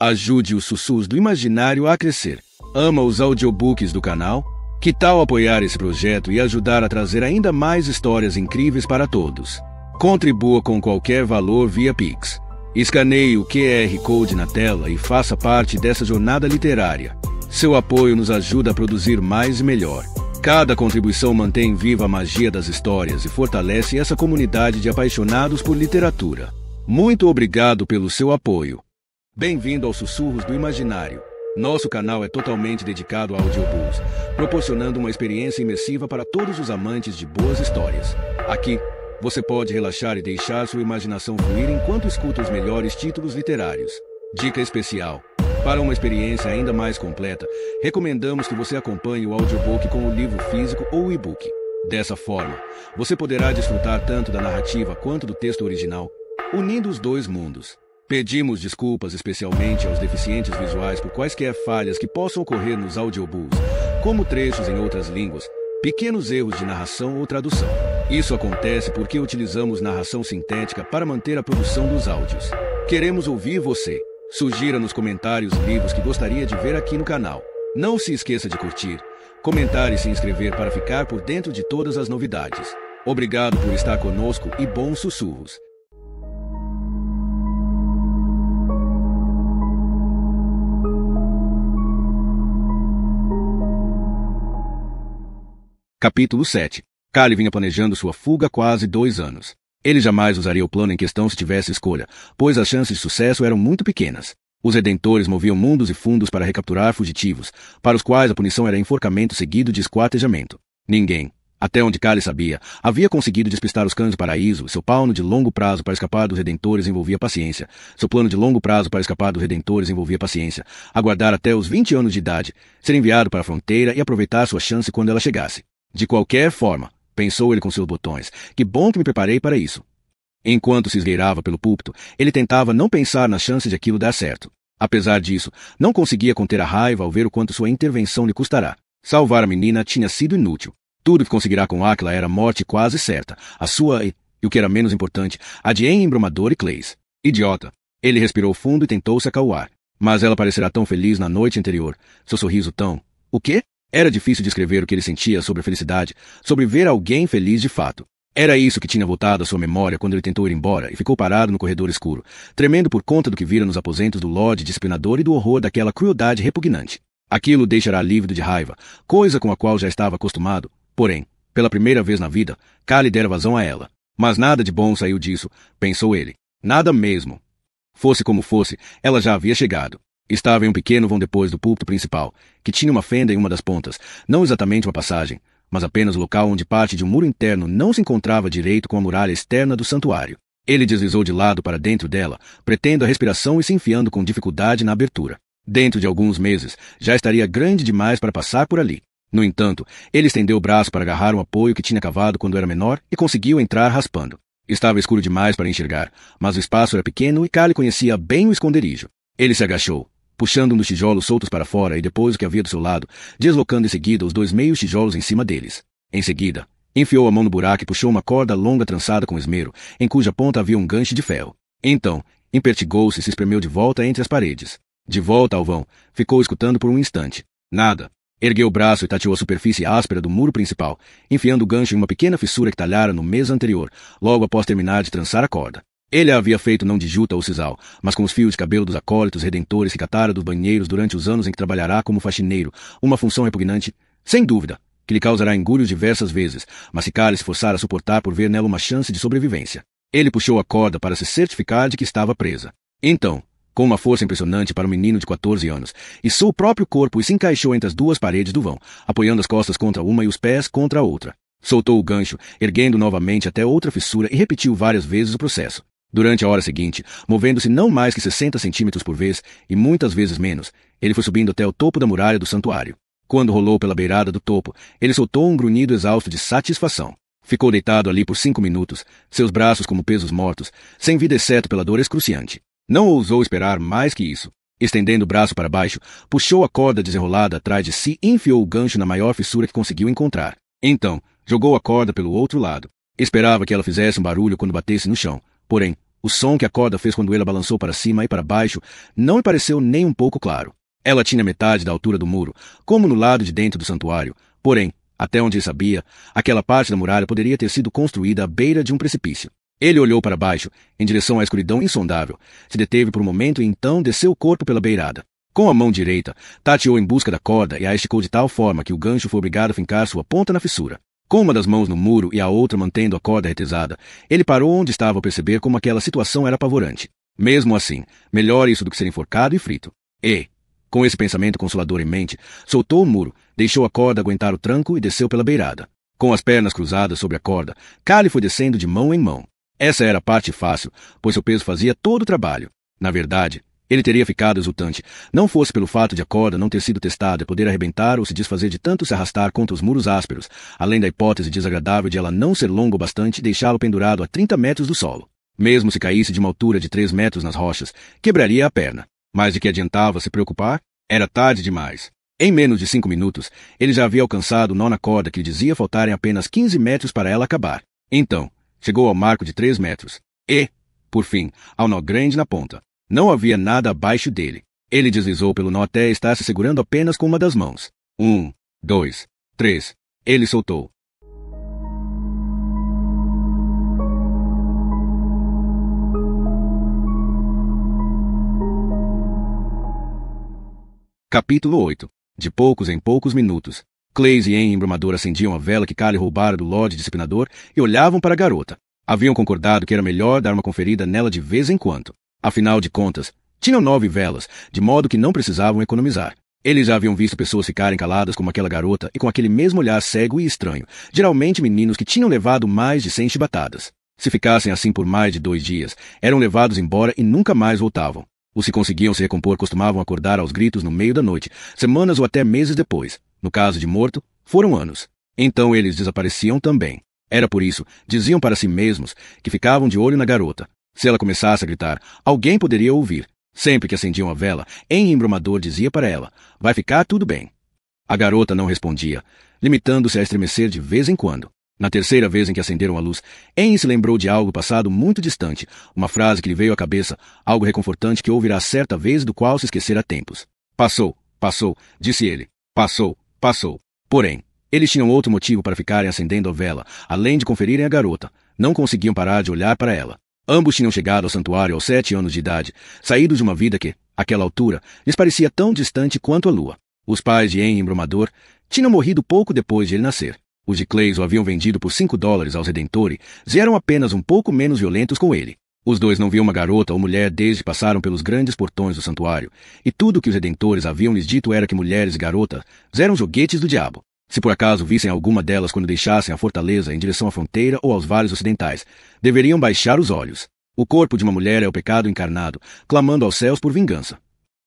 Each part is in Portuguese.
Ajude os Sussurros do Imaginário a crescer. Ama os audiobooks do canal? Que tal apoiar esse projeto e ajudar a trazer ainda mais histórias incríveis para todos? Contribua com qualquer valor via Pix. Escaneie o QR Code na tela e faça parte dessa jornada literária. Seu apoio nos ajuda a produzir mais e melhor. Cada contribuição mantém viva a magia das histórias e fortalece essa comunidade de apaixonados por literatura. Muito obrigado pelo seu apoio. Bem-vindo aos Sussurros do Imaginário. Nosso canal é totalmente dedicado a audiobooks, proporcionando uma experiência imersiva para todos os amantes de boas histórias. Aqui, você pode relaxar e deixar sua imaginação fluir enquanto escuta os melhores títulos literários. Dica especial: para uma experiência ainda mais completa, recomendamos que você acompanhe o audiobook com o livro físico ou e-book. Dessa forma, você poderá desfrutar tanto da narrativa quanto do texto original, unindo os dois mundos. Pedimos desculpas especialmente aos deficientes visuais por quaisquer falhas que possam ocorrer nos audiobooks, como trechos em outras línguas, pequenos erros de narração ou tradução. Isso acontece porque utilizamos narração sintética para manter a produção dos áudios. Queremos ouvir você. Sugira nos comentários livros que gostaria de ver aqui no canal. Não se esqueça de curtir, comentar e se inscrever para ficar por dentro de todas as novidades. Obrigado por estar conosco e bons sussurros. Capítulo 7. Callie vinha planejando sua fuga há quase 2 anos. Ele jamais usaria o plano em questão se tivesse escolha, pois as chances de sucesso eram muito pequenas. Os Redentores moviam mundos e fundos para recapturar fugitivos, para os quais a punição era enforcamento seguido de esquartejamento. Ninguém, até onde Callie sabia, havia conseguido despistar os cães do paraíso. Seu plano de longo prazo para escapar dos Redentores envolvia paciência. Aguardar até os 20 anos de idade, ser enviado para a fronteira e aproveitar sua chance quando ela chegasse. De qualquer forma, pensou ele com seus botões, que bom que me preparei para isso. Enquanto se esgueirava pelo púlpito, ele tentava não pensar na chance de aquilo dar certo. Apesar disso, não conseguia conter a raiva ao ver o quanto sua intervenção lhe custará. Salvar a menina tinha sido inútil. Tudo que conseguirá com Aquila era morte quase certa. A sua e o que era menos importante, a de Embromador e Clays. Idiota. Ele respirou fundo e tentou se acalmar. Mas ela parecerá tão feliz na noite anterior. Seu sorriso tão... O quê? Era difícil descrever o que ele sentia sobre a felicidade, sobre ver alguém feliz de fato. Era isso que tinha voltado à sua memória quando ele tentou ir embora e ficou parado no corredor escuro, tremendo por conta do que vira nos aposentos do Lorde Disciplinador e do horror daquela crueldade repugnante. Aquilo o deixará lívido de raiva, coisa com a qual já estava acostumado. Porém, pela primeira vez na vida, Callie dera vazão a ela. Mas nada de bom saiu disso, pensou ele. Nada mesmo. Fosse como fosse, ela já havia chegado. Estava em um pequeno vão depois do púlpito principal, que tinha uma fenda em uma das pontas, não exatamente uma passagem, mas apenas o local onde parte de um muro interno não se encontrava direito com a muralha externa do santuário. Ele deslizou de lado para dentro dela, pretendo a respiração e se enfiando com dificuldade na abertura. Dentro de alguns meses, já estaria grande demais para passar por ali. No entanto, ele estendeu o braço para agarrar um apoio que tinha cavado quando era menor e conseguiu entrar raspando. Estava escuro demais para enxergar, mas o espaço era pequeno e Callie conhecia bem o esconderijo. Ele se agachou, puxando um dos tijolos soltos para fora e depois o que havia do seu lado, deslocando em seguida os 2 meios tijolos em cima deles. Em seguida, enfiou a mão no buraco e puxou uma corda longa trançada com esmero, em cuja ponta havia um gancho de ferro. Então, impertigou-se e se espremeu de volta entre as paredes. De volta ao vão, ficou escutando por um instante. Nada. Ergueu o braço e tateou a superfície áspera do muro principal, enfiando o gancho em uma pequena fissura que talhara no mês anterior, logo após terminar de trançar a corda. Ele a havia feito não de juta ou sisal, mas com os fios de cabelo dos acólitos redentores que catara dos banheiros durante os anos em que trabalhará como faxineiro, uma função repugnante, sem dúvida, que lhe causará engulhos diversas vezes, mas se Callie se forçar a suportar por ver nela uma chance de sobrevivência. Ele puxou a corda para se certificar de que estava presa. Então, com uma força impressionante para um menino de 14 anos, içou o próprio corpo e se encaixou entre as 2 paredes do vão, apoiando as costas contra uma e os pés contra a outra. Soltou o gancho, erguendo novamente até outra fissura e repetiu várias vezes o processo. Durante a hora seguinte, movendo-se não mais que 60 centímetros por vez, e muitas vezes menos, ele foi subindo até o topo da muralha do santuário. Quando rolou pela beirada do topo, ele soltou um grunhido exausto de satisfação. Ficou deitado ali por 5 minutos, seus braços como pesos mortos, sem vida exceto pela dor excruciante. Não ousou esperar mais que isso. Estendendo o braço para baixo, puxou a corda desenrolada atrás de si e enfiou o gancho na maior fissura que conseguiu encontrar. Então, jogou a corda pelo outro lado. Esperava que ela fizesse um barulho quando batesse no chão. Porém, O som que a corda fez quando ele a balançou para cima e para baixo não me pareceu nem um pouco claro. Ela tinha metade da altura do muro, como no lado de dentro do santuário, porém, até onde ele sabia, aquela parte da muralha poderia ter sido construída à beira de um precipício. Ele olhou para baixo, em direção à escuridão insondável, se deteve por um momento e então desceu o corpo pela beirada. Com a mão direita, tateou em busca da corda e a esticou de tal forma que o gancho foi obrigado a fincar sua ponta na fissura. Com uma das mãos no muro e a outra mantendo a corda retesada, ele parou onde estava ao perceber como aquela situação era apavorante. Mesmo assim, melhor isso do que ser enforcado e frito. E, com esse pensamento consolador em mente, soltou o muro, deixou a corda aguentar o tranco e desceu pela beirada. Com as pernas cruzadas sobre a corda, Callie foi descendo de mão em mão. Essa era a parte fácil, pois seu peso fazia todo o trabalho. Na verdade, ele teria ficado exultante, não fosse pelo fato de a corda não ter sido testada e poder arrebentar ou se desfazer de tanto se arrastar contra os muros ásperos, além da hipótese desagradável de ela não ser longa o bastante e deixá-lo pendurado a 30 metros do solo. Mesmo se caísse de uma altura de 3 metros nas rochas, quebraria a perna. Mas de que adiantava se preocupar? Era tarde demais. Em menos de 5 minutos, ele já havia alcançado o nó na corda que lhe dizia faltarem apenas 15 metros para ela acabar. Então, chegou ao marco de 3 metros. E, por fim, ao nó grande na ponta. Não havia nada abaixo dele. Ele deslizou pelo nó até estar se segurando apenas com uma das mãos. 1, 2, 3. Ele soltou. Capítulo 8. De poucos em poucos minutos, Clays e Henry Embrumador acendiam a vela que Callie roubara do Lorde Disciplinador e olhavam para a garota. Haviam concordado que era melhor dar uma conferida nela de vez em quando. Afinal de contas, tinham 9 velas, de modo que não precisavam economizar. Eles já haviam visto pessoas ficarem caladas como aquela garota e com aquele mesmo olhar cego e estranho, geralmente meninos que tinham levado mais de 100 chibatadas. Se ficassem assim por mais de 2 dias, eram levados embora e nunca mais voltavam. Os que conseguiam se recompor costumavam acordar aos gritos no meio da noite, semanas ou até meses depois. No caso de morto, foram anos. Então eles desapareciam também. Era por isso, diziam para si mesmos, que ficavam de olho na garota. Se ela começasse a gritar, alguém poderia ouvir. Sempre que acendiam a vela, Henry Embrumador dizia para ela, vai ficar tudo bem. A garota não respondia, limitando-se a estremecer de vez em quando. Na terceira vez em que acenderam a luz, Henry se lembrou de algo passado muito distante, uma frase que lhe veio à cabeça, algo reconfortante que ouvirá certa vez e do qual se esquecera há tempos. Passou, passou, disse ele. Passou, passou. Porém, eles tinham outro motivo para ficarem acendendo a vela, além de conferirem a garota. Não conseguiam parar de olhar para ela. Ambos tinham chegado ao santuário aos 7 anos de idade, saídos de uma vida que, àquela altura, lhes parecia tão distante quanto a lua. Os pais de Henry Embrumador tinham morrido pouco depois de ele nascer. Os de Clays o haviam vendido por $5 aos Redentori e eram apenas um pouco menos violentos com ele. Os dois não viam uma garota ou mulher desde que passaram pelos grandes portões do santuário, e tudo o que os Redentores haviam lhes dito era que mulheres e garotas eram joguetes do diabo. Se por acaso vissem alguma delas quando deixassem a fortaleza em direção à fronteira ou aos vales ocidentais, deveriam baixar os olhos. O corpo de uma mulher é o pecado encarnado, clamando aos céus por vingança.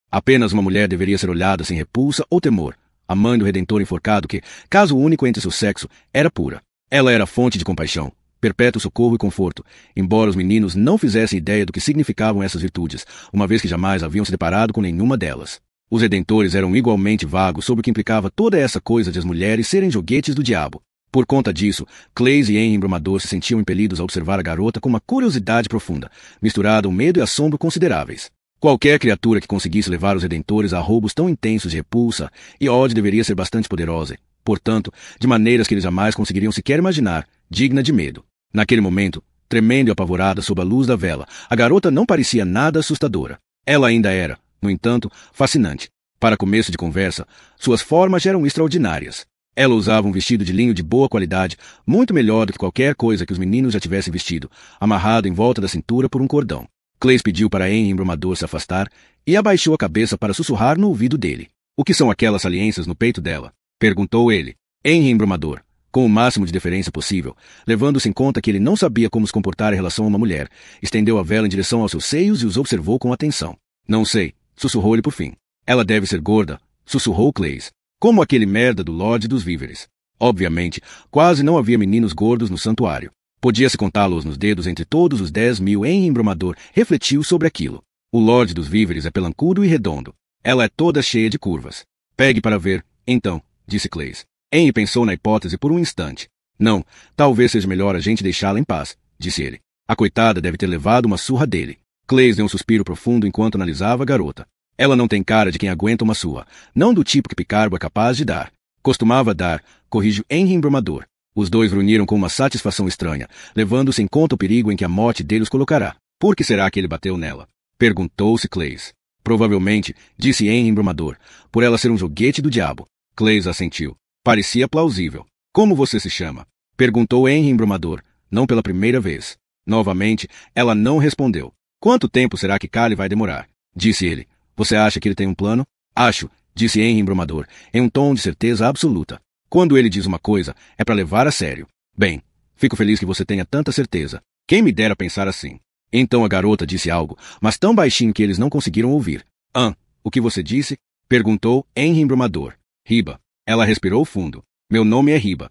Apenas uma mulher deveria ser olhada sem repulsa ou temor, a mãe do Redentor enforcado que, caso único entre seu sexo, era pura. Ela era fonte de compaixão, perpétuo socorro e conforto, embora os meninos não fizessem ideia do que significavam essas virtudes, uma vez que jamais haviam se deparado com nenhuma delas. Os Redentores eram igualmente vagos sobre o que implicava toda essa coisa de as mulheres serem joguetes do diabo. Por conta disso, Clays e Henry Embrumador se sentiam impelidos a observar a garota com uma curiosidade profunda, misturada ao medo e assombro consideráveis. Qualquer criatura que conseguisse levar os Redentores a roubos tão intensos de repulsa e ódio deveria ser bastante poderosa, portanto, de maneiras que eles jamais conseguiriam sequer imaginar, digna de medo. Naquele momento, tremendo e apavorada sob a luz da vela, a garota não parecia nada assustadora. Ela ainda era, no entanto, fascinante. Para começo de conversa, suas formas eram extraordinárias. Ela usava um vestido de linho de boa qualidade, muito melhor do que qualquer coisa que os meninos já tivessem vestido, amarrado em volta da cintura por um cordão. Clays pediu para Henry Embrumador se afastar e abaixou a cabeça para sussurrar no ouvido dele. O que são aquelas saliências no peito dela? Perguntou ele. Henry Embrumador, com o máximo de deferência possível, levando-se em conta que ele não sabia como se comportar em relação a uma mulher, estendeu a vela em direção aos seus seios e os observou com atenção. Não sei, sussurrou-lhe por fim. Ela deve ser gorda, sussurrou Clays. Como aquele merda do Lorde dos Víveres. Obviamente, quase não havia meninos gordos no santuário. Podia-se contá-los nos dedos entre todos os 10.000. Henry Embrumador refletiu sobre aquilo. O Lorde dos Víveres é pelancudo e redondo. Ela é toda cheia de curvas. Pegue para ver, então, disse Clays. Henry pensou na hipótese por um instante. Não, talvez seja melhor a gente deixá-la em paz, disse ele. A coitada deve ter levado uma surra dele. Clays deu um suspiro profundo enquanto analisava a garota. Ela não tem cara de quem aguenta uma surra, não do tipo que Picarbo é capaz de dar. Costumava dar, corrige Henry embromador. Os dois reuniram com uma satisfação estranha, levando-se em conta o perigo em que a morte dele os colocará. Por que será que ele bateu nela? Perguntou-se Clays. Provavelmente, disse Henry embromador, por ela ser um joguete do diabo. Clays assentiu. Parecia plausível. Como você se chama? Perguntou Henry embromador, não pela primeira vez. Novamente, ela não respondeu. Quanto tempo será que Callie vai demorar? Disse ele. Você acha que ele tem um plano? Acho, disse Henry embromador, em um tom de certeza absoluta. Quando ele diz uma coisa, é para levar a sério. Bem, fico feliz que você tenha tanta certeza. Quem me dera pensar assim. Então a garota disse algo, mas tão baixinho que eles não conseguiram ouvir. O que você disse? Perguntou Henry embromador. Riba. Ela respirou fundo. Meu nome é Riba.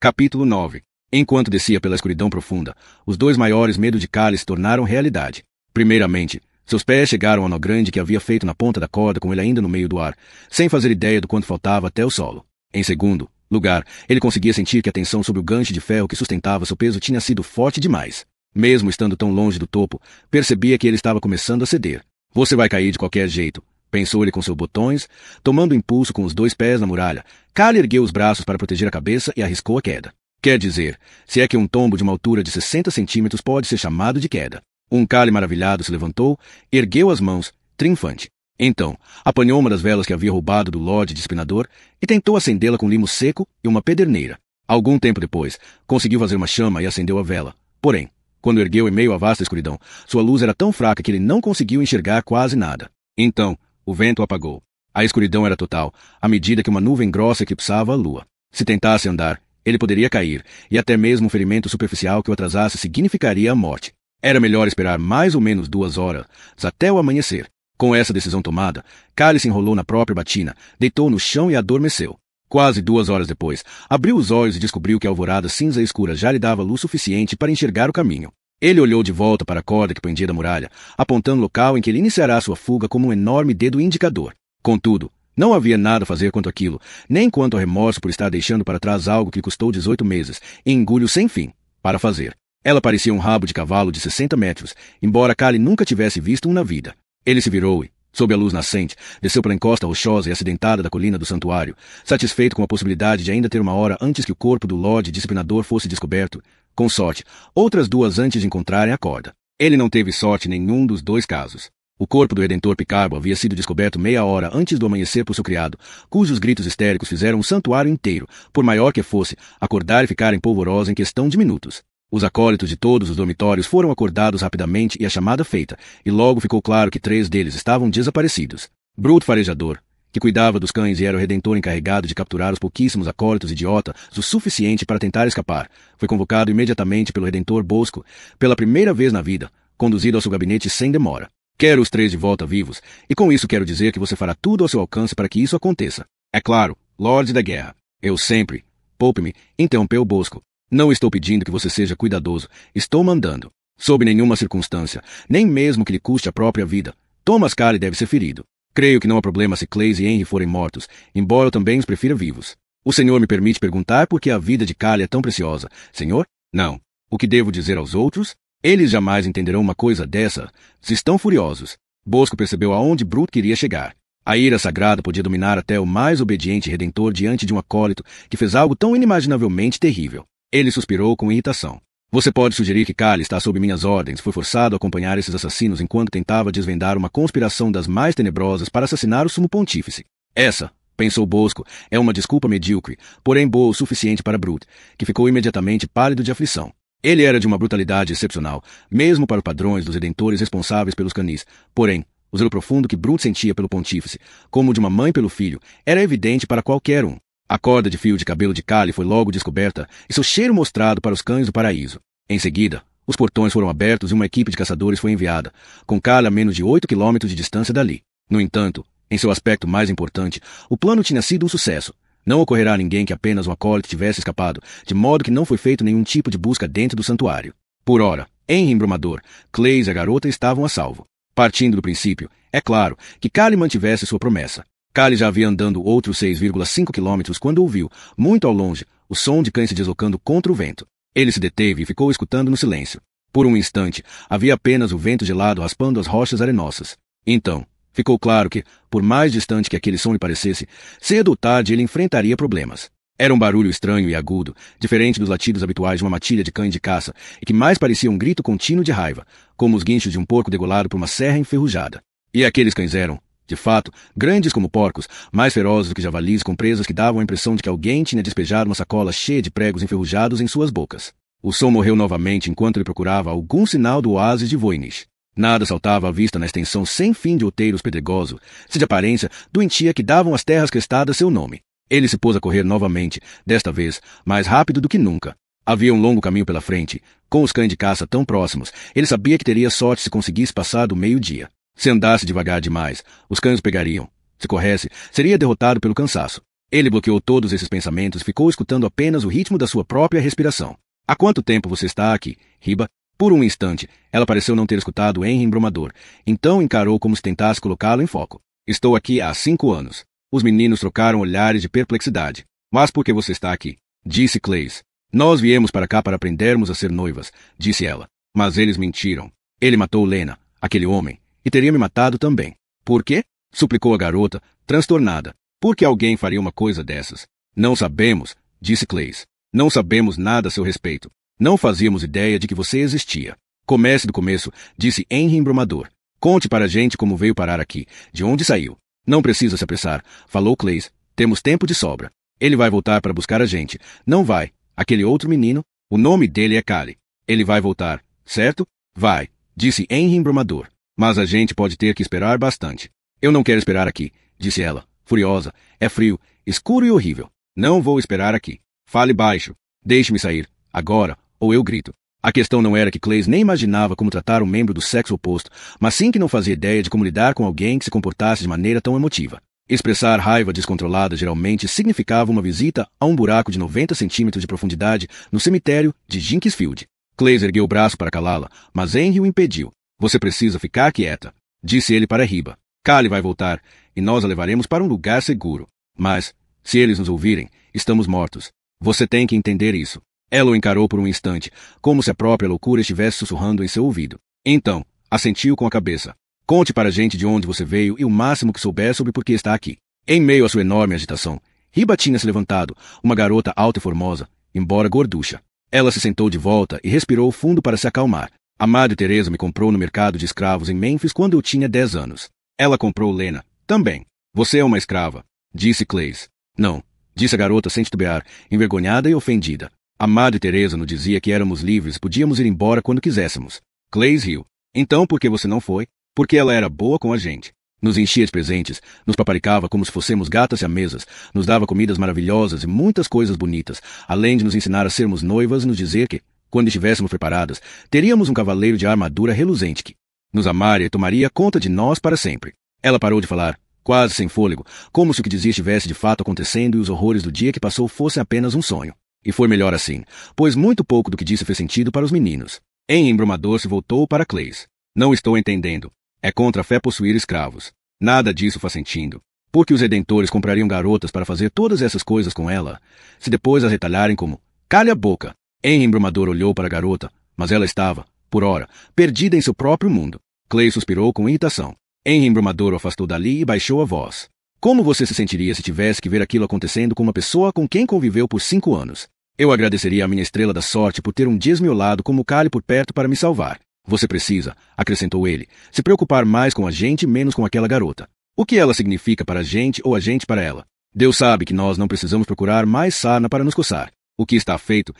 Capítulo 9. Enquanto descia pela escuridão profunda, os dois maiores medos de Callie se tornaram realidade. Primeiramente, seus pés chegaram ao nó grande que havia feito na ponta da corda com ele ainda no meio do ar, sem fazer ideia do quanto faltava até o solo. Em segundo lugar, ele conseguia sentir que a tensão sobre o gancho de ferro que sustentava seu peso tinha sido forte demais. Mesmo estando tão longe do topo, percebia que ele estava começando a ceder. Você vai cair de qualquer jeito, pensou ele com seus botões, tomando impulso com os dois pés na muralha. Callie ergueu os braços para proteger a cabeça e arriscou a queda. Quer dizer, se é que um tombo de uma altura de 60 centímetros pode ser chamado de queda. Callie maravilhado se levantou, ergueu as mãos, triunfante. Então, apanhou uma das velas que havia roubado do Lorde Disciplinador e tentou acendê-la com limo seco e uma pederneira. Algum tempo depois, conseguiu fazer uma chama e acendeu a vela. Porém, quando ergueu em meio à vasta escuridão, sua luz era tão fraca que ele não conseguiu enxergar quase nada. Então, o vento apagou. A escuridão era total, à medida que uma nuvem grossa eclipsava a lua. Se tentasse andar, ele poderia cair, e até mesmo um ferimento superficial que o atrasasse significaria a morte. Era melhor esperar mais ou menos 2 horas, até o amanhecer. Com essa decisão tomada, Callie se enrolou na própria batina, deitou no chão e adormeceu. Quase 2 horas depois, abriu os olhos e descobriu que a alvorada cinza escura já lhe dava luz suficiente para enxergar o caminho. Ele olhou de volta para a corda que pendia da muralha, apontando o local em que ele iniciará sua fuga como um enorme dedo indicador. Contudo, não havia nada a fazer quanto aquilo, nem quanto ao remorso por estar deixando para trás algo que lhe custou 18 meses, e engulho sem fim, para fazer. Ela parecia um rabo de cavalo de 60 metros, embora Callie nunca tivesse visto um na vida. Ele se virou e, sob a luz nascente, desceu pela encosta rochosa e acidentada da colina do santuário, satisfeito com a possibilidade de ainda ter 1 hora antes que o corpo do Lorde Disciplinador fosse descoberto, com sorte, outras 2 antes de encontrarem a corda. Ele não teve sorte em nenhum dos 2 casos. O corpo do Redentor Picarbo havia sido descoberto meia hora antes do amanhecer por seu criado, cujos gritos histéricos fizeram o santuário inteiro, por maior que fosse, acordar e ficar em polvorosa em questão de minutos. Os acólitos de todos os dormitórios foram acordados rapidamente e a chamada feita, e logo ficou claro que 3 deles estavam desaparecidos. Brute Farejador, que cuidava dos cães e era o Redentor encarregado de capturar os pouquíssimos acólitos idiotas o suficiente para tentar escapar, foi convocado imediatamente pelo Redentor Bosco, pela primeira vez na vida, conduzido ao seu gabinete sem demora. Quero os 3 de volta vivos, e com isso quero dizer que você fará tudo ao seu alcance para que isso aconteça. É claro, Lorde da Guerra. Eu sempre. Poupe-me, interrompeu Bosco. Não estou pedindo que você seja cuidadoso, estou mandando. Sob nenhuma circunstância, nem mesmo que lhe custe a própria vida. Thomas Callie deve ser ferido. Creio que não há problema se Clays e Henry forem mortos, embora eu também os prefira vivos. O senhor me permite perguntar por que a vida de Callie é tão preciosa, senhor? Não. O que devo dizer aos outros? Eles jamais entenderão uma coisa dessa, se estão furiosos. Bosco percebeu aonde Brute queria chegar. A ira sagrada podia dominar até o mais obediente Redentor diante de um acólito que fez algo tão inimaginavelmente terrível. Ele suspirou com irritação. Você pode sugerir que Callie está sob minhas ordens, foi forçado a acompanhar esses assassinos enquanto tentava desvendar uma conspiração das mais tenebrosas para assassinar o sumo pontífice. Essa, pensou Bosco, é uma desculpa medíocre, porém boa o suficiente para Brute, que ficou imediatamente pálido de aflição. Ele era de uma brutalidade excepcional, mesmo para os padrões dos redentores responsáveis pelos canis. Porém, o zelo profundo que Brute sentia pelo pontífice, como de uma mãe pelo filho, era evidente para qualquer um. A corda de fio de cabelo de Callie foi logo descoberta e seu cheiro mostrado para os cães do paraíso. Em seguida, os portões foram abertos e uma equipe de caçadores foi enviada, com Callie a menos de 8 quilômetros de distância dali. No entanto, em seu aspecto mais importante, o plano tinha sido um sucesso. Não ocorrerá a ninguém que apenas um acólito tivesse escapado, de modo que não foi feito nenhum tipo de busca dentro do santuário. Por ora, Henry embromador, Clays e a garota estavam a salvo. Partindo do princípio, é claro, que Callie mantivesse sua promessa. Callie já havia andando outros 6,5 quilômetros quando ouviu, muito ao longe, o som de cães se deslocando contra o vento. Ele se deteve e ficou escutando no silêncio. Por um instante, havia apenas o vento gelado raspando as rochas arenosas. Então, ficou claro que, por mais distante que aquele som lhe parecesse, cedo ou tarde ele enfrentaria problemas. Era um barulho estranho e agudo, diferente dos latidos habituais de uma matilha de cães de caça, e que mais parecia um grito contínuo de raiva, como os guinchos de um porco degolado por uma serra enferrujada. E aqueles cães eram, de fato, grandes como porcos, mais ferozes do que javalis com presas que davam a impressão de que alguém tinha despejado uma sacola cheia de pregos enferrujados em suas bocas. O som morreu novamente enquanto ele procurava algum sinal do oásis de Voynich. Nada saltava à vista na extensão sem fim de outeiros pedregosos, se de aparência doentia que davam às terras crestadas seu nome. Ele se pôs a correr novamente, desta vez, mais rápido do que nunca. Havia um longo caminho pela frente. Com os cães de caça tão próximos, ele sabia que teria sorte se conseguisse passar do meio-dia. Se andasse devagar demais, os cães o pegariam. Se corresse, seria derrotado pelo cansaço. Ele bloqueou todos esses pensamentos e ficou escutando apenas o ritmo da sua própria respiração. Há quanto tempo você está aqui, Riba? Por um instante, ela pareceu não ter escutado Henry embromador. Então encarou como se tentasse colocá-lo em foco. Estou aqui há 5 anos. Os meninos trocaram olhares de perplexidade. Mas por que você está aqui? Disse Clays. Nós viemos para cá para aprendermos a ser noivas, disse ela. Mas eles mentiram. Ele matou Lena, aquele homem, e teria me matado também. Por quê? Suplicou a garota, transtornada. Por que alguém faria uma coisa dessas? Não sabemos, disse Clays. Não sabemos nada a seu respeito. Não fazíamos ideia de que você existia. Comece do começo, disse Henry embromador. Conte para a gente como veio parar aqui, de onde saiu. Não precisa se apressar, falou Clays. Temos tempo de sobra. Ele vai voltar para buscar a gente. Não vai. Aquele outro menino, o nome dele é Callie. Ele vai voltar, certo? Vai, disse Henry embromador. Mas a gente pode ter que esperar bastante. Eu não quero esperar aqui, disse ela, furiosa. É frio, escuro e horrível. Não vou esperar aqui. Fale baixo. Deixe-me sair, agora, ou eu grito. A questão não era que Clays nem imaginava como tratar um membro do sexo oposto, mas sim que não fazia ideia de como lidar com alguém que se comportasse de maneira tão emotiva. Expressar raiva descontrolada geralmente significava uma visita a um buraco de 90 centímetros de profundidade no cemitério de Jinksfield. Clays ergueu o braço para calá-la, mas Henry o impediu. Você precisa ficar quieta, disse ele para Riba. Callie vai voltar, e nós a levaremos para um lugar seguro. Mas, se eles nos ouvirem, estamos mortos. Você tem que entender isso. Ela o encarou por um instante, como se a própria loucura estivesse sussurrando em seu ouvido. Então, assentiu com a cabeça. Conte para a gente de onde você veio e o máximo que souber sobre por que está aqui. Em meio à sua enorme agitação, Riba tinha se levantado, uma garota alta e formosa, embora gorducha. Ela se sentou de volta e respirou fundo para se acalmar. A Madre Teresa me comprou no mercado de escravos em Memphis quando eu tinha 10 anos. Ela comprou Lena, também. Você é uma escrava, disse Clays. Não, disse a garota sem titubear, envergonhada e ofendida. A Madre Teresa nos dizia que éramos livres e podíamos ir embora quando quiséssemos. Clays riu. Então por que você não foi? Porque ela era boa com a gente. Nos enchia de presentes, nos paparicava como se fôssemos gatas siamesas, nos dava comidas maravilhosas e muitas coisas bonitas, além de nos ensinar a sermos noivas e nos dizer que, quando estivéssemos preparadas, teríamos um cavaleiro de armadura reluzente que nos amaria e tomaria conta de nós para sempre. Ela parou de falar, quase sem fôlego, como se o que dizia estivesse de fato acontecendo e os horrores do dia que passou fossem apenas um sonho. E foi melhor assim, pois muito pouco do que disse fez sentido para os meninos. Henry embromador se voltou para Clays. Não estou entendendo. É contra a fé possuir escravos. Nada disso faz sentido. Por que os redentores comprariam garotas para fazer todas essas coisas com ela, se depois as retalharem como "cale a boca"? Henry embromador olhou para a garota, mas ela estava, por ora, perdida em seu próprio mundo. Clays suspirou com irritação. Henry embromador o afastou dali e baixou a voz. Como você se sentiria se tivesse que ver aquilo acontecendo com uma pessoa com quem conviveu por 5 anos? Eu agradeceria a minha estrela da sorte por ter um dia esmiolado como Callie por perto para me salvar. Você precisa, acrescentou ele, se preocupar mais com a gente e menos com aquela garota. O que ela significa para a gente ou a gente para ela? Deus sabe que nós não precisamos procurar mais sarna para nos coçar. O que está feito,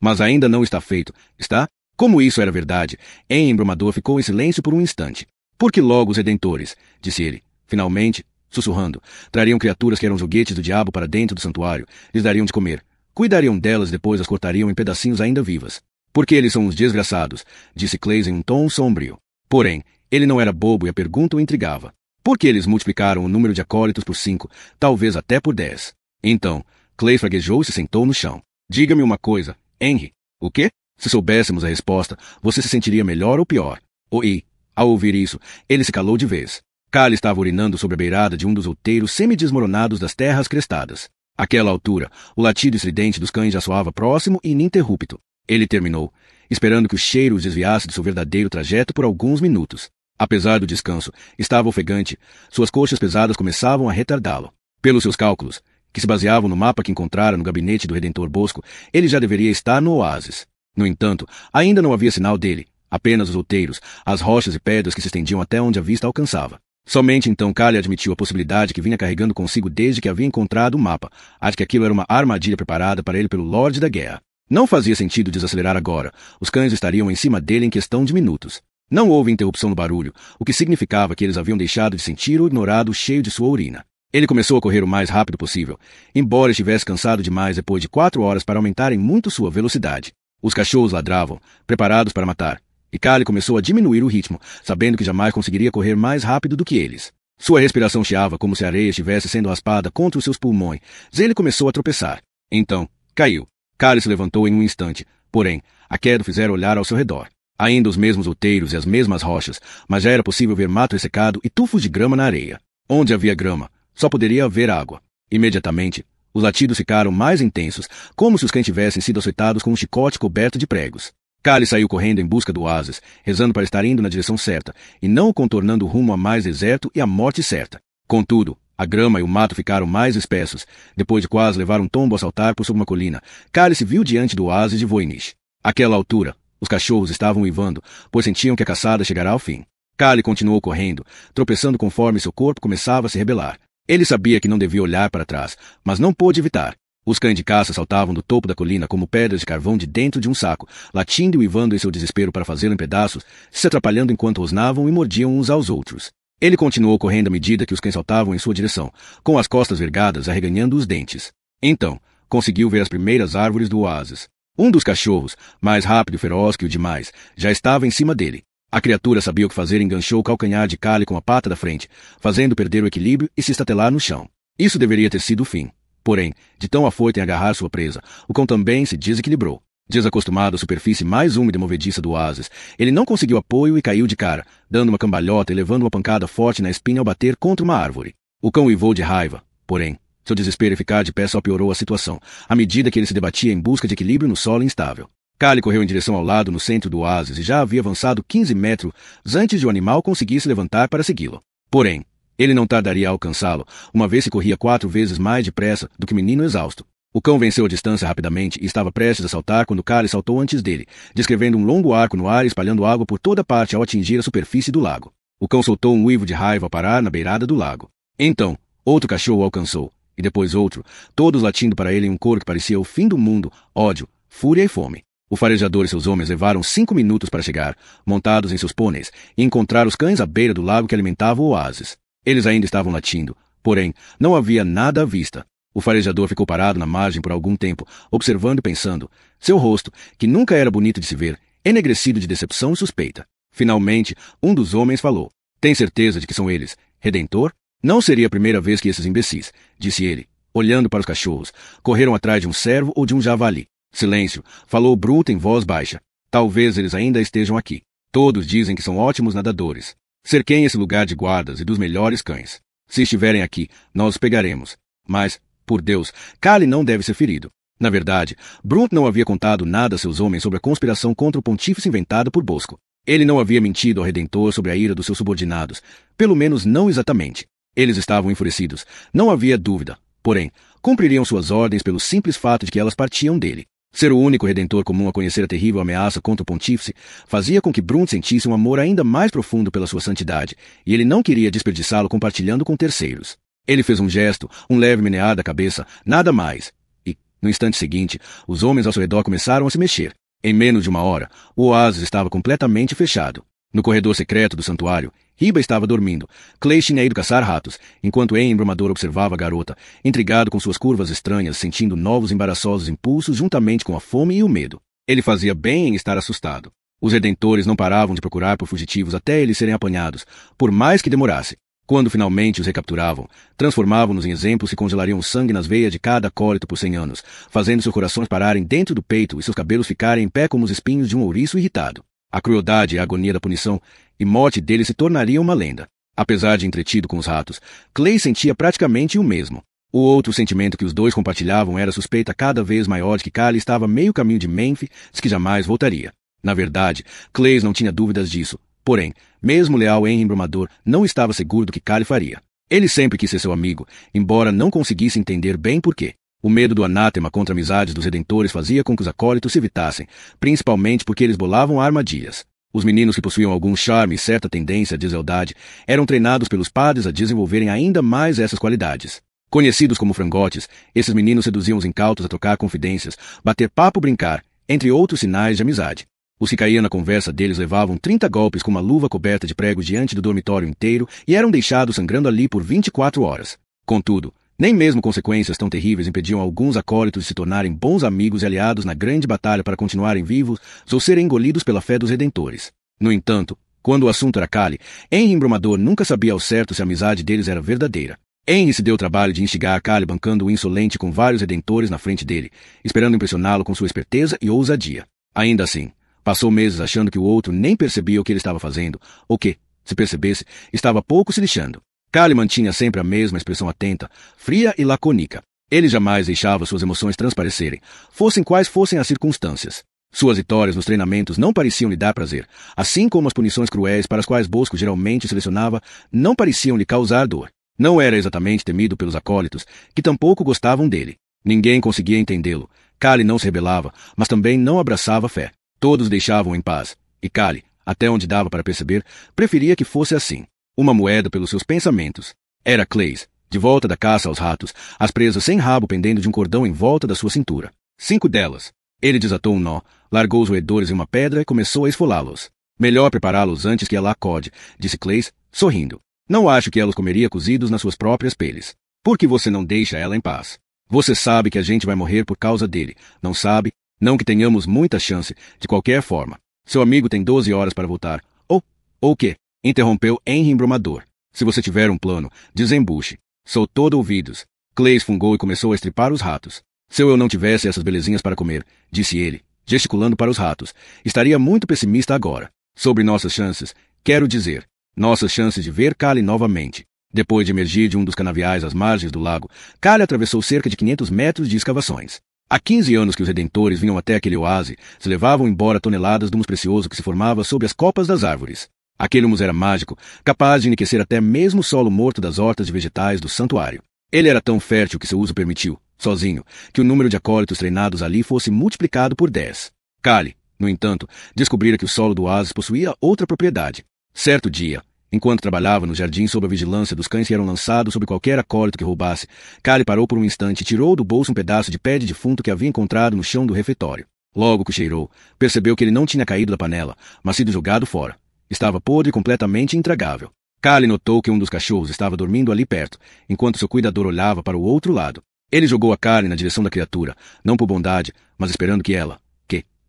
mas ainda não está feito, está? Como isso era verdade, Henry embromador ficou em silêncio por um instante. Porque logo os redentores, disse ele, finalmente, sussurrando, trariam criaturas que eram joguetes do diabo para dentro do santuário, lhes dariam de comer, cuidariam delas e depois as cortariam em pedacinhos ainda vivas. Porque eles são uns desgraçados, disse Clays em um tom sombrio. Porém, ele não era bobo e a pergunta o intrigava. Porque eles multiplicaram o número de acólitos por 5, talvez até por 10. Então, Clays fraguejou e se sentou no chão. Diga-me uma coisa, Henry. O quê? Se soubéssemos a resposta, você se sentiria melhor ou pior? Oi, Ao ouvir isso, ele se calou de vez. Kali estava urinando sobre a beirada de um dos outeiros semi-desmoronados das terras crestadas. Àquela altura, o latido estridente dos cães já soava próximo e ininterrupto. Ele terminou, esperando que o cheiro os desviasse de seu verdadeiro trajeto por alguns minutos. Apesar do descanso, estava ofegante. Suas coxas pesadas começavam a retardá-lo. Pelos seus cálculos, que se baseavam no mapa que encontrara no gabinete do Redentor Bosco, ele já deveria estar no oásis. No entanto, ainda não havia sinal dele, apenas os outeiros, as rochas e pedras que se estendiam até onde a vista alcançava. Somente então Kali admitiu a possibilidade que vinha carregando consigo desde que havia encontrado o mapa, a de que aquilo era uma armadilha preparada para ele pelo Lorde da Guerra. Não fazia sentido desacelerar agora, os cães estariam em cima dele em questão de minutos. Não houve interrupção no barulho, o que significava que eles haviam deixado de sentir ou ignorado o cheio de sua urina. Ele começou a correr o mais rápido possível, embora estivesse cansado demais depois de 4 horas para aumentarem muito sua velocidade. Os cachorros ladravam, preparados para matar, e Kali começou a diminuir o ritmo, sabendo que jamais conseguiria correr mais rápido do que eles. Sua respiração chiava como se a areia estivesse sendo raspada contra os seus pulmões, e ele começou a tropeçar. Então, caiu. Kali se levantou em um instante, porém, a queda o fizera olhar ao seu redor. Ainda os mesmos outeiros e as mesmas rochas, mas já era possível ver mato ressecado e tufos de grama na areia. Onde havia grama, só poderia haver água. Imediatamente, os latidos ficaram mais intensos, como se os cães tivessem sido açoitados com um chicote coberto de pregos. Kali saiu correndo em busca do oásis, rezando para estar indo na direção certa, e não contornando o rumo a mais deserto e à morte certa. Contudo, a grama e o mato ficaram mais espessos. Depois de quase levar um tombo a saltar por sobre uma colina, Kali se viu diante do oásis de Voynich. Àquela altura, os cachorros estavam uivando, pois sentiam que a caçada chegará ao fim. Kali continuou correndo, tropeçando conforme seu corpo começava a se rebelar. Ele sabia que não devia olhar para trás, mas não pôde evitar. Os cães de caça saltavam do topo da colina como pedras de carvão de dentro de um saco, latindo e uivando em seu desespero para fazê-lo em pedaços, se atrapalhando enquanto rosnavam e mordiam uns aos outros. Ele continuou correndo à medida que os cães saltavam em sua direção, com as costas vergadas, arreganhando os dentes. Então, conseguiu ver as primeiras árvores do oásis. Um dos cachorros, mais rápido e feroz que o demais, já estava em cima dele. A criatura sabia o que fazer e enganchou o calcanhar de Kali com a pata da frente, fazendo perder o equilíbrio e se estatelar no chão. Isso deveria ter sido o fim. Porém, de tão afoito em agarrar sua presa, o cão também se desequilibrou. Desacostumado à superfície mais úmida e movediça do oásis, ele não conseguiu apoio e caiu de cara, dando uma cambalhota e levando uma pancada forte na espinha ao bater contra uma árvore. O cão uivou de raiva, porém, seu desespero em ficar de pé só piorou a situação, à medida que ele se debatia em busca de equilíbrio no solo instável. Kali correu em direção ao lado no centro do oásis e já havia avançado 15 metros antes de o animal conseguir se levantar para segui-lo. Porém, ele não tardaria a alcançá-lo, uma vez que corria 4 vezes mais depressa do que o menino exausto. O cão venceu a distância rapidamente e estava prestes a saltar quando Kali saltou antes dele, descrevendo um longo arco no ar e espalhando água por toda parte ao atingir a superfície do lago. O cão soltou um uivo de raiva ao parar na beirada do lago. Então, outro cachorro o alcançou, e depois outro, todos latindo para ele em um coro que parecia o fim do mundo, ódio, fúria e fome. O farejador e seus homens levaram 5 minutos para chegar, montados em seus pôneis, e encontrar os cães à beira do lago que alimentava o oásis. Eles ainda estavam latindo, porém, não havia nada à vista. O farejador ficou parado na margem por algum tempo, observando e pensando. Seu rosto, que nunca era bonito de se ver, enegrecido de decepção e suspeita. Finalmente, um dos homens falou. Tem certeza de que são eles, Redentor? Não seria a primeira vez que esses imbecis, disse ele, olhando para os cachorros, correram atrás de um cervo ou de um javali. Silêncio, falou Bruto em voz baixa. Talvez eles ainda estejam aqui. Todos dizem que são ótimos nadadores. Cerquem esse lugar de guardas e dos melhores cães. Se estiverem aqui, nós os pegaremos. Mas, por Deus, Kali não deve ser ferido. Na verdade, Brunt não havia contado nada a seus homens sobre a conspiração contra o pontífice inventada por Bosco. Ele não havia mentido ao Redentor sobre a ira dos seus subordinados, pelo menos não exatamente. Eles estavam enfurecidos, não havia dúvida. Porém, cumpririam suas ordens pelo simples fato de que elas partiam dele. Ser o único Redentor comum a conhecer a terrível ameaça contra o pontífice fazia com que Brunt sentisse um amor ainda mais profundo pela sua santidade, e ele não queria desperdiçá-lo compartilhando com terceiros. Ele fez um gesto, um leve menear da cabeça, nada mais. E, no instante seguinte, os homens ao seu redor começaram a se mexer. Em menos de 1 hora, o oásis estava completamente fechado. No corredor secreto do santuário, Riba estava dormindo. Clay tinha ido caçar ratos, enquanto Em Embrumador observava a garota, intrigado com suas curvas estranhas, sentindo novos embaraçosos impulsos juntamente com a fome e o medo. Ele fazia bem em estar assustado. Os redentores não paravam de procurar por fugitivos até eles serem apanhados, por mais que demorasse. Quando finalmente os recapturavam, transformavam-nos em exemplos que congelariam o sangue nas veias de cada acólito por 100 anos, fazendo seus corações pararem dentro do peito e seus cabelos ficarem em pé como os espinhos de um ouriço irritado. A crueldade e a agonia da punição, e morte dele se tornaria uma lenda. Apesar de entretido com os ratos, Clay sentia praticamente o mesmo. O outro sentimento que os dois compartilhavam era a suspeita cada vez maior de que Callie estava meio caminho de Memphis, que jamais voltaria. Na verdade, Clay não tinha dúvidas disso. Porém, mesmo o leal Henry Embrumador não estava seguro do que Callie faria. Ele sempre quis ser seu amigo, embora não conseguisse entender bem por quê. O medo do anátema contra amizades dos redentores fazia com que os acólitos se evitassem, principalmente porque eles bolavam armadilhas. Os meninos que possuíam algum charme e certa tendência à deslealdade eram treinados pelos padres a desenvolverem ainda mais essas qualidades. Conhecidos como frangotes, esses meninos seduziam os incautos a trocar confidências, bater papo, brincar, entre outros sinais de amizade. Os que caíam na conversa deles levavam 30 golpes com uma luva coberta de pregos diante do dormitório inteiro e eram deixados sangrando ali por 24 horas. Contudo, nem mesmo consequências tão terríveis impediam alguns acólitos de se tornarem bons amigos e aliados na grande batalha para continuarem vivos ou serem engolidos pela fé dos redentores. No entanto, quando o assunto era Callie, Henry Embrumador nunca sabia ao certo se a amizade deles era verdadeira. Henry se deu o trabalho de instigar Callie bancando o insolente com vários redentores na frente dele, esperando impressioná-lo com sua esperteza e ousadia. Ainda assim, passou meses achando que o outro nem percebia o que ele estava fazendo, ou que, se percebesse, estava pouco se lixando. Callie mantinha sempre a mesma expressão atenta, fria e lacônica. Ele jamais deixava suas emoções transparecerem, fossem quais fossem as circunstâncias. Suas vitórias nos treinamentos não pareciam lhe dar prazer, assim como as punições cruéis para as quais Bosco geralmente selecionava não pareciam lhe causar dor. Não era exatamente temido pelos acólitos, que tampouco gostavam dele. Ninguém conseguia entendê-lo. Callie não se rebelava, mas também não abraçava a fé. Todos deixavam em paz. E Callie, até onde dava para perceber, preferia que fosse assim. Uma moeda pelos seus pensamentos. Era Clay, de volta da caça aos ratos, as presas sem rabo pendendo de um cordão em volta da sua cintura. 5 delas. Ele desatou um nó, largou os roedores em uma pedra e começou a esfolá-los. Melhor prepará-los antes que ela acorde, disse Clay, sorrindo. Não acho que ela os comeria cozidos nas suas próprias peles. Por que você não deixa ela em paz? Você sabe que a gente vai morrer por causa dele, não sabe? Não que tenhamos muita chance, de qualquer forma. Seu amigo tem 12 horas para voltar. Ou o quê? Interrompeu Henry Embrumador. Se você tiver um plano, desembuche. Sou todo ouvidos. Clay fungou e começou a estripar os ratos. Se eu não tivesse essas belezinhas para comer, disse ele, gesticulando para os ratos, estaria muito pessimista agora. Sobre nossas chances, quero dizer, nossas chances de ver Callie novamente. Depois de emergir de um dos canaviais às margens do lago, Callie atravessou cerca de 500 metros de escavações. Há 15 anos que os redentores vinham até aquele oásis, se levavam embora toneladas de humus precioso que se formava sob as copas das árvores. Aquele humus era mágico, capaz de enriquecer até mesmo o solo morto das hortas de vegetais do santuário. Ele era tão fértil que seu uso permitiu, sozinho, que o número de acólitos treinados ali fosse multiplicado por 10. Callie, no entanto, descobrira que o solo do oásis possuía outra propriedade. Certo dia, enquanto trabalhava no jardim sob a vigilância dos cães que eram lançados sobre qualquer acólito que roubasse, Callie parou por um instante e tirou do bolso um pedaço de pé de defunto que havia encontrado no chão do refeitório. Logo que o cheirou, percebeu que ele não tinha caído da panela, mas sido jogado fora. Estava podre e completamente intragável. Callie notou que um dos cachorros estava dormindo ali perto, enquanto seu cuidador olhava para o outro lado. Ele jogou a carne na direção da criatura, não por bondade, mas esperando que ela,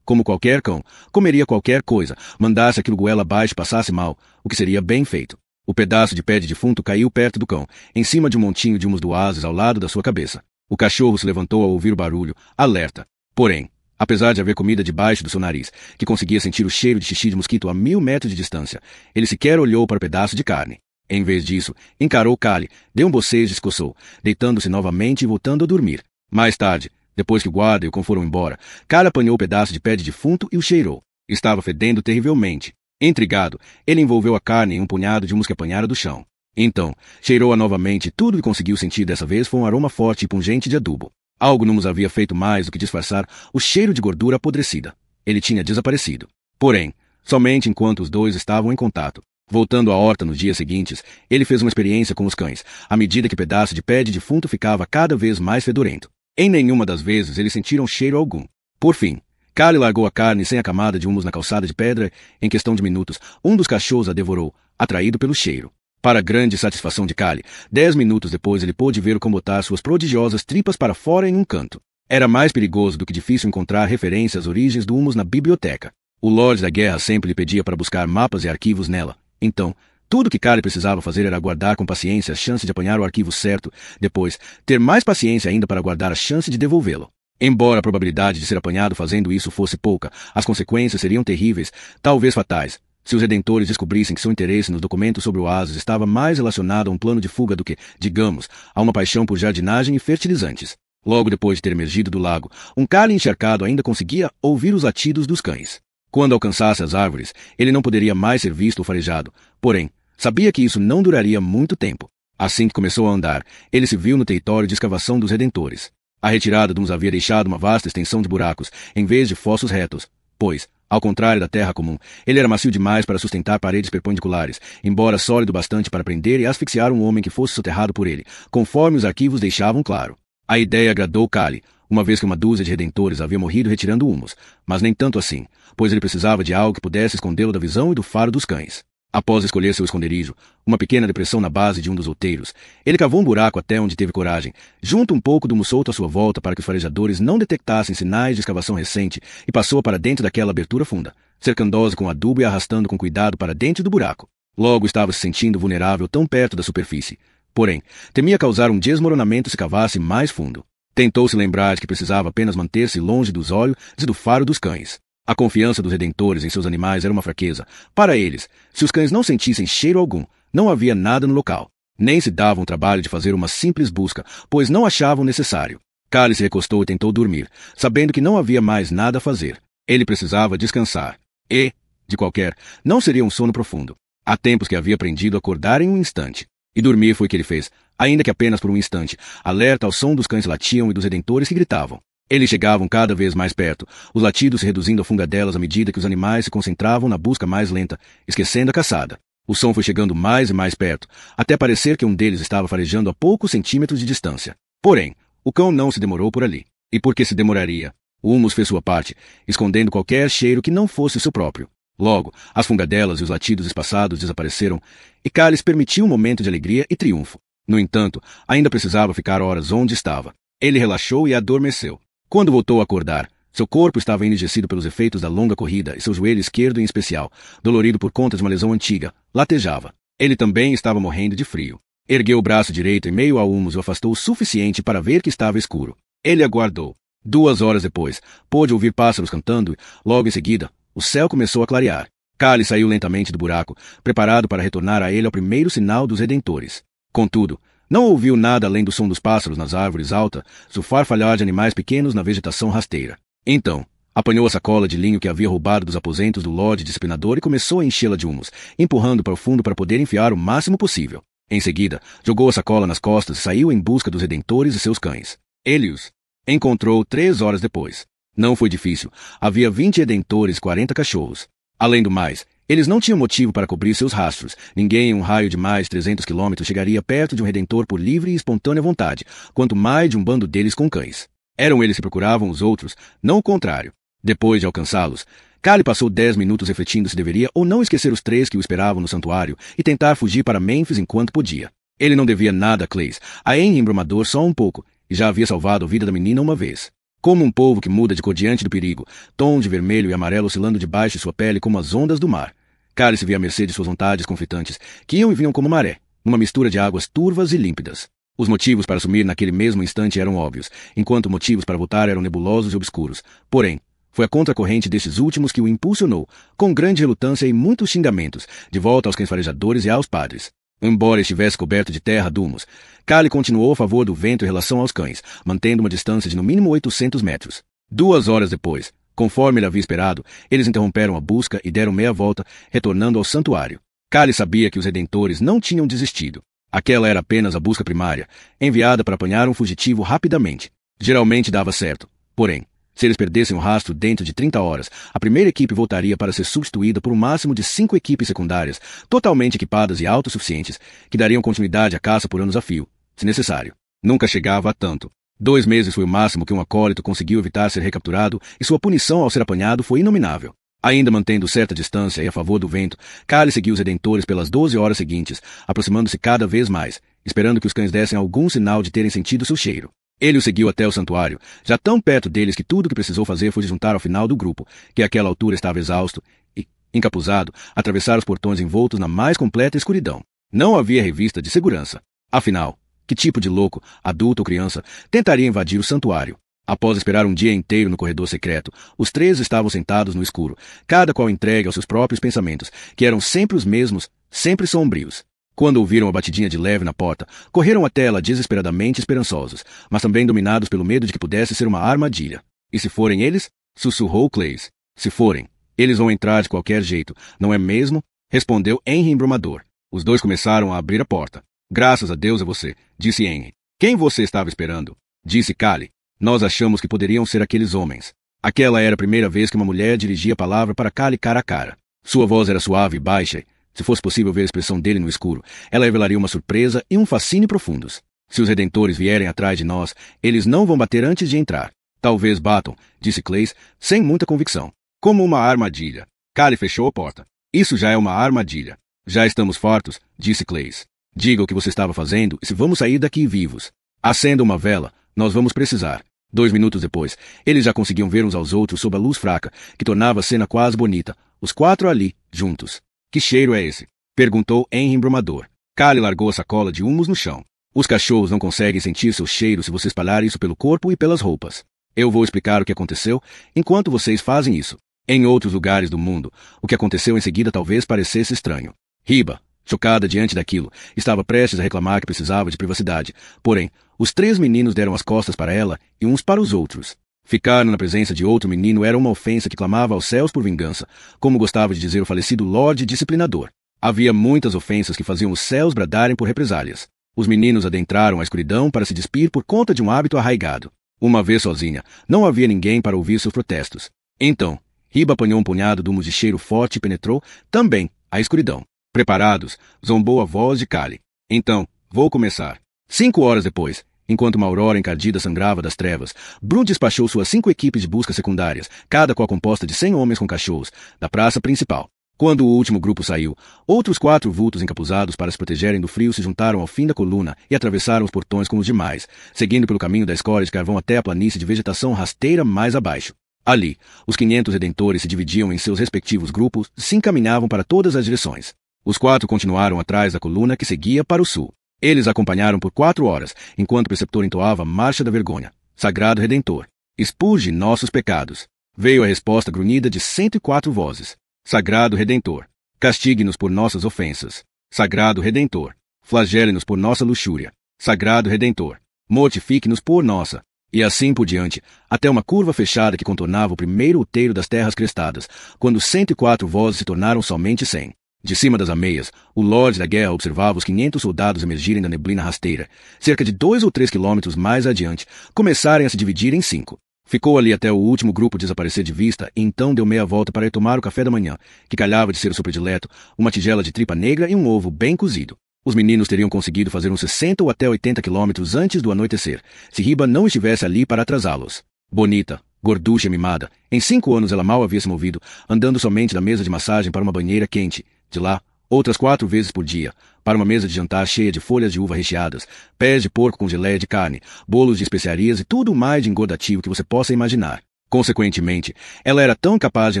como qualquer cão, comeria qualquer coisa, mandasse aquilo goela abaixo e passasse mal, o que seria bem feito. O pedaço de pé de defunto caiu perto do cão, em cima de um montinho de humus do oásis ao lado da sua cabeça. O cachorro se levantou ao ouvir o barulho, alerta. Porém, apesar de haver comida debaixo do seu nariz, que conseguia sentir o cheiro de xixi de mosquito a 1000 metros de distância, ele sequer olhou para o pedaço de carne. Em vez disso, encarou Callie, deu um bocejo e se coçou, deitando-se novamente e voltando a dormir. Mais tarde, depois que o guarda e o cão foram embora, Callie apanhou o pedaço de pé de defunto e o cheirou. Estava fedendo terrivelmente. Intrigado, ele envolveu a carne em um punhado de humus que apanhara do chão. Então, cheirou-a novamente e tudo que conseguiu sentir dessa vez foi um aroma forte e pungente de adubo. Algo no humus havia feito mais do que disfarçar o cheiro de gordura apodrecida. Ele tinha desaparecido. Porém, somente enquanto os dois estavam em contato. Voltando à horta nos dias seguintes, ele fez uma experiência com os cães, à medida que o pedaço de pé de defunto ficava cada vez mais fedorento. Em nenhuma das vezes eles sentiram cheiro algum. Por fim, Callie largou a carne sem a camada de humus na calçada de pedra. Em questão de minutos, um dos cachorros a devorou, atraído pelo cheiro. Para grande satisfação de Callie, 10 minutos depois ele pôde ver o cão botar suas prodigiosas tripas para fora em um canto. Era mais perigoso do que difícil encontrar referência às origens do humus na biblioteca. O Lorde da Guerra sempre lhe pedia para buscar mapas e arquivos nela. Então, tudo que Callie precisava fazer era aguardar com paciência a chance de apanhar o arquivo certo, depois, ter mais paciência ainda para aguardar a chance de devolvê-lo. Embora a probabilidade de ser apanhado fazendo isso fosse pouca, as consequências seriam terríveis, talvez fatais. Se os Redentores descobrissem que seu interesse nos documentos sobre o oásis estava mais relacionado a um plano de fuga do que, digamos, a uma paixão por jardinagem e fertilizantes. Logo depois de ter emergido do lago, um Callie encharcado ainda conseguia ouvir os latidos dos cães. Quando alcançasse as árvores, ele não poderia mais ser visto ou farejado, porém, sabia que isso não duraria muito tempo. Assim que começou a andar, ele se viu no território de escavação dos Redentores. A retirada nos havia deixado uma vasta extensão de buracos, em vez de fossos retos, pois, ao contrário da terra comum, ele era macio demais para sustentar paredes perpendiculares, embora sólido bastante para prender e asfixiar um homem que fosse soterrado por ele, conforme os arquivos deixavam claro. A ideia agradou Callie, uma vez que uma dúzia de Redentores havia morrido retirando humus, mas nem tanto assim, pois ele precisava de algo que pudesse escondê-lo da visão e do faro dos cães. Após escolher seu esconderijo, uma pequena depressão na base de um dos outeiros, ele cavou um buraco até onde teve coragem, junto um pouco do humo solto à sua volta para que os farejadores não detectassem sinais de escavação recente, e passou para dentro daquela abertura funda, cercando-a com adubo e arrastando com cuidado para dentro do buraco. Logo estava se sentindo vulnerável tão perto da superfície. Porém, temia causar um desmoronamento se cavasse mais fundo. Tentou se lembrar de que precisava apenas manter-se longe dos olhos e do faro dos cães. A confiança dos Redentores em seus animais era uma fraqueza. Para eles, se os cães não sentissem cheiro algum, não havia nada no local. Nem se davam o trabalho de fazer uma simples busca, pois não achavam necessário. Callie se recostou e tentou dormir, sabendo que não havia mais nada a fazer. Ele precisava descansar. E, de qualquer, não seria um sono profundo. Há tempos que havia aprendido a acordar em um instante. E dormir foi o que ele fez, ainda que apenas por um instante, alerta ao som dos cães latiam e dos Redentores que gritavam. Eles chegavam cada vez mais perto, os latidos se reduzindo a fungadelas à medida que os animais se concentravam na busca mais lenta, esquecendo a caçada. O som foi chegando mais e mais perto, até parecer que um deles estava farejando a poucos centímetros de distância. Porém, o cão não se demorou por ali. E por que se demoraria? O humus fez sua parte, escondendo qualquer cheiro que não fosse o seu próprio. Logo, as fungadelas e os latidos espaçados desapareceram, e Callie permitiu um momento de alegria e triunfo. No entanto, ainda precisava ficar horas onde estava. Ele relaxou e adormeceu. Quando voltou a acordar, seu corpo estava enrijecido pelos efeitos da longa corrida e seu joelho esquerdo em especial, dolorido por conta de uma lesão antiga, latejava. Ele também estava morrendo de frio. Ergueu o braço direito em meio ao humus e o afastou o suficiente para ver que estava escuro. Ele aguardou. 2 horas depois, pôde ouvir pássaros cantando e, logo em seguida, o céu começou a clarear. Callie saiu lentamente do buraco, preparado para retornar a ele ao primeiro sinal dos Redentores. Contudo, não ouviu nada além do som dos pássaros nas árvores altas, do farfalhar de animais pequenos na vegetação rasteira. Então, apanhou a sacola de linho que havia roubado dos aposentos do Lorde Disciplinador e começou a enchê-la de humus, empurrando para o fundo para poder enfiar o máximo possível. Em seguida, jogou a sacola nas costas e saiu em busca dos Redentores e seus cães. Ele os encontrou 3 horas depois. Não foi difícil. Havia 20 Redentores e 40 cachorros. Além do mais, eles não tinham motivo para cobrir seus rastros. Ninguém em um raio de mais de 300 quilômetros chegaria perto de um Redentor por livre e espontânea vontade, quanto mais de um bando deles com cães. Eram eles que procuravam os outros, não o contrário. Depois de alcançá-los, Callie passou 10 minutos refletindo se deveria ou não esquecer os 3 que o esperavam no santuário e tentar fugir para Memphis enquanto podia. Ele não devia nada a Clays, a embrumador só um pouco, e já havia salvado a vida da menina uma vez. Como um polvo que muda de cor diante do perigo, tom de vermelho e amarelo oscilando debaixo de sua pele como as ondas do mar. Callie se via à mercê de suas vontades conflitantes, que iam e vinham como maré, numa mistura de águas turvas e límpidas. Os motivos para sumir naquele mesmo instante eram óbvios, enquanto motivos para voltar eram nebulosos e obscuros. Porém, foi a contracorrente destes últimos que o impulsionou, com grande relutância e muitos xingamentos, de volta aos cães farejadores e aos padres. Embora estivesse coberto de terra de humus, Callie continuou a favor do vento em relação aos cães, mantendo uma distância de no mínimo 800 metros. 2 horas depois, conforme ele havia esperado, eles interromperam a busca e deram meia volta, retornando ao santuário. Callie sabia que os Redentores não tinham desistido. Aquela era apenas a busca primária, enviada para apanhar um fugitivo rapidamente. Geralmente dava certo. Porém, se eles perdessem o rastro dentro de 30 horas, a primeira equipe voltaria para ser substituída por um máximo de 5 equipes secundárias, totalmente equipadas e autossuficientes, que dariam continuidade à caça por anos a fio, se necessário. Nunca chegava a tanto. 2 meses foi o máximo que um acólito conseguiu evitar ser recapturado, e sua punição ao ser apanhado foi inominável. Ainda mantendo certa distância e a favor do vento, Callie seguiu os Redentores pelas 12 horas seguintes, aproximando-se cada vez mais, esperando que os cães dessem algum sinal de terem sentido seu cheiro. Ele o seguiu até o santuário, já tão perto deles que tudo o que precisou fazer foi se juntar ao final do grupo, que àquela altura estava exausto, e, encapuzado, atravessar os portões envoltos na mais completa escuridão. Não havia revista de segurança. Afinal, que tipo de louco, adulto ou criança, tentaria invadir o santuário? Após esperar um dia inteiro no corredor secreto, os três estavam sentados no escuro, cada qual entregue aos seus próprios pensamentos, que eram sempre os mesmos, sempre sombrios. Quando ouviram a batidinha de leve na porta, correram até ela desesperadamente esperançosos, mas também dominados pelo medo de que pudesse ser uma armadilha. E se forem eles? Sussurrou Clays. Se forem, eles vão entrar de qualquer jeito, não é mesmo? Respondeu Henry embromador. Os dois começaram a abrir a porta. Graças a Deus é você, disse Henry. Quem você estava esperando? Disse Callie. Nós achamos que poderiam ser aqueles homens. Aquela era a primeira vez que uma mulher dirigia a palavra para Callie cara a cara. Sua voz era suave e baixa. Se fosse possível ver a expressão dele no escuro, ela revelaria uma surpresa e um fascínio profundos. Se os redentores vierem atrás de nós, eles não vão bater antes de entrar. Talvez batam, disse Clays, sem muita convicção. Como uma armadilha. Callie fechou a porta. Isso já é uma armadilha. Já estamos fartos, disse Clays. Diga o que você estava fazendo e se vamos sair daqui vivos. Acenda uma vela, nós vamos precisar. 2 minutos depois, eles já conseguiam ver uns aos outros sob a luz fraca, que tornava a cena quase bonita. Os 4 ali, juntos. Que cheiro é esse? Perguntou Henry embromador. Callie largou a sacola de humus no chão. Os cachorros não conseguem sentir seu cheiro se você espalhar isso pelo corpo e pelas roupas. Eu vou explicar o que aconteceu enquanto vocês fazem isso. Em outros lugares do mundo, o que aconteceu em seguida talvez parecesse estranho. Hiba, chocada diante daquilo, estava prestes a reclamar que precisava de privacidade. Porém, os 3 meninos deram as costas para ela e uns para os outros. Ficar na presença de outro menino era uma ofensa que clamava aos céus por vingança, como gostava de dizer o falecido Lorde Disciplinador. Havia muitas ofensas que faziam os céus bradarem por represálias. Os meninos adentraram a escuridão para se despir por conta de um hábito arraigado. Uma vez sozinha, não havia ninguém para ouvir seus protestos. Então, Hiba apanhou um punhado de humus de cheiro forte e penetrou, também, a escuridão. Preparados, zombou a voz de Callie. Então, vou começar. 5 horas depois, enquanto uma aurora encardida sangrava das trevas, Brum despachou suas 5 equipes de busca secundárias, cada qual composta de 100 homens com cachorros, da praça principal. Quando o último grupo saiu, outros 4 vultos encapuzados para se protegerem do frio se juntaram ao fim da coluna e atravessaram os portões com os demais, seguindo pelo caminho da escória de carvão até a planície de vegetação rasteira mais abaixo. Ali, os 500 redentores se dividiam em seus respectivos grupos e se encaminhavam para todas as direções. Os 4 continuaram atrás da coluna que seguia para o sul. Eles acompanharam por 4 horas, enquanto o preceptor entoava a Marcha da Vergonha. Sagrado Redentor, expurge nossos pecados. Veio a resposta grunhida de 104 vozes. Sagrado Redentor, castigue-nos por nossas ofensas. Sagrado Redentor, flagele-nos por nossa luxúria. Sagrado Redentor, mortifique-nos por nossa. E assim por diante, até uma curva fechada que contornava o primeiro outeiro das terras crestadas, quando 104 vozes se tornaram somente 100. De cima das ameias, o Lorde da Guerra observava os 500 soldados emergirem da neblina rasteira. Cerca de 2 ou 3 quilômetros mais adiante, começarem a se dividir em 5. Ficou ali até o último grupo desaparecer de vista e então deu meia volta para ir tomar o café da manhã, que calhava de ser o seu predileto, uma tigela de tripa negra e um ovo bem cozido. Os meninos teriam conseguido fazer uns 60 ou até 80 quilômetros antes do anoitecer, se Hiba não estivesse ali para atrasá-los. Bonita, gorducha e mimada, em 5 anos ela mal havia se movido, andando somente da mesa de massagem para uma banheira quente. De lá, outras 4 vezes por dia, para uma mesa de jantar cheia de folhas de uva recheadas, pés de porco com geleia de carne, bolos de especiarias e tudo mais de engordativo que você possa imaginar. Consequentemente, ela era tão capaz de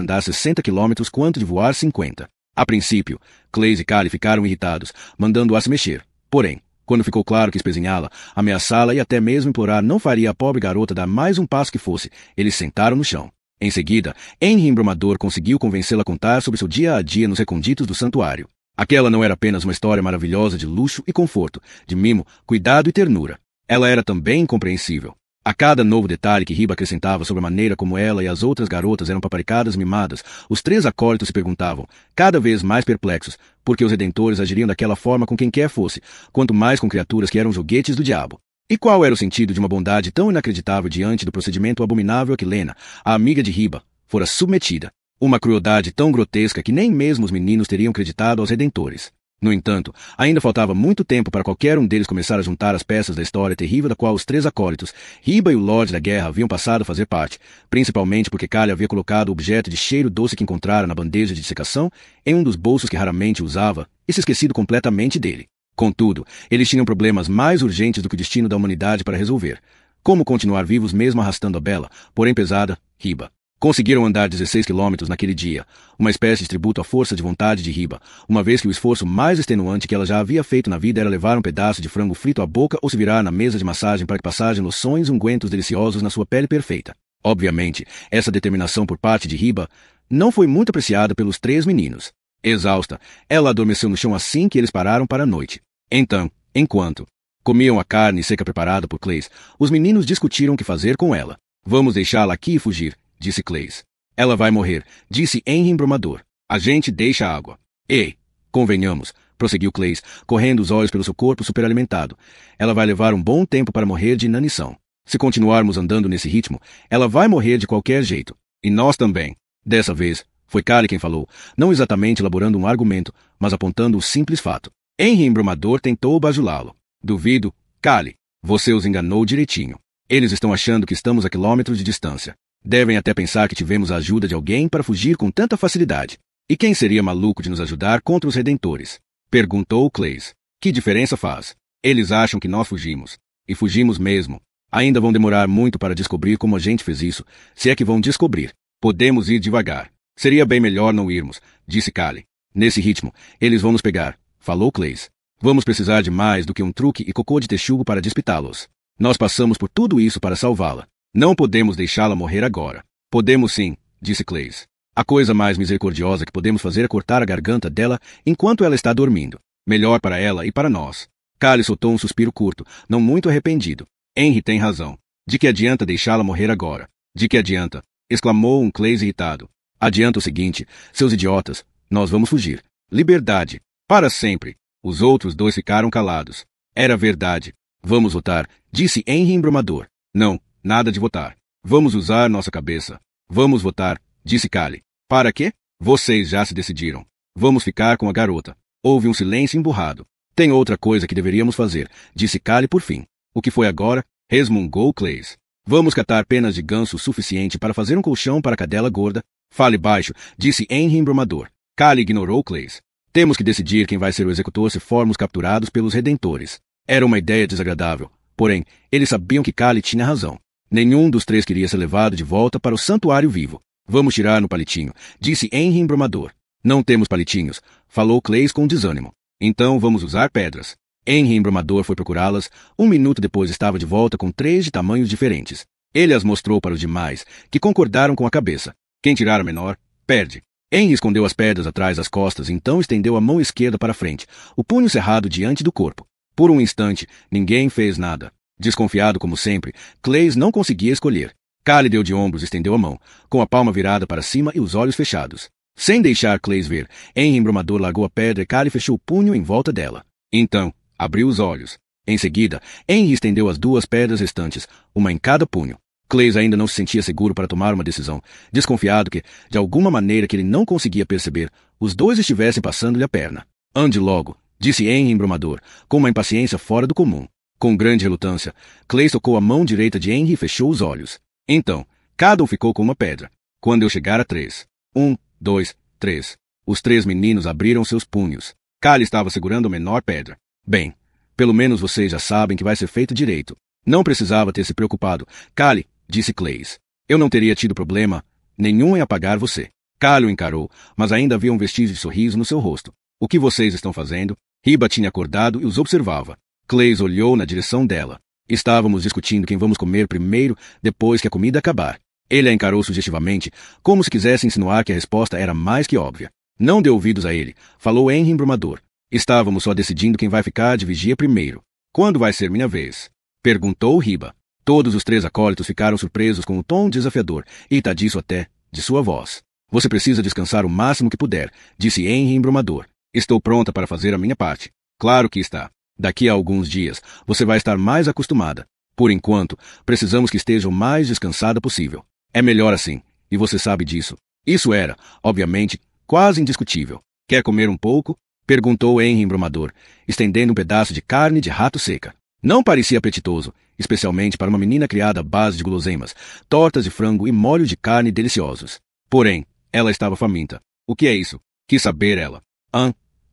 andar 60 quilômetros quanto de voar 50. A princípio, Clays e Callie ficaram irritados, mandando-a se mexer. Porém, quando ficou claro que espezinhá-la, ameaçá-la e até mesmo implorar não faria a pobre garota dar mais um passo que fosse, eles sentaram no chão. Em seguida, Henry embromador conseguiu convencê-la a contar sobre seu dia a dia nos reconditos do santuário. Aquela não era apenas uma história maravilhosa de luxo e conforto, de mimo, cuidado e ternura. Ela era também incompreensível. A cada novo detalhe que Hiba acrescentava sobre a maneira como ela e as outras garotas eram paparicadas e mimadas, os 3 acólitos se perguntavam, cada vez mais perplexos, por que os redentores agiriam daquela forma com quem quer fosse, quanto mais com criaturas que eram joguetes do diabo. E qual era o sentido de uma bondade tão inacreditável diante do procedimento abominável a que Lena, a amiga de Hiba, fora submetida? Uma crueldade tão grotesca que nem mesmo os meninos teriam acreditado aos redentores. No entanto, ainda faltava muito tempo para qualquer um deles começar a juntar as peças da história terrível da qual os 3 acólitos, Hiba e o Lorde da Guerra, haviam passado a fazer parte, principalmente porque Callie havia colocado o objeto de cheiro doce que encontrara na bandeja de dissecação em um dos bolsos que raramente usava e se esquecido completamente dele. Contudo, eles tinham problemas mais urgentes do que o destino da humanidade para resolver. Como continuar vivos mesmo arrastando a bela, porém pesada, Hiba. Conseguiram andar 16 quilômetros naquele dia, uma espécie de tributo à força de vontade de Hiba, uma vez que o esforço mais extenuante que ela já havia feito na vida era levar um pedaço de frango frito à boca ou se virar na mesa de massagem para que passassem loções e ungüentos deliciosos na sua pele perfeita. Obviamente, essa determinação por parte de Hiba não foi muito apreciada pelos 3 meninos. Exausta, ela adormeceu no chão assim que eles pararam para a noite. Então, enquanto comiam a carne seca preparada por Clays, os meninos discutiram o que fazer com ela. Vamos deixá-la aqui e fugir, disse Clays. Ela vai morrer, disse Henry embromador. A gente deixa a água. Ei, convenhamos, prosseguiu Clays, correndo os olhos pelo seu corpo superalimentado. Ela vai levar um bom tempo para morrer de inanição. Se continuarmos andando nesse ritmo, ela vai morrer de qualquer jeito. E nós também. Dessa vez, foi Callie quem falou, não exatamente elaborando um argumento, mas apontando um simples fato. Henry embromador tentou bajulá-lo. Duvido, Callie, você os enganou direitinho. Eles estão achando que estamos a quilômetros de distância. Devem até pensar que tivemos a ajuda de alguém para fugir com tanta facilidade. E quem seria maluco de nos ajudar contra os redentores? Perguntou Clays. Que diferença faz? Eles acham que nós fugimos. E fugimos mesmo. Ainda vão demorar muito para descobrir como a gente fez isso, se é que vão descobrir. Podemos ir devagar. Seria bem melhor não irmos, disse Callie. Nesse ritmo, eles vão nos pegar, falou Clays. Vamos precisar de mais do que um truque e cocô de texugo para despitá-los. Nós passamos por tudo isso para salvá-la. Não podemos deixá-la morrer agora. Podemos sim, disse Clays. A coisa mais misericordiosa que podemos fazer é cortar a garganta dela enquanto ela está dormindo. Melhor para ela e para nós. Callie soltou um suspiro curto, não muito arrependido. Henry tem razão. De que adianta deixá-la morrer agora? De que adianta? Exclamou um Clays irritado. Adianta o seguinte, seus idiotas, nós vamos fugir. Liberdade. Para sempre. Os outros 2 ficaram calados. Era verdade. Vamos votar, disse Henry embromador. Não, nada de votar. Vamos usar nossa cabeça. Vamos votar, disse Callie. Para quê? Vocês já se decidiram. Vamos ficar com a garota. Houve um silêncio emburrado. Tem outra coisa que deveríamos fazer, disse Callie por fim. O que foi agora? Resmungou Clays. Vamos catar penas de ganso o suficiente para fazer um colchão para a cadela gorda. Fale baixo, disse Henry embromador. Callie ignorou Clays. Temos que decidir quem vai ser o executor se formos capturados pelos redentores. Era uma ideia desagradável, porém, eles sabiam que Callie tinha razão. Nenhum dos 3 queria ser levado de volta para o santuário vivo. Vamos tirar no palitinho, disse Henry embromador. Não temos palitinhos, falou Clays com desânimo. Então vamos usar pedras. Henry embromador foi procurá-las. 1 minuto depois estava de volta com 3 de tamanhos diferentes. Ele as mostrou para os demais, que concordaram com a cabeça. Quem tirar a menor, perde. Henry escondeu as pedras atrás das costas, então estendeu a mão esquerda para frente, o punho cerrado diante do corpo. Por um instante, ninguém fez nada. Desconfiado como sempre, Clays não conseguia escolher. Callie deu de ombros e estendeu a mão, com a palma virada para cima e os olhos fechados. Sem deixar Clays ver, Henry embromador largou a pedra e Callie fechou o punho em volta dela. Então, abriu os olhos. Em seguida, Henry estendeu as 2 pedras restantes, uma em cada punho. Clays ainda não se sentia seguro para tomar uma decisão, desconfiado que, de alguma maneira que ele não conseguia perceber, os 2 estivessem passando-lhe a perna. Ande logo, disse Henry embromador, com uma impaciência fora do comum. Com grande relutância, Clays tocou a mão direita de Henry e fechou os olhos. Então, cada um ficou com uma pedra. Quando eu chegar a 3. 1, 2, 3. Os 3 meninos abriram seus punhos. Callie estava segurando a menor pedra. Bem, pelo menos vocês já sabem que vai ser feito direito. Não precisava ter se preocupado. Callie, disse Clays. Eu não teria tido problema nenhum em apagar você. Callie o encarou, mas ainda havia um vestígio de sorriso no seu rosto. O que vocês estão fazendo? Hiba tinha acordado e os observava. Clays olhou na direção dela. Estávamos discutindo quem vamos comer primeiro, depois que a comida acabar. Ele a encarou sugestivamente, como se quisesse insinuar que a resposta era mais que óbvia. Não dê ouvidos a ele, falou Henry embromador. Estávamos só decidindo quem vai ficar de vigia primeiro. Quando vai ser minha vez? Perguntou Hiba. Todos os 3 acólitos ficaram surpresos com o tom desafiador e irritadiço até de sua voz. Você precisa descansar o máximo que puder, disse Henry embromador. Estou pronta para fazer a minha parte. Claro que está. Daqui a alguns dias, você vai estar mais acostumada. Por enquanto, precisamos que esteja o mais descansada possível. É melhor assim, e você sabe disso. Isso era, obviamente, quase indiscutível. Quer comer um pouco? Perguntou Henry embromador, estendendo um pedaço de carne de rato seca. Não parecia apetitoso, especialmente para uma menina criada à base de guloseimas, tortas de frango e molhos de carne deliciosos. Porém, ela estava faminta. O que é isso? Quis saber ela.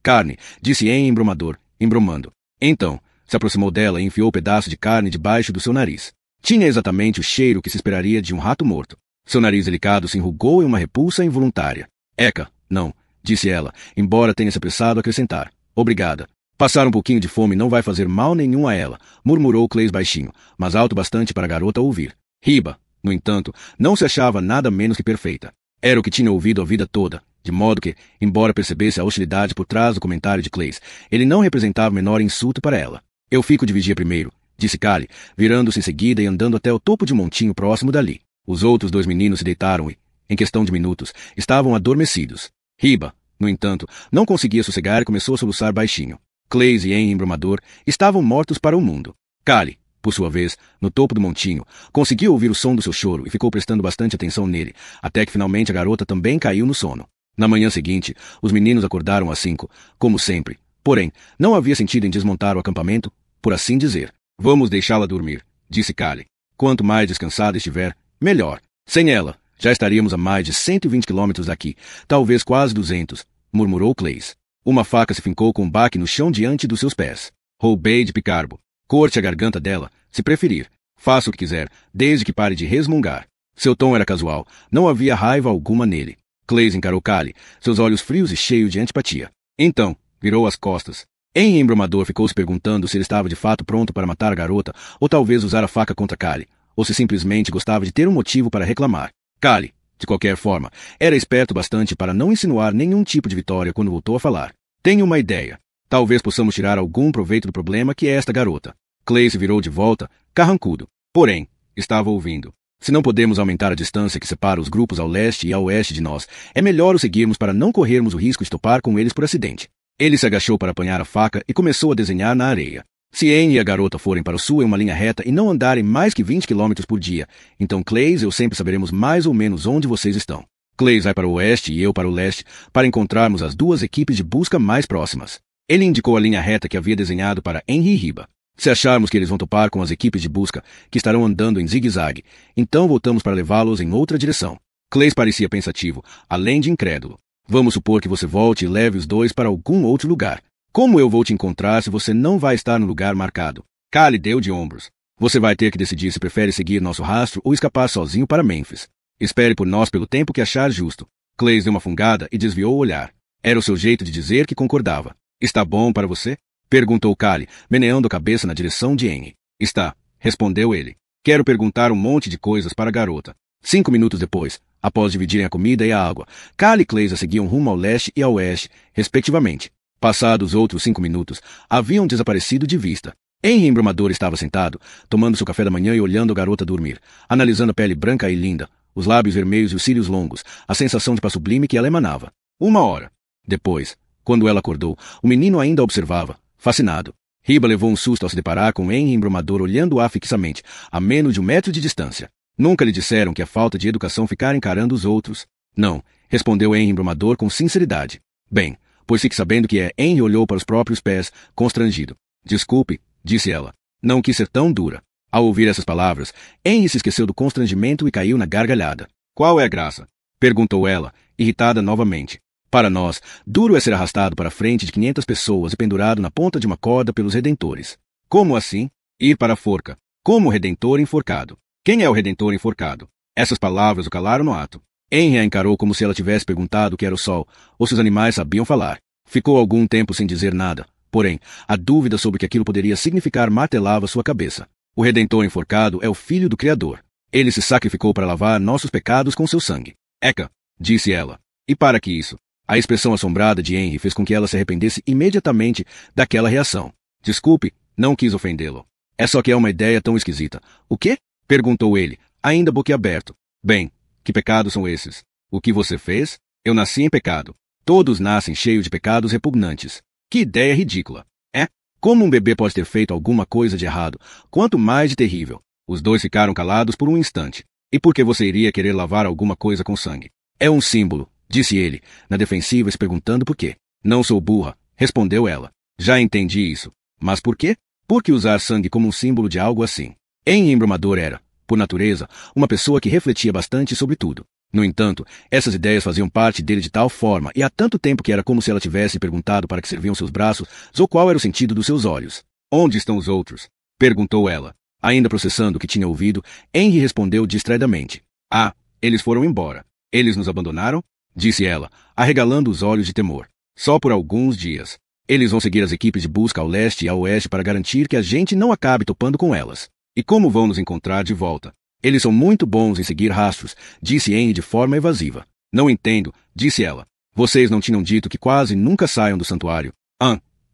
Carne, disse Henry embromador, embromando. Então, se aproximou dela e enfiou o pedaço de carne debaixo do seu nariz. Tinha exatamente o cheiro que se esperaria de um rato morto. Seu nariz delicado se enrugou em uma repulsa involuntária. Eca, não, disse ela, embora tenha se apressado a acrescentar. Obrigada. Passar um pouquinho de fome não vai fazer mal nenhum a ela, murmurou Clays baixinho, mas alto bastante para a garota ouvir. Hiba, no entanto, não se achava nada menos que perfeita. Era o que tinha ouvido a vida toda, de modo que, embora percebesse a hostilidade por trás do comentário de Clays, ele não representava o menor insulto para ela. Eu fico de vigia primeiro, disse Callie, virando-se em seguida e andando até o topo de um montinho próximo dali. Os outros dois meninos se deitaram e, em questão de minutos, estavam adormecidos. Hiba, no entanto, não conseguia sossegar e começou a soluçar baixinho. Clays e Henry Embrumador estavam mortos para o mundo. Callie, por sua vez, no topo do montinho, conseguiu ouvir o som do seu choro e ficou prestando bastante atenção nele, até que finalmente a garota também caiu no sono. Na manhã seguinte, os meninos acordaram às 5, como sempre. Porém, não havia sentido em desmontar o acampamento, por assim dizer. Vamos deixá-la dormir, disse Callie. Quanto mais descansada estiver, melhor. Sem ela, já estaríamos a mais de 120 quilômetros daqui, talvez quase 200, murmurou Clays. Uma faca se fincou com um baque no chão diante dos seus pés. Roubei de Picarbo. Corte a garganta dela, se preferir. Faça o que quiser, desde que pare de resmungar. Seu tom era casual, não havia raiva alguma nele. Clays encarou Callie, seus olhos frios e cheios de antipatia. Então, virou as costas. Henry Embrumador ficou se perguntando se ele estava de fato pronto para matar a garota, ou talvez usar a faca contra Callie, ou se simplesmente gostava de ter um motivo para reclamar. Callie, de qualquer forma, era esperto bastante para não insinuar nenhum tipo de vitória quando voltou a falar. Tenho uma ideia. Talvez possamos tirar algum proveito do problema que é esta garota. Clay se virou de volta, carrancudo. Porém, estava ouvindo. Se não podemos aumentar a distância que separa os grupos ao leste e ao oeste de nós, é melhor o seguirmos para não corrermos o risco de topar com eles por acidente. Ele se agachou para apanhar a faca e começou a desenhar na areia. Se Anne e a garota forem para o sul em uma linha reta e não andarem mais que 20 km por dia, então Clays e eu sempre saberemos mais ou menos onde vocês estão. Clays vai para o oeste e eu para o leste, para encontrarmos as duas equipes de busca mais próximas. Ele indicou a linha reta que havia desenhado para Henry e Hiba. Se acharmos que eles vão topar com as equipes de busca, que estarão andando em zigue-zague, então voltamos para levá-los em outra direção. Clays parecia pensativo, além de incrédulo. Vamos supor que você volte e leve os dois para algum outro lugar. Como eu vou te encontrar se você não vai estar no lugar marcado? Callie deu de ombros. Você vai ter que decidir se prefere seguir nosso rastro ou escapar sozinho para Memphis. Espere por nós pelo tempo que achar justo. Clays deu uma fungada e desviou o olhar. Era o seu jeito de dizer que concordava. Está bom para você? Perguntou Callie, meneando a cabeça na direção de Henry. Está, respondeu ele. Quero perguntar um monte de coisas para a garota. 5 minutos depois, após dividirem a comida e a água, Callie e Clays seguiam rumo ao leste e ao oeste, respectivamente. Passados outros 5 minutos, haviam desaparecido de vista. Henry Embrumador estava sentado, tomando seu café da manhã e olhando a garota dormir, analisando a pele branca e linda, os lábios vermelhos e os cílios longos, a sensação de paz sublime que ela emanava. 1 hora depois, quando ela acordou, o menino ainda a observava, fascinado. Hiba levou um susto ao se deparar com Henry Embrumador olhando-a fixamente, a menos de 1 metro de distância. Nunca lhe disseram que a falta de educação ficar encarando os outros? Não, respondeu Henry Embrumador com sinceridade. Bem, pois fique sabendo que Henry olhou para os próprios pés, constrangido. Desculpe, disse ela. Não quis ser tão dura. Ao ouvir essas palavras, Henry se esqueceu do constrangimento e caiu na gargalhada. Qual é a graça? Perguntou ela, irritada novamente. Para nós, duro é ser arrastado para a frente de 500 pessoas e pendurado na ponta de uma corda pelos redentores. Como assim? Ir para a forca. Como o redentor enforcado. Quem é o redentor enforcado? Essas palavras o calaram no ato. Henry a encarou como se ela tivesse perguntado o que era o sol, ou se os animais sabiam falar. Ficou algum tempo sem dizer nada, porém, a dúvida sobre o que aquilo poderia significar martelava sua cabeça. O Redentor enforcado é o Filho do Criador. Ele se sacrificou para lavar nossos pecados com seu sangue. Eca, disse ela. E para que isso? A expressão assombrada de Henry fez com que ela se arrependesse imediatamente daquela reação. Desculpe, não quis ofendê-lo. É só que é uma ideia tão esquisita. O quê? Perguntou ele, ainda boquiaberto. Bem, que pecados são esses? O que você fez? Eu nasci em pecado. Todos nascem cheios de pecados repugnantes. Que ideia ridícula. É? Como um bebê pode ter feito alguma coisa de errado, quanto mais de terrível? Os dois ficaram calados por um instante. E por que você iria querer lavar alguma coisa com sangue? É um símbolo, disse ele, na defensiva se perguntando por quê. Não sou burra, respondeu ela. Já entendi isso. Mas por quê? Por que usar sangue como um símbolo de algo assim? Henry Embrumador era, por natureza, uma pessoa que refletia bastante sobre tudo. No entanto, essas ideias faziam parte dele de tal forma, e há tanto tempo que era como se ela tivesse perguntado para que serviam seus braços, ou qual era o sentido dos seus olhos. Onde estão os outros? Perguntou ela. Ainda processando o que tinha ouvido, Henry respondeu distraidamente. Ah, Eles foram embora. Eles nos abandonaram? Disse ela, arregalando os olhos de temor. Só por alguns dias. Eles vão seguir as equipes de busca ao leste e ao oeste para garantir que a gente não acabe topando com elas. E como vão nos encontrar de volta? Eles são muito bons em seguir rastros, disse Anne de forma evasiva. Não entendo, disse ela. Vocês não tinham dito que quase nunca saiam do santuário.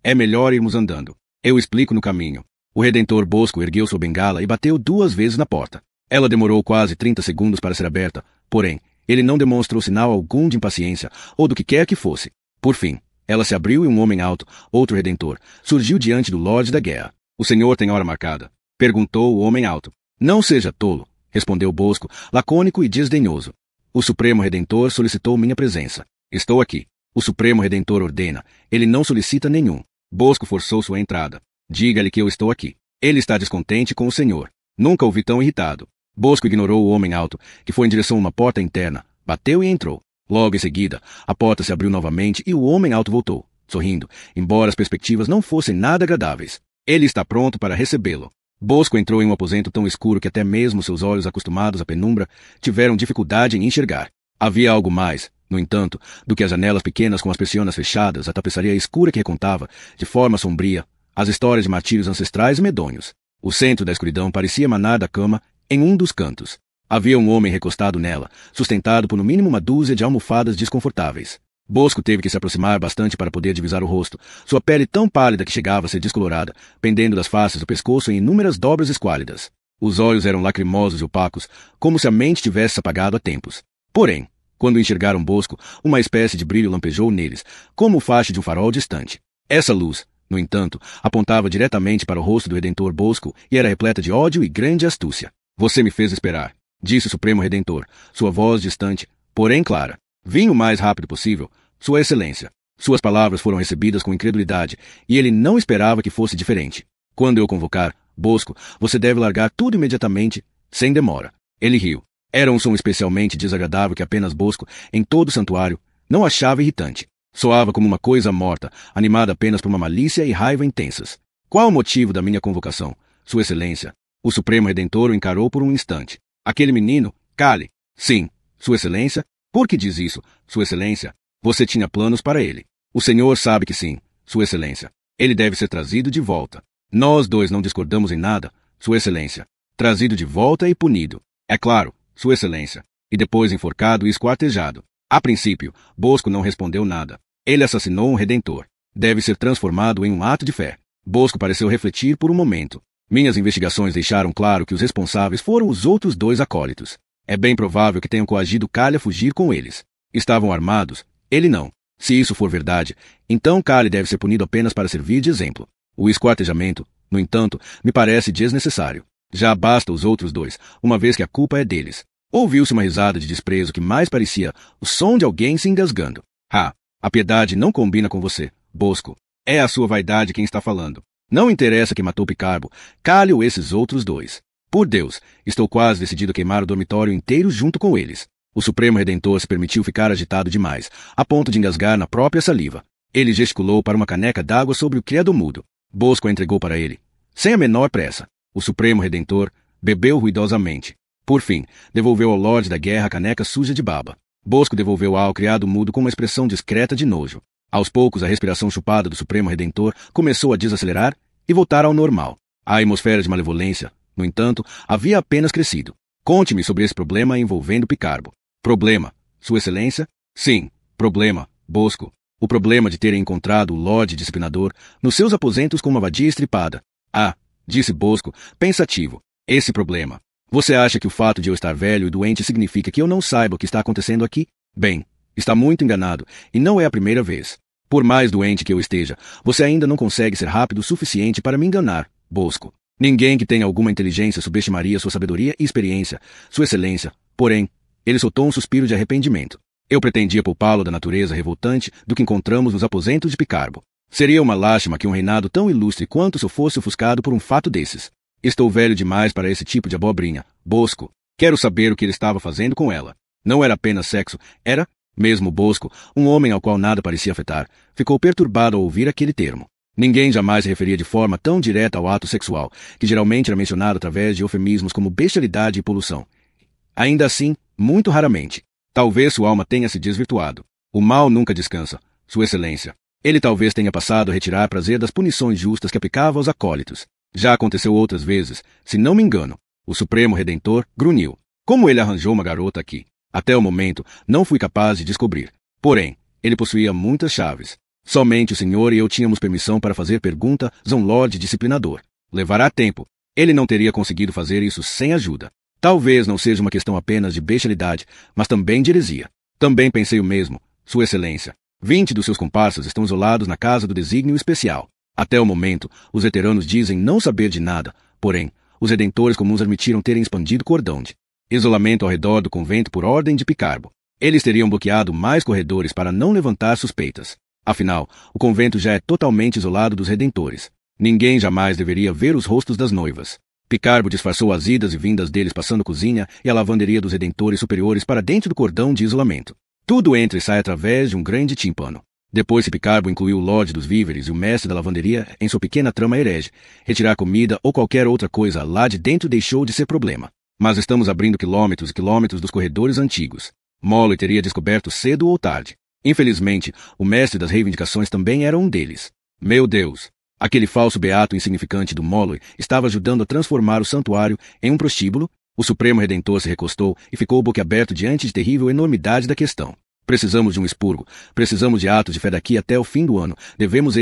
É melhor irmos andando. Eu explico no caminho. O Redentor Bosco ergueu sua bengala e bateu 2 vezes na porta. Ela demorou quase 30 segundos para ser aberta, porém, ele não demonstrou sinal algum de impaciência ou do que quer que fosse. Por fim, ela se abriu e um homem alto, outro Redentor, surgiu diante do Lorde da Guerra. O senhor tem hora marcada? Perguntou o homem alto. Não seja tolo, respondeu Bosco, lacônico e desdenhoso. O Supremo Redentor solicitou minha presença. Estou aqui. O Supremo Redentor ordena. Ele não solicita nenhum. Bosco forçou sua entrada. Diga-lhe que eu estou aqui. Ele está descontente com o senhor. Nunca o vi tão irritado. Bosco ignorou o homem alto, que foi em direção a uma porta interna, bateu e entrou. Logo em seguida, a porta se abriu novamente e o homem alto voltou, sorrindo, embora as perspectivas não fossem nada agradáveis. Ele está pronto para recebê-lo. Bosco entrou em um aposento tão escuro que até mesmo seus olhos acostumados à penumbra tiveram dificuldade em enxergar. Havia algo mais, no entanto, do que as janelas pequenas com as persianas fechadas, a tapeçaria escura que recontava, de forma sombria, as histórias de martírios ancestrais e medonhos. O centro da escuridão parecia emanar da cama em um dos cantos. Havia um homem recostado nela, sustentado por no mínimo uma dúzia de almofadas desconfortáveis. Bosco teve que se aproximar bastante para poder divisar o rosto, sua pele tão pálida que chegava a ser descolorada, pendendo das faces do pescoço em inúmeras dobras esquálidas. Os olhos eram lacrimosos e opacos, como se a mente tivesse se apagado há tempos. Porém, quando enxergaram Bosco, uma espécie de brilho lampejou neles, como o faixe de um farol distante. Essa luz, no entanto, apontava diretamente para o rosto do Redentor Bosco e era repleta de ódio e grande astúcia. Você me fez esperar, disse o Supremo Redentor, sua voz distante, porém clara. Vim o mais rápido possível, Sua Excelência. Suas palavras foram recebidas com incredulidade, e ele não esperava que fosse diferente. Quando eu convocar, Bosco, você deve largar tudo imediatamente, sem demora. Ele riu. Era um som especialmente desagradável que apenas Bosco, em todo o santuário, não achava irritante. Soava como uma coisa morta, animada apenas por uma malícia e raiva intensas. Qual o motivo da minha convocação, Sua Excelência? O Supremo Redentor o encarou por um instante. Aquele menino, cale. Sim, Sua Excelência. Por que diz isso, Sua Excelência? Você tinha planos para ele. O senhor sabe que sim, Sua Excelência. Ele deve ser trazido de volta. Nós dois não discordamos em nada, Sua Excelência. Trazido de volta e punido. É claro, Sua Excelência. E depois enforcado e esquartejado. A princípio, Bosco não respondeu nada. Ele assassinou um Redentor. Deve ser transformado em um ato de fé. Bosco pareceu refletir por um momento. Minhas investigações deixaram claro que os responsáveis foram os outros 2 acólitos. É bem provável que tenham coagido Kali a fugir com eles. Estavam armados, ele não. Se isso for verdade, então Kali deve ser punido apenas para servir de exemplo. O esquartejamento, no entanto, me parece desnecessário. Já basta os outros 2, uma vez que a culpa é deles. Ouviu-se uma risada de desprezo que mais parecia o som de alguém se engasgando. A piedade não combina com você, Bosco. É a sua vaidade quem está falando. Não interessa quem matou Picarbo, Kali ou esses outros 2. Por Deus, estou quase decidido a queimar o dormitório inteiro junto com eles. O Supremo Redentor se permitiu ficar agitado demais, a ponto de engasgar na própria saliva. Ele gesticulou para uma caneca d'água sobre o criado mudo. Bosco a entregou para ele, sem a menor pressa. O Supremo Redentor bebeu ruidosamente. Por fim, devolveu ao Lorde da Guerra a caneca suja de baba. Bosco devolveu-a ao criado mudo com uma expressão discreta de nojo. Aos poucos, a respiração chupada do Supremo Redentor começou a desacelerar e voltar ao normal. A atmosfera de malevolência, no entanto, havia apenas crescido. Conte-me sobre esse problema envolvendo Picarbo. Problema, Sua Excelência? Sim, problema, Bosco. O problema de terem encontrado o Lorde Disciplinador nos seus aposentos com uma vadia estripada. Disse Bosco, pensativo. Esse problema. Você acha que o fato de eu estar velho e doente significa que eu não saiba o que está acontecendo aqui? Bem, está muito enganado, e não é a primeira vez. Por mais doente que eu esteja, você ainda não consegue ser rápido o suficiente para me enganar, Bosco. Ninguém que tenha alguma inteligência subestimaria sua sabedoria e experiência, Sua Excelência. Porém, ele soltou um suspiro de arrependimento. Eu pretendia poupá-lo da natureza revoltante do que encontramos nos aposentos de Picarbo. Seria uma lástima que um reinado tão ilustre quanto o seu fosse ofuscado por um fato desses. Estou velho demais para esse tipo de abobrinha, Bosco. Quero saber o que ele estava fazendo com ela. Não era apenas sexo, era, mesmo Bosco, um homem ao qual nada parecia afetar, ficou perturbado ao ouvir aquele termo. Ninguém jamais se referia de forma tão direta ao ato sexual, que geralmente era mencionado através de eufemismos como bestialidade e poluição. Ainda assim, Muito raramente. Talvez sua alma tenha se desvirtuado. O mal nunca descansa, Sua Excelência. Ele talvez tenha passado a retirar prazer das punições justas que aplicava aos acólitos. Já aconteceu outras vezes, se não me engano. O Supremo Redentor grunhiu. Como ele arranjou uma garota aqui? Até o momento, não fui capaz de descobrir. Porém, ele possuía muitas chaves. Somente o senhor e eu tínhamos permissão para fazer perguntas a um Lorde Disciplinador. Levará tempo. Ele não teria conseguido fazer isso sem ajuda. Talvez não seja uma questão apenas de bestialidade, mas também de heresia. Também pensei o mesmo, Sua Excelência. 20 dos seus comparsas estão isolados na casa do desígnio especial. Até o momento, os veteranos dizem não saber de nada, porém, os redentores comuns admitiram terem expandido o cordão de isolamento ao redor do convento por ordem de Picarbo. Eles teriam bloqueado mais corredores para não levantar suspeitas. Afinal, o convento já é totalmente isolado dos redentores. Ninguém jamais deveria ver os rostos das noivas. Picarbo disfarçou as idas e vindas deles passando a cozinha e a lavanderia dos redentores superiores para dentro do cordão de isolamento. Tudo entra e sai através de um grande tímpano. Depois que Picarbo incluiu o Lorde dos Víveres e o mestre da lavanderia em sua pequena trama herege, retirar comida ou qualquer outra coisa lá de dentro deixou de ser problema. Mas estamos abrindo quilômetros e quilômetros dos corredores antigos. Molly teria descoberto cedo ou tarde. Infelizmente, o mestre das reivindicações também era um deles. Meu Deus! Aquele falso beato insignificante do Molly estava ajudando a transformar o santuário em um prostíbulo. O Supremo Redentor se recostou e ficou boquiaberto diante de terrível enormidade da questão. Precisamos de um expurgo. Precisamos de atos de fé daqui até o fim do ano. Devemos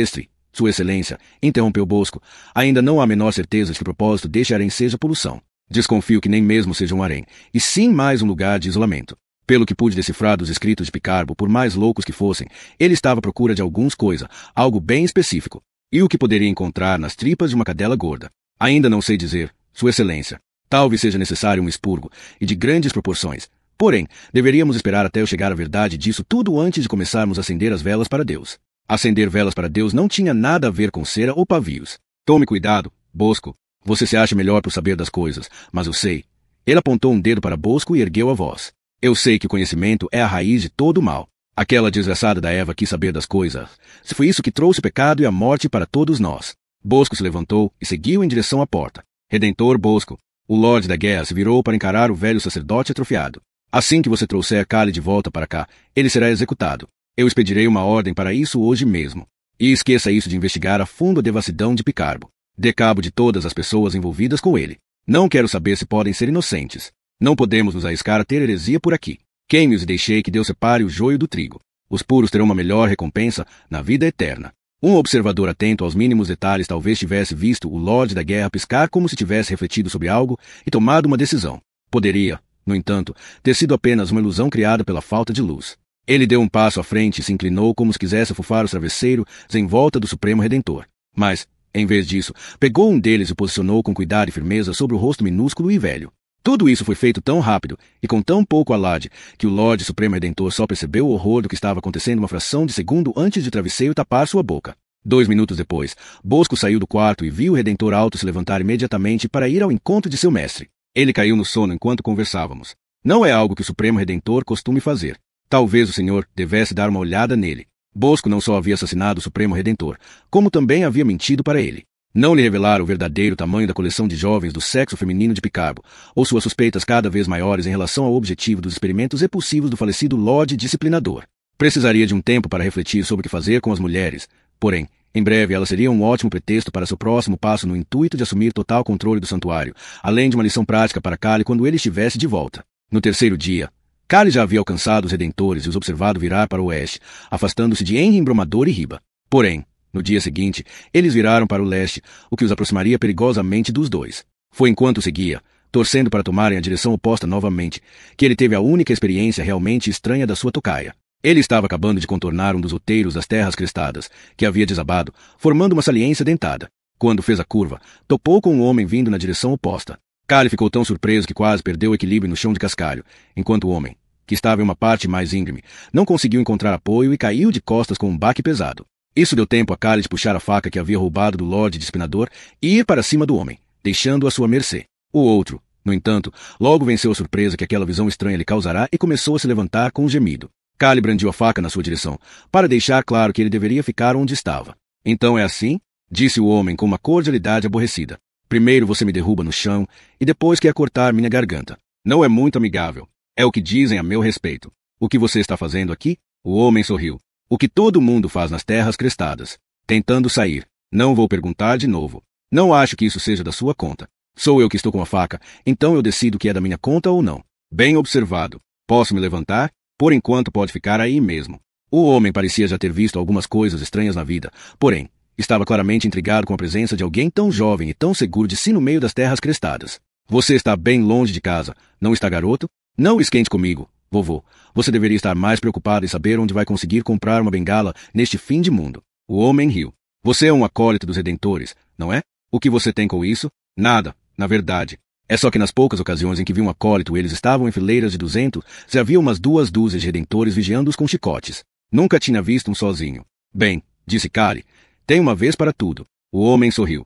Sua Excelência, interrompeu Bosco. Ainda não há a menor certeza de que o propósito deste harém seja poluição. Desconfio que nem mesmo seja um harém, e sim mais um lugar de isolamento. Pelo que pude decifrar dos escritos de Picarbo, por mais loucos que fossem, ele estava à procura de alguns coisa, algo bem específico. E o que poderia encontrar nas tripas de uma cadela gorda? Ainda não sei dizer, Sua Excelência. Talvez seja necessário um expurgo, e de grandes proporções. Porém, deveríamos esperar até eu chegar à verdade disso tudo antes de começarmos a acender as velas para Deus. Acender velas para Deus não tinha nada a ver com cera ou pavios. Tome cuidado, Bosco. Você se acha melhor por saber das coisas, mas eu sei. Ele apontou um dedo para Bosco e ergueu a voz. Eu sei que o conhecimento é a raiz de todo o mal. Aquela desgraçada da Eva quis saber das coisas. Se foi isso que trouxe o pecado e a morte para todos nós. Bosco se levantou e seguiu em direção à porta. Redentor Bosco. O Lorde da Guerra se virou para encarar o velho sacerdote atrofiado. Assim que você trouxer Cale de volta para cá, ele será executado. Eu expedirei uma ordem para isso hoje mesmo. E esqueça isso de investigar a fundo a devassidão de Picarbo. Dê cabo de todas as pessoas envolvidas com ele. Não quero saber se podem ser inocentes. Não podemos nos arriscar a ter heresia por aqui. Queime-os e deixei que Deus separe o joio do trigo. Os puros terão uma melhor recompensa na vida eterna. Um observador atento aos mínimos detalhes talvez tivesse visto o Lorde da Guerra piscar como se tivesse refletido sobre algo e tomado uma decisão. Poderia, no entanto, ter sido apenas uma ilusão criada pela falta de luz. Ele deu um passo à frente e se inclinou como se quisesse afufar os travesseiros em volta do Supremo Redentor. Mas, em vez disso, pegou um deles e o posicionou com cuidado e firmeza sobre o rosto minúsculo e velho. Tudo isso foi feito tão rápido e com tão pouco alarde que o Lorde Supremo Redentor só percebeu o horror do que estava acontecendo uma fração de segundo antes de o travesseiro tapar sua boca. 2 minutos depois, Bosco saiu do quarto e viu o Redentor alto se levantar imediatamente para ir ao encontro de seu mestre. Ele caiu no sono enquanto conversávamos. Não é algo que o Supremo Redentor costume fazer. Talvez o senhor devesse dar uma olhada nele. Bosco não só havia assassinado o Supremo Redentor, como também havia mentido para ele. Não lhe revelara o verdadeiro tamanho da coleção de jovens do sexo feminino de Picarbo, ou suas suspeitas cada vez maiores em relação ao objetivo dos experimentos repulsivos do falecido Lorde Disciplinador. Precisaria de um tempo para refletir sobre o que fazer com as mulheres, porém, em breve elas seriam um ótimo pretexto para seu próximo passo no intuito de assumir total controle do santuário, além de uma lição prática para Cale quando ele estivesse de volta. No terceiro dia, Cale já havia alcançado os Redentores e os observado virar para o oeste, afastando-se de Henry Embromador e Riba. Porém, no dia seguinte, eles viraram para o leste, o que os aproximaria perigosamente dos dois. Foi enquanto seguia, torcendo para tomarem a direção oposta novamente, que ele teve a única experiência realmente estranha da sua tocaia. Ele estava acabando de contornar um dos outeiros das terras crestadas, que havia desabado, formando uma saliência dentada. Quando fez a curva, topou com um homem vindo na direção oposta. Cale ficou tão surpreso que quase perdeu o equilíbrio no chão de cascalho, enquanto o homem, que estava em uma parte mais íngreme, não conseguiu encontrar apoio e caiu de costas com um baque pesado. Isso deu tempo a Cale de puxar a faca que havia roubado do Lorde Disciplinador e ir para cima do homem, deixando-o à sua mercê. O outro, no entanto, logo venceu a surpresa que aquela visão estranha lhe causará e começou a se levantar com um gemido. Cale brandiu a faca na sua direção, para deixar claro que ele deveria ficar onde estava. Então é assim? Disse o homem com uma cordialidade aborrecida. Primeiro você me derruba no chão, e depois quer cortar minha garganta. Não é muito amigável. É o que dizem a meu respeito. O que você está fazendo aqui? O homem sorriu. O que todo mundo faz nas terras crestadas. Tentando sair. Não vou perguntar de novo. Não acho que isso seja da sua conta. Sou eu que estou com a faca, então eu decido que é da minha conta ou não. Bem observado. Posso me levantar? Por enquanto pode ficar aí mesmo. O homem parecia já ter visto algumas coisas estranhas na vida, porém, estava claramente intrigado com a presença de alguém tão jovem e tão seguro de si no meio das terras crestadas. Você está bem longe de casa, não está, garoto? Não esquente comigo, vovô. Você deveria estar mais preocupado em saber onde vai conseguir comprar uma bengala neste fim de mundo. O homem riu. Você é um acólito dos redentores, não é? O que você tem com isso? Nada, na verdade. É só que nas poucas ocasiões em que vi um acólito eles estavam em fileiras de 200, se havia umas 2 dúzias de redentores vigiando-os com chicotes. Nunca tinha visto um sozinho. Bem, disse Kali, tem uma vez para tudo. O homem sorriu.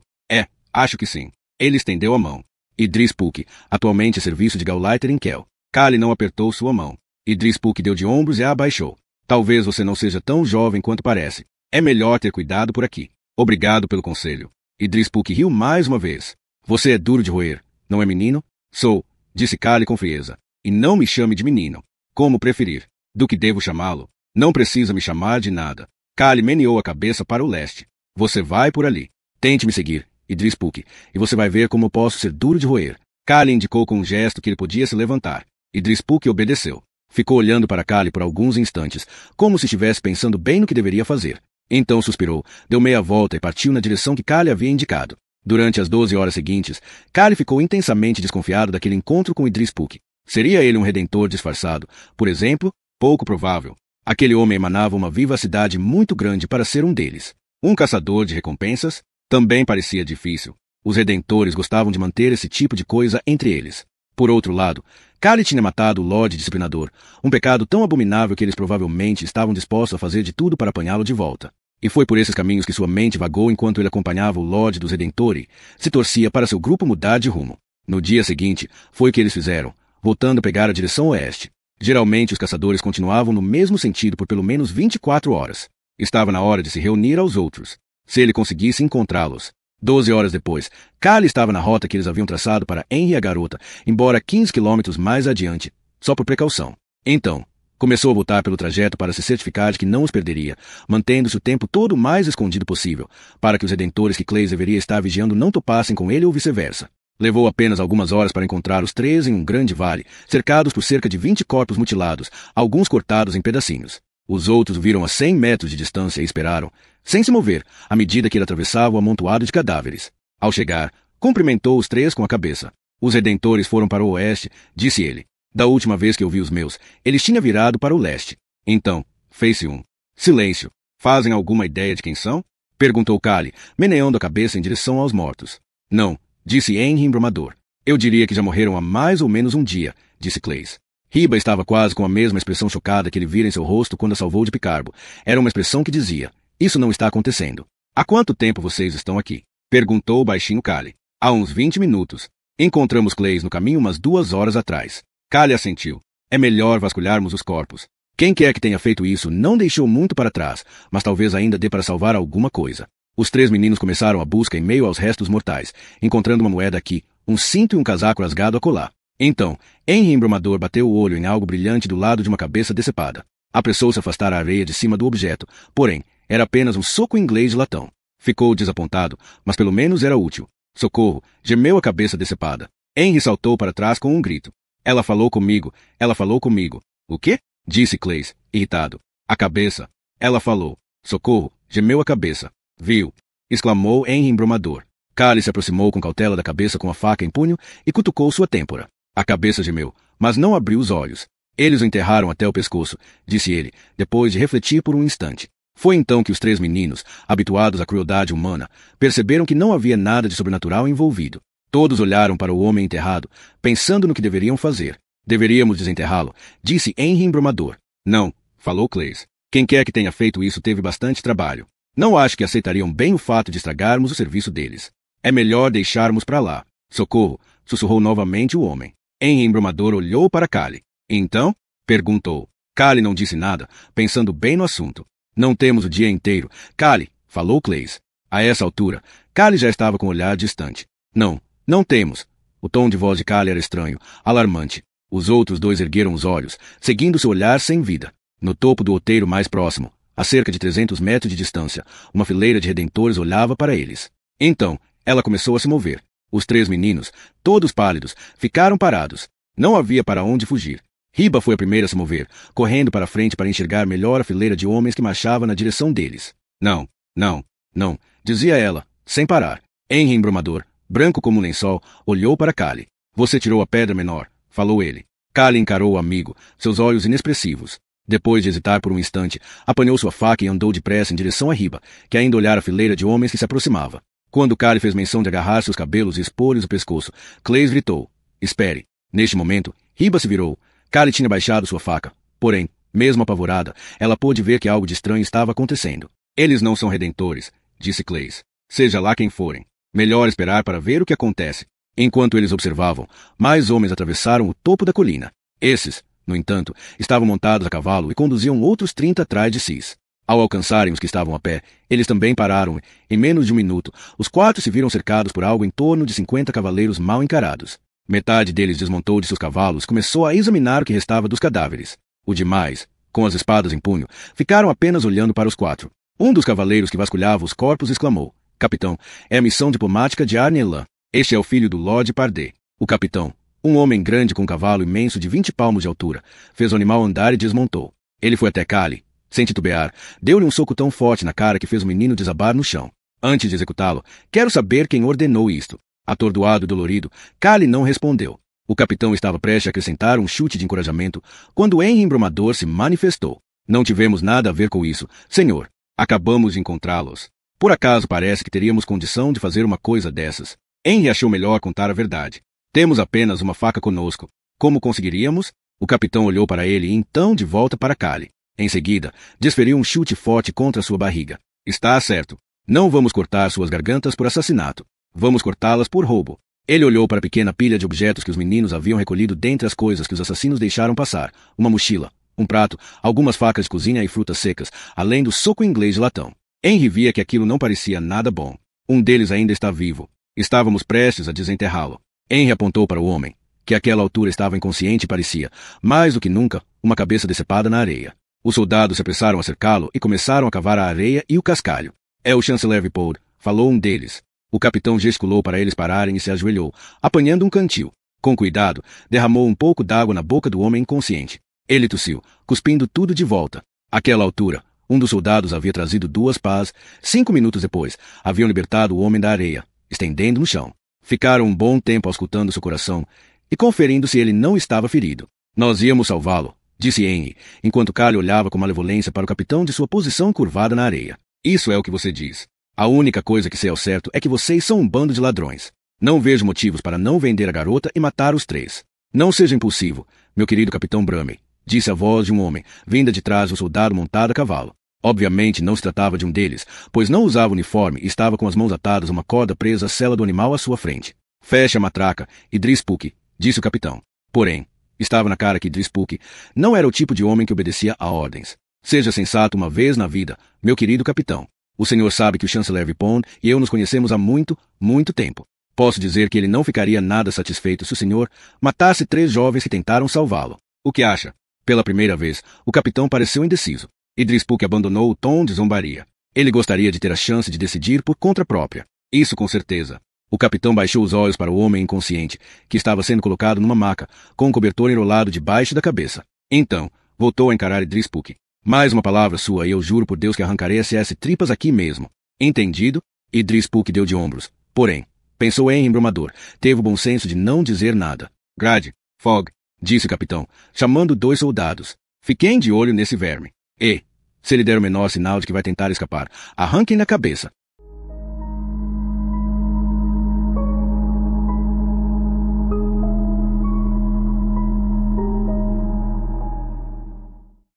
Acho que sim. Ele estendeu a mão. Idris Puk, atualmente a serviço de Gauleiter em Kel. Kali não apertou sua mão. Idris Puk deu de ombros e a abaixou. Talvez você não seja tão jovem quanto parece. É melhor ter cuidado por aqui. Obrigado pelo conselho. Idris Puk riu mais uma vez. Você é duro de roer, não é menino? Sou, disse Kali com frieza. E não me chame de menino. Como preferir. Do que devo chamá-lo? Não precisa me chamar de nada. Kali meneou a cabeça para o leste. Você vai por ali. Tente me seguir, Idris Puk, e você vai ver como eu posso ser duro de roer. Kali indicou com um gesto que ele podia se levantar. Idris Puk obedeceu. Ficou olhando para Kali por alguns instantes, como se estivesse pensando bem no que deveria fazer. Então suspirou, deu meia volta e partiu na direção que Kali havia indicado. Durante as 12 horas seguintes, Kali ficou intensamente desconfiado daquele encontro com Idris Puk. Seria ele um redentor disfarçado? Por exemplo? Pouco provável. Aquele homem emanava uma vivacidade muito grande para ser um deles. Um caçador de recompensas? Também parecia difícil. Os redentores gostavam de manter esse tipo de coisa entre eles. Por outro lado, Kali tinha matado o Lorde Disciplinador, um pecado tão abominável que eles provavelmente estavam dispostos a fazer de tudo para apanhá-lo de volta. E foi por esses caminhos que sua mente vagou enquanto ele acompanhava o Lorde dos Redentori, se torcia para seu grupo mudar de rumo. No dia seguinte, foi o que eles fizeram, voltando a pegar a direção oeste. Geralmente os caçadores continuavam no mesmo sentido por pelo menos 24 horas. Estava na hora de se reunir aos outros. Se ele conseguisse encontrá-los. 12 horas depois, Kali estava na rota que eles haviam traçado para Henry a Garota, embora 15 quilômetros mais adiante, só por precaução. Então, começou a lutar pelo trajeto para se certificar de que não os perderia, mantendo-se o tempo todo o mais escondido possível, para que os redentores que Clays deveria estar vigiando não topassem com ele ou vice-versa. Levou apenas algumas horas para encontrar os 3 em um grande vale, cercados por cerca de 20 corpos mutilados, alguns cortados em pedacinhos. Os outros o viram a 100 metros de distância e esperaram, sem se mover, à medida que ele atravessava o amontoado de cadáveres. Ao chegar, cumprimentou os 3 com a cabeça. Os redentores foram para o oeste, disse ele. Da última vez que eu vi os meus, eles tinham virado para o leste. Então, fez-se um silêncio. Fazem alguma ideia de quem são? Perguntou Kali, meneando a cabeça em direção aos mortos. Não, disse Henry embromador. Eu diria que já morreram há mais ou menos um dia, disse Clays. Riba estava quase com a mesma expressão chocada que ele vira em seu rosto quando a salvou de Picarbo. Era uma expressão que dizia, isso não está acontecendo. Há quanto tempo vocês estão aqui? Perguntou baixinho Kali. Há uns 20 minutos. Encontramos Clays no caminho umas 2 horas atrás. Kali assentiu. É melhor vasculharmos os corpos. Quem quer que tenha feito isso não deixou muito para trás, mas talvez ainda dê para salvar alguma coisa. Os 3 meninos começaram a busca em meio aos restos mortais, encontrando uma moeda aqui, um cinto e um casaco rasgado a colar. Então, Henry embromador bateu o olho em algo brilhante do lado de uma cabeça decepada. Apressou-se a afastar a areia de cima do objeto, porém, era apenas um soco inglês de latão. Ficou desapontado, mas pelo menos era útil. Socorro! Gemeu a cabeça decepada. Henry saltou para trás com um grito. Ela falou comigo, ela falou comigo. O quê? Disse Clays, irritado. A cabeça. Ela falou. Socorro! Gemeu a cabeça. Viu? Exclamou Henry embromador. Kali se aproximou com cautela da cabeça com a faca em punho e cutucou sua têmpora. A cabeça gemeu, mas não abriu os olhos. Eles o enterraram até o pescoço, disse ele, depois de refletir por um instante. Foi então que os 3 meninos, habituados à crueldade humana, perceberam que não havia nada de sobrenatural envolvido. Todos olharam para o homem enterrado, pensando no que deveriam fazer. Deveríamos desenterrá-lo, disse Henry embromador. Não, falou Clays. Quem quer que tenha feito isso teve bastante trabalho. Não acho que aceitariam bem o fato de estragarmos o serviço deles. É melhor deixarmos para lá. Socorro, sussurrou novamente o homem. Henry embromador olhou para Kali. Então? Perguntou. Kali não disse nada, pensando bem no assunto. Não temos o dia inteiro. Kali, falou Clays. A essa altura, Kali já estava com o olhar distante. Não temos. O tom de voz de Kali era estranho, alarmante. Os outros dois ergueram os olhos, seguindo seu olhar sem vida. No topo do outeiro mais próximo, a cerca de 300 metros de distância, uma fileira de redentores olhava para eles. Então, ela começou a se mover. Os 3 meninos, todos pálidos, ficaram parados. Não havia para onde fugir. Riba foi a primeira a se mover, correndo para a frente para enxergar melhor a fileira de homens que marchava na direção deles. Não, não, não, dizia ela, sem parar. Henry Embrumador, branco como um lençol, olhou para Callie. Você tirou a pedra menor, falou ele. Callie encarou o amigo, seus olhos inexpressivos. Depois de hesitar por um instante, apanhou sua faca e andou depressa em direção a Riba, que ainda olhara a fileira de homens que se aproximava. Quando Callie fez menção de agarrar seus cabelos e expor-lhes o pescoço, Clays gritou, espere. Neste momento, Riba se virou. Callie tinha baixado sua faca. Porém, mesmo apavorada, ela pôde ver que algo de estranho estava acontecendo. Eles não são redentores, disse Clays. Seja lá quem forem. Melhor esperar para ver o que acontece. Enquanto eles observavam, mais homens atravessaram o topo da colina. Esses, no entanto, estavam montados a cavalo e conduziam outros 30 atrás de si. Ao alcançarem os que estavam a pé, eles também pararam. Em menos de um minuto, os 4 se viram cercados por algo em torno de 50 cavaleiros mal encarados. Metade deles desmontou de seus cavalos e começou a examinar o que restava dos cadáveres. Os demais, com as espadas em punho, ficaram apenas olhando para os 4. Um dos cavaleiros que vasculhava os corpos exclamou, Capitão, é a missão diplomática de Arnelan. Este é o filho do Lord Pardé. O capitão, um homem grande com um cavalo imenso de 20 palmos de altura, fez o animal andar e desmontou. Ele foi até Callie. Sem titubear, deu-lhe um soco tão forte na cara que fez o menino desabar no chão. Antes de executá-lo, quero saber quem ordenou isto. Atordoado e dolorido, Callie não respondeu. O capitão estava prestes a acrescentar um chute de encorajamento quando Henry Embrumador se manifestou. Não tivemos nada a ver com isso, senhor. Acabamos de encontrá-los. Por acaso parece que teríamos condição de fazer uma coisa dessas? Henry achou melhor contar a verdade. Temos apenas uma faca conosco. Como conseguiríamos? O capitão olhou para ele e então de volta para Callie. Em seguida, desferiu um chute forte contra sua barriga. Está certo. Não vamos cortar suas gargantas por assassinato. Vamos cortá-las por roubo. Ele olhou para a pequena pilha de objetos que os meninos haviam recolhido dentre as coisas que os assassinos deixaram passar. Uma mochila, um prato, algumas facas de cozinha e frutas secas, além do soco inglês de latão. Henry via que aquilo não parecia nada bom. Um deles ainda está vivo. Estávamos prestes a desenterrá-lo. Henry apontou para o homem, que àquela altura estava inconsciente e parecia, mais do que nunca, uma cabeça decepada na areia. Os soldados se apressaram a cercá-lo e começaram a cavar a areia e o cascalho. É o chanceler Vipond, falou um deles. O capitão gesticulou para eles pararem e se ajoelhou, apanhando um cantil. Com cuidado, derramou um pouco d'água na boca do homem inconsciente. Ele tossiu, cuspindo tudo de volta. Àquela altura, um dos soldados havia trazido 2 pás. 5 minutos depois, haviam libertado o homem da areia, estendendo no chão. Ficaram um bom tempo auscultando seu coração e conferindo se ele não estava ferido. Nós íamos salvá-lo, disse Henry, enquanto Callie olhava com malevolência para o capitão de sua posição curvada na areia. Isso é o que você diz. A única coisa que sei ao certo é que vocês são um bando de ladrões. Não vejo motivos para não vender a garota e matar os 3. Não seja impulsivo, meu querido capitão Brumey, disse a voz de um homem, vinda de trás do soldado montado a cavalo. Obviamente não se tratava de um deles, pois não usava uniforme e estava com as mãos atadas a uma corda presa à sela do animal à sua frente. Feche a matraca, Idris Puck, disse o capitão. Porém, estava na cara que Idris Puck não era o tipo de homem que obedecia a ordens. Seja sensato uma vez na vida, meu querido capitão. O senhor sabe que o chanceler Vipond e eu nos conhecemos há muito, muito tempo. Posso dizer que ele não ficaria nada satisfeito se o senhor matasse 3 jovens que tentaram salvá-lo. O que acha? Pela primeira vez, o capitão pareceu indeciso. Idris Puck abandonou o tom de zombaria. Ele gostaria de ter a chance de decidir por conta própria. Isso com certeza. O capitão baixou os olhos para o homem inconsciente, que estava sendo colocado numa maca, com um cobertor enrolado debaixo da cabeça. Então, voltou a encarar Idris Puck. Mais uma palavra sua e eu juro por Deus que arrancarei SS tripas aqui mesmo. Entendido? Idris Puck deu de ombros. Porém, pensou Henry Embrumador, teve o bom senso de não dizer nada. Grade, Fogg, disse o capitão, chamando 2 soldados. Fiquem de olho nesse verme. E, se ele der o menor sinal de que vai tentar escapar, arranquem na cabeça.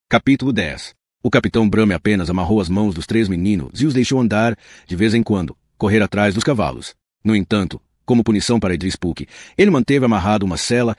Capítulo 10. O capitão Brumey apenas amarrou as mãos dos 3 meninos e os deixou andar, de vez em quando, correr atrás dos cavalos. No entanto, como punição para Idris Puck, ele manteve amarrado uma sela.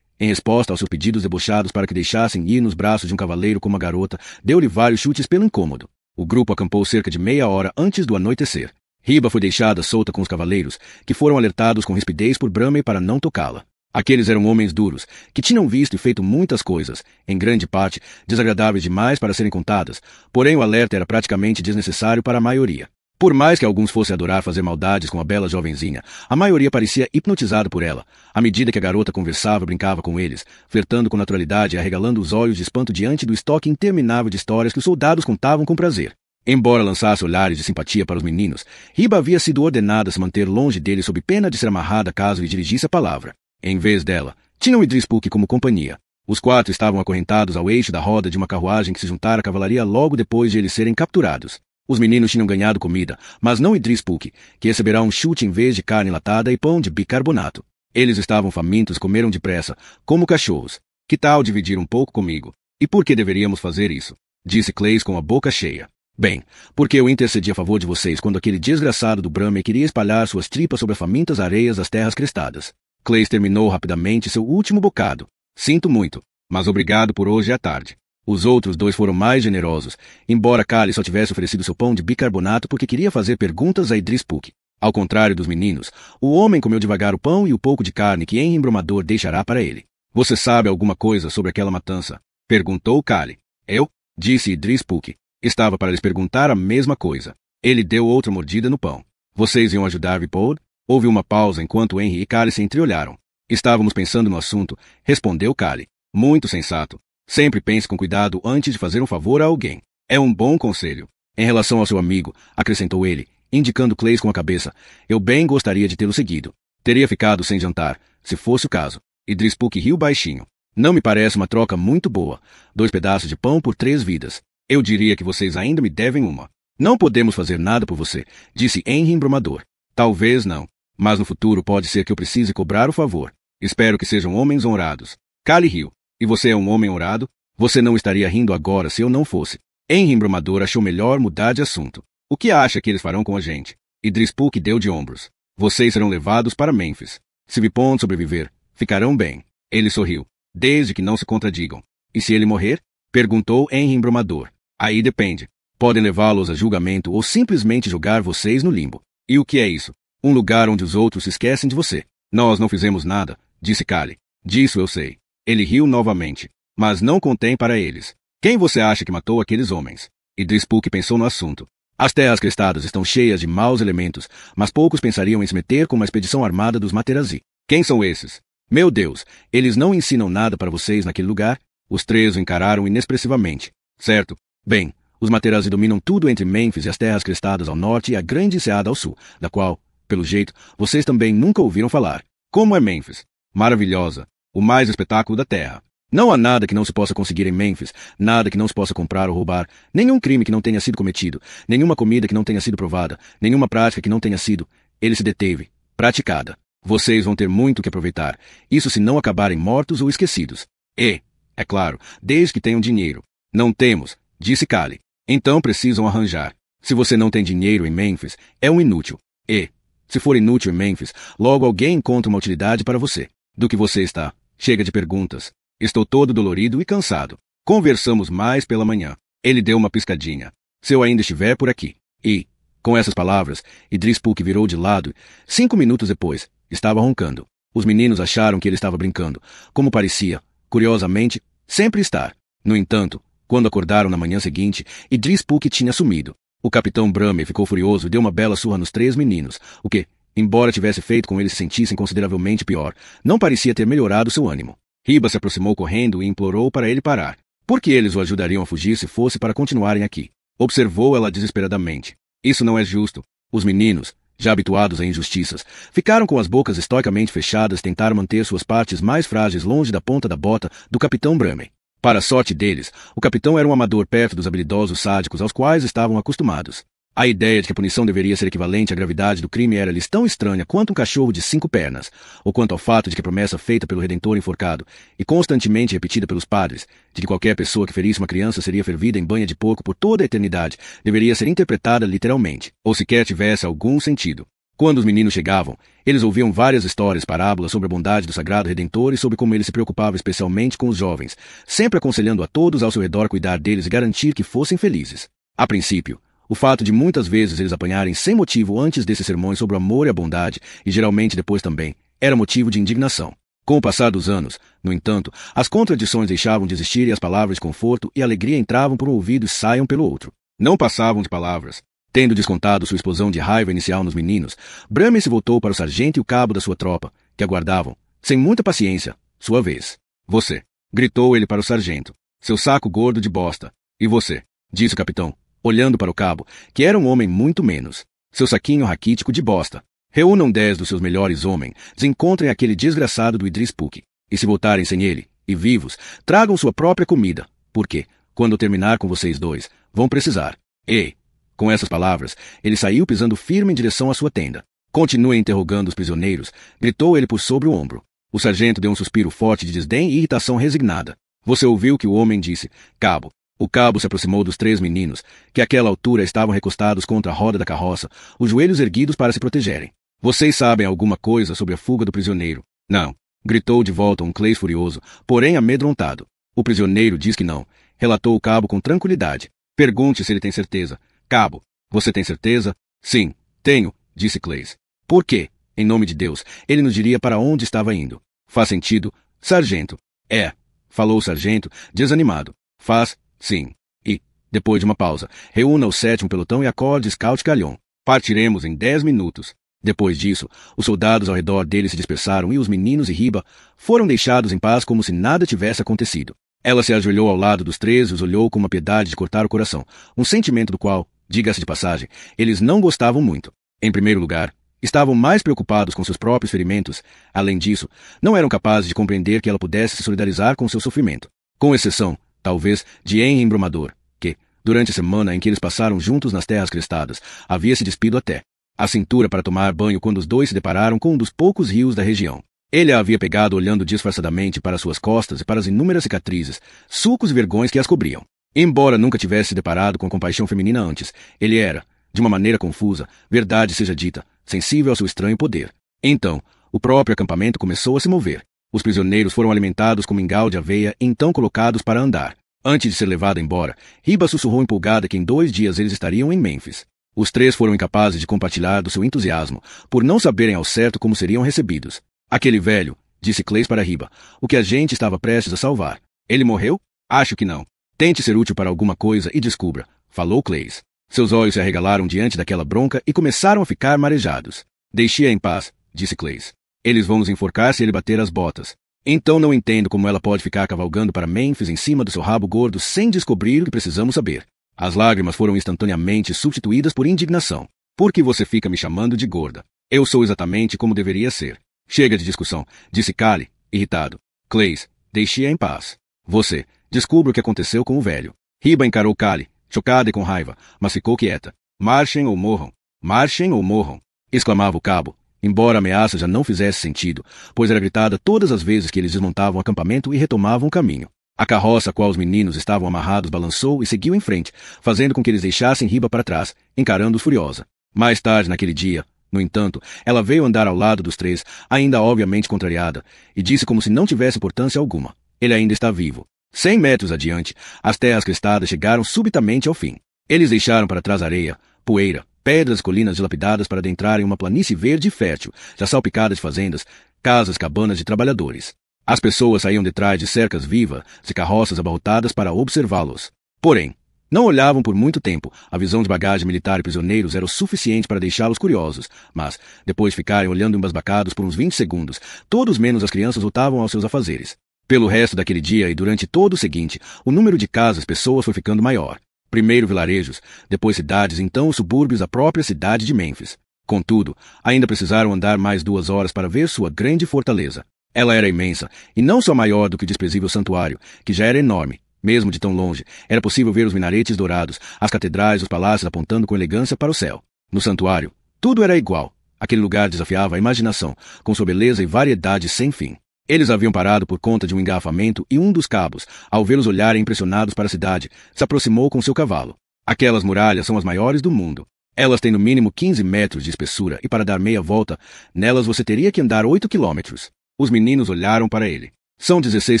Em resposta aos seus pedidos debochados para que deixassem ir nos braços de um cavaleiro como a garota, deu-lhe vários chutes pelo incômodo. O grupo acampou cerca de meia hora antes do anoitecer. Riba foi deixada solta com os cavaleiros, que foram alertados com rispidez por Brumey para não tocá-la. Aqueles eram homens duros, que tinham visto e feito muitas coisas, em grande parte, desagradáveis demais para serem contadas, porém o alerta era praticamente desnecessário para a maioria. Por mais que alguns fossem adorar fazer maldades com a bela jovenzinha, a maioria parecia hipnotizada por ela, à medida que a garota conversava e brincava com eles, flertando com naturalidade e arregalando os olhos de espanto diante do estoque interminável de histórias que os soldados contavam com prazer. Embora lançasse olhares de simpatia para os meninos, Riba havia sido ordenada a se manter longe dele sob pena de ser amarrada caso lhe dirigisse a palavra. Em vez dela, tinham Idris Puck como companhia. Os quatro estavam acorrentados ao eixo da roda de uma carruagem que se juntara à cavalaria logo depois de eles serem capturados. Os meninos tinham ganhado comida, mas não Idris Puck, que receberá um chute em vez de carne enlatada e pão de bicarbonato. Eles estavam famintos e comeram depressa, como cachorros. Que tal dividir um pouco comigo? E por que deveríamos fazer isso? Disse Clays com a boca cheia. Bem, porque eu intercedi a favor de vocês quando aquele desgraçado do Brahme queria espalhar suas tripas sobre as famintas areias das terras crestadas. Clays terminou rapidamente seu último bocado. Sinto muito, mas obrigado por hoje à tarde. Os outros dois foram mais generosos, embora Cali só tivesse oferecido seu pão de bicarbonato porque queria fazer perguntas a Idris Puck. Ao contrário dos meninos, o homem comeu devagar o pão e o pouco de carne que Henry Embromador deixará para ele. Você sabe alguma coisa sobre aquela matança? Perguntou Cali. Eu? Disse Idris Puck. Estava para lhes perguntar a mesma coisa. Ele deu outra mordida no pão. Vocês iam ajudar Vipod? Houve uma pausa enquanto Henry e Cali se entreolharam. Estávamos pensando no assunto, respondeu Cali. Muito sensato. Sempre pense com cuidado antes de fazer um favor a alguém. É um bom conselho. Em relação ao seu amigo, acrescentou ele, indicando Clays com a cabeça, eu bem gostaria de tê-lo seguido. Teria ficado sem jantar, se fosse o caso. Idris Puck riu baixinho. Não me parece uma troca muito boa. 2 pedaços de pão por 3 vidas. Eu diria que vocês ainda me devem uma. Não podemos fazer nada por você, disse Henry Embromador. Talvez não. Mas no futuro pode ser que eu precise cobrar o favor. Espero que sejam homens honrados. Cali riu. E você é um homem honrado? Você não estaria rindo agora se eu não fosse. Henry Embromador achou melhor mudar de assunto. O que acha que eles farão com a gente? Idris Puck deu de ombros. Vocês serão levados para Memphis. Se Vipond sobreviver, ficarão bem. Ele sorriu. Desde que não se contradigam. E se ele morrer? Perguntou Henry Embromador. Aí depende. Podem levá-los a julgamento ou simplesmente jogar vocês no limbo. E o que é isso? Um lugar onde os outros se esquecem de você. Nós não fizemos nada, disse Cali. Disso eu sei. Ele riu novamente. Mas não contem para eles. Quem você acha que matou aqueles homens? Idris Puck pensou no assunto. As terras crestadas estão cheias de maus elementos, mas poucos pensariam em se meter com uma expedição armada dos Materazzi. Quem são esses? Meu Deus, eles não ensinam nada para vocês naquele lugar? Os 3 o encararam inexpressivamente. Certo. Bem, os Materazzi dominam tudo entre Memphis e as terras crestadas ao norte e a grande enseada ao sul, da qual, pelo jeito, vocês também nunca ouviram falar. Como é Memphis? Maravilhosa. O mais espetáculo da terra. Não há nada que não se possa conseguir em Memphis, nada que não se possa comprar ou roubar, nenhum crime que não tenha sido cometido, nenhuma comida que não tenha sido provada, nenhuma prática que não tenha sido, ele se deteve, praticada. Vocês vão ter muito que aproveitar, isso se não acabarem mortos ou esquecidos. E, é claro, desde que tenham dinheiro. Não temos, disse Cali. Então precisam arranjar. Se você não tem dinheiro em Memphis, é um inútil. E, se for inútil em Memphis, logo alguém encontra uma utilidade para você. Do que você está? Chega de perguntas. Estou todo dolorido e cansado. Conversamos mais pela manhã. Ele deu uma piscadinha. Se eu ainda estiver por aqui. E, com essas palavras, Idris Puck virou de lado. 5 minutos depois, estava roncando. Os meninos acharam que ele estava brincando, como parecia, curiosamente, sempre estar. No entanto, quando acordaram na manhã seguinte, Idris Puck tinha sumido. O capitão Brahme ficou furioso e deu uma bela surra nos 3 meninos, o que, embora tivesse feito com eles se sentissem consideravelmente pior, não parecia ter melhorado seu ânimo. Riba se aproximou correndo e implorou para ele parar. Por que eles o ajudariam a fugir se fosse para continuarem aqui? Observou ela desesperadamente. Isso não é justo. Os meninos, já habituados a injustiças, ficaram com as bocas estoicamente fechadas e tentaram manter suas partes mais frágeis longe da ponta da bota do capitão Brahme. Para a sorte deles, o capitão era um amador perto dos habilidosos sádicos aos quais estavam acostumados. A ideia de que a punição deveria ser equivalente à gravidade do crime era-lhes tão estranha quanto um cachorro de 5 pernas, ou quanto ao fato de que a promessa feita pelo Redentor enforcado, e constantemente repetida pelos padres, de que qualquer pessoa que ferisse uma criança seria fervida em banha de porco por toda a eternidade, deveria ser interpretada literalmente, ou sequer tivesse algum sentido. Quando os meninos chegavam, eles ouviam várias histórias, parábolas sobre a bondade do Sagrado Redentor e sobre como ele se preocupava especialmente com os jovens, sempre aconselhando a todos ao seu redor cuidar deles e garantir que fossem felizes. A princípio, o fato de muitas vezes eles apanharem sem motivo antes desses sermões sobre o amor e a bondade, e geralmente depois também, era motivo de indignação. Com o passar dos anos, no entanto, as contradições deixavam de existir e as palavras de conforto e alegria entravam por um ouvido e saiam pelo outro. Não passavam de palavras. Tendo descontado sua explosão de raiva inicial nos meninos, Brahmin se voltou para o sargento e o cabo da sua tropa, que aguardavam, sem muita paciência, sua vez. Você, gritou ele para o sargento, seu saco gordo de bosta. E você, disse o capitão, olhando para o cabo, que era um homem muito menos, seu saquinho raquítico de bosta. Reúnam 10 dos seus melhores homens, desencontrem aquele desgraçado do Idris Puck, e se voltarem sem ele, e vivos, tragam sua própria comida, porque, quando eu terminar com vocês dois, vão precisar. Ei! Com essas palavras, ele saiu pisando firme em direção à sua tenda. Continuem interrogando os prisioneiros, gritou ele por sobre o ombro. O sargento deu um suspiro forte de desdém e irritação resignada. Você ouviu que o homem disse, cabo. O cabo se aproximou dos 3 meninos, que àquela altura estavam recostados contra a roda da carroça, os joelhos erguidos para se protegerem. Vocês sabem alguma coisa sobre a fuga do prisioneiro? Não. Gritou de volta um Clays furioso, porém amedrontado. O prisioneiro diz que não, relatou o cabo com tranquilidade. Pergunte se ele tem certeza. Cabo, você tem certeza? Sim, tenho, disse Clays. Por quê? Em nome de Deus, ele nos diria para onde estava indo. Faz sentido, sargento. É, falou o sargento, desanimado. Faz, sim. E, depois de uma pausa, reúna o 7º pelotão e acorde Scout Galhon. Partiremos em 10 minutos. Depois disso, os soldados ao redor dele se dispersaram e os meninos e Riba foram deixados em paz como se nada tivesse acontecido. Ela se ajoelhou ao lado dos 3 e os olhou com uma piedade de cortar o coração, um sentimento do qual, diga-se de passagem, eles não gostavam muito. Em primeiro lugar, estavam mais preocupados com seus próprios ferimentos. Além disso, não eram capazes de compreender que ela pudesse se solidarizar com seu sofrimento. Com exceção, talvez, de Henry Embromador, que, durante a semana em que eles passaram juntos nas terras crestadas, havia se despido até a cintura para tomar banho quando os dois se depararam com um dos poucos rios da região. Ele a havia pegado olhando disfarçadamente para suas costas e para as inúmeras cicatrizes, sulcos e vergões que as cobriam. Embora nunca tivesse se deparado com a compaixão feminina antes, ele era, de uma maneira confusa, verdade seja dita, sensível ao seu estranho poder. Então, o próprio acampamento começou a se mover. Os prisioneiros foram alimentados com mingau de aveia e então colocados para andar. Antes de ser levado embora, Riba sussurrou empolgada que em 2 dias eles estariam em Mênfis. Os 3 foram incapazes de compartilhar do seu entusiasmo, por não saberem ao certo como seriam recebidos. Aquele velho, disse Clays para Riba, o que a gente estava prestes a salvar. Ele morreu? Acho que não. Tente ser útil para alguma coisa e descubra, falou Clays. Seus olhos se arregalaram diante daquela bronca e começaram a ficar marejados. Deixe-a em paz, disse Clays. Eles vão nos enforcar se ele bater as botas. Então não entendo como ela pode ficar cavalgando para Mênfis em cima do seu rabo gordo sem descobrir o que precisamos saber. As lágrimas foram instantaneamente substituídas por indignação. Por que você fica me chamando de gorda? Eu sou exatamente como deveria ser. Chega de discussão, disse Cale, irritado. Clays, deixe-a em paz. Você, descubra o que aconteceu com o velho. Riba encarou Cale, chocada e com raiva, mas ficou quieta. Marchem ou morram. Marchem ou morram. Exclamava o cabo, embora a ameaça já não fizesse sentido, pois era gritada todas as vezes que eles desmontavam o acampamento e retomavam o caminho. A carroça a qual os meninos estavam amarrados balançou e seguiu em frente, fazendo com que eles deixassem Riba para trás, encarando-os furiosa. Mais tarde naquele dia, no entanto, ela veio andar ao lado dos 3, ainda obviamente contrariada, e disse como se não tivesse importância alguma. Ele ainda está vivo. 100 metros adiante, as terras crestadas chegaram subitamente ao fim. Eles deixaram para trás areia, poeira, pedras e colinas dilapidadas para adentrarem uma planície verde e fértil, já salpicada de fazendas, casas e cabanas de trabalhadores. As pessoas saíam detrás de cercas vivas e carroças abarrotadas para observá-los. Porém, não olhavam por muito tempo. A visão de bagagem militar e prisioneiros era o suficiente para deixá-los curiosos, mas, depois de ficarem olhando embasbacados por uns 20 segundos, todos menos as crianças voltavam aos seus afazeres. Pelo resto daquele dia e durante todo o seguinte, o número de casas e pessoas foi ficando maior. Primeiro vilarejos, depois cidades, então os subúrbios da própria cidade de Mênfis. Contudo, ainda precisaram andar mais 2 horas para ver sua grande fortaleza. Ela era imensa, e não só maior do que o desprezível santuário, que já era enorme. Mesmo de tão longe, era possível ver os minaretes dourados, as catedrais e os palácios apontando com elegância para o céu. No santuário, tudo era igual. Aquele lugar desafiava a imaginação, com sua beleza e variedade sem fim. Eles haviam parado por conta de um engarrafamento e um dos cabos, ao vê-los olharem impressionados para a cidade, se aproximou com seu cavalo. Aquelas muralhas são as maiores do mundo. Elas têm no mínimo 15 metros de espessura e para dar meia volta, nelas você teria que andar 8 quilômetros. Os meninos olharam para ele. São 16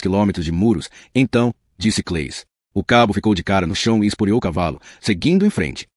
quilômetros de muros, então, disse Clays. O cabo ficou de cara no chão e esporeou o cavalo, seguindo em frente.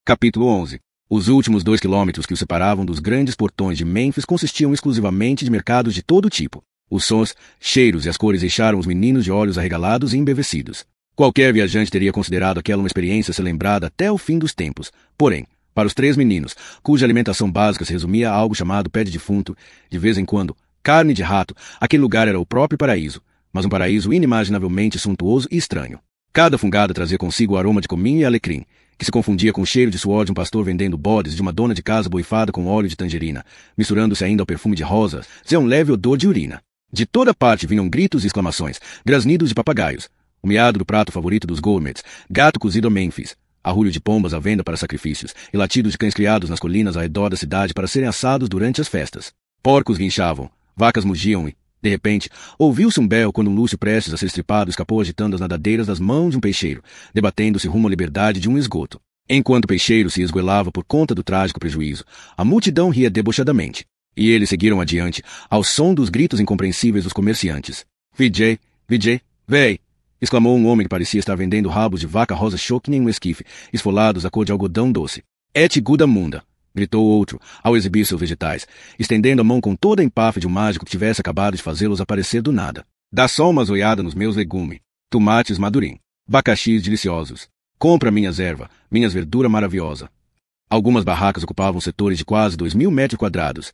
Capítulo 11. Os últimos 2 quilômetros que o separavam dos grandes portões de Mênfis consistiam exclusivamente de mercados de todo tipo. Os sons, cheiros e as cores deixaram os meninos de olhos arregalados e embevecidos. Qualquer viajante teria considerado aquela uma experiência a ser lembrada até o fim dos tempos. Porém, para os 3 meninos, cuja alimentação básica se resumia a algo chamado pé de defunto, de vez em quando, carne de rato, aquele lugar era o próprio paraíso, mas um paraíso inimaginavelmente suntuoso e estranho. Cada fungada trazia consigo o aroma de cominho e alecrim, que se confundia com o cheiro de suor de um pastor vendendo bodes de uma dona de casa borrifada com óleo de tangerina, misturando-se ainda ao perfume de rosas e um leve odor de urina. De toda parte vinham gritos e exclamações, grasnidos de papagaios, o miado do prato favorito dos gourmets, gato cozido a Mênfis, arrulho de pombas à venda para sacrifícios e latidos de cães criados nas colinas ao redor da cidade para serem assados durante as festas. Porcos guinchavam, vacas mugiam e, de repente, ouviu-se um berro quando um lúcio prestes a ser estripado escapou agitando as nadadeiras das mãos de um peixeiro, debatendo-se rumo à liberdade de um esgoto. Enquanto o peixeiro se esgoelava por conta do trágico prejuízo, a multidão ria debochadamente. E eles seguiram adiante, ao som dos gritos incompreensíveis dos comerciantes. Vijay, Vijay, véi! Exclamou um homem que parecia estar vendendo rabos de vaca rosa choque em um esquife, esfolados à cor de algodão doce. Et guda munda! Gritou outro, ao exibir seus vegetais, estendendo a mão com toda a empáfia de um mágico que tivesse acabado de fazê-los aparecer do nada. Dá só uma zoiada nos meus legumes. Tomates madurim. Bacaxis deliciosos. Compra minhas ervas, minhas verdura maravilhosa. Algumas barracas ocupavam setores de quase 2.000 metros quadrados.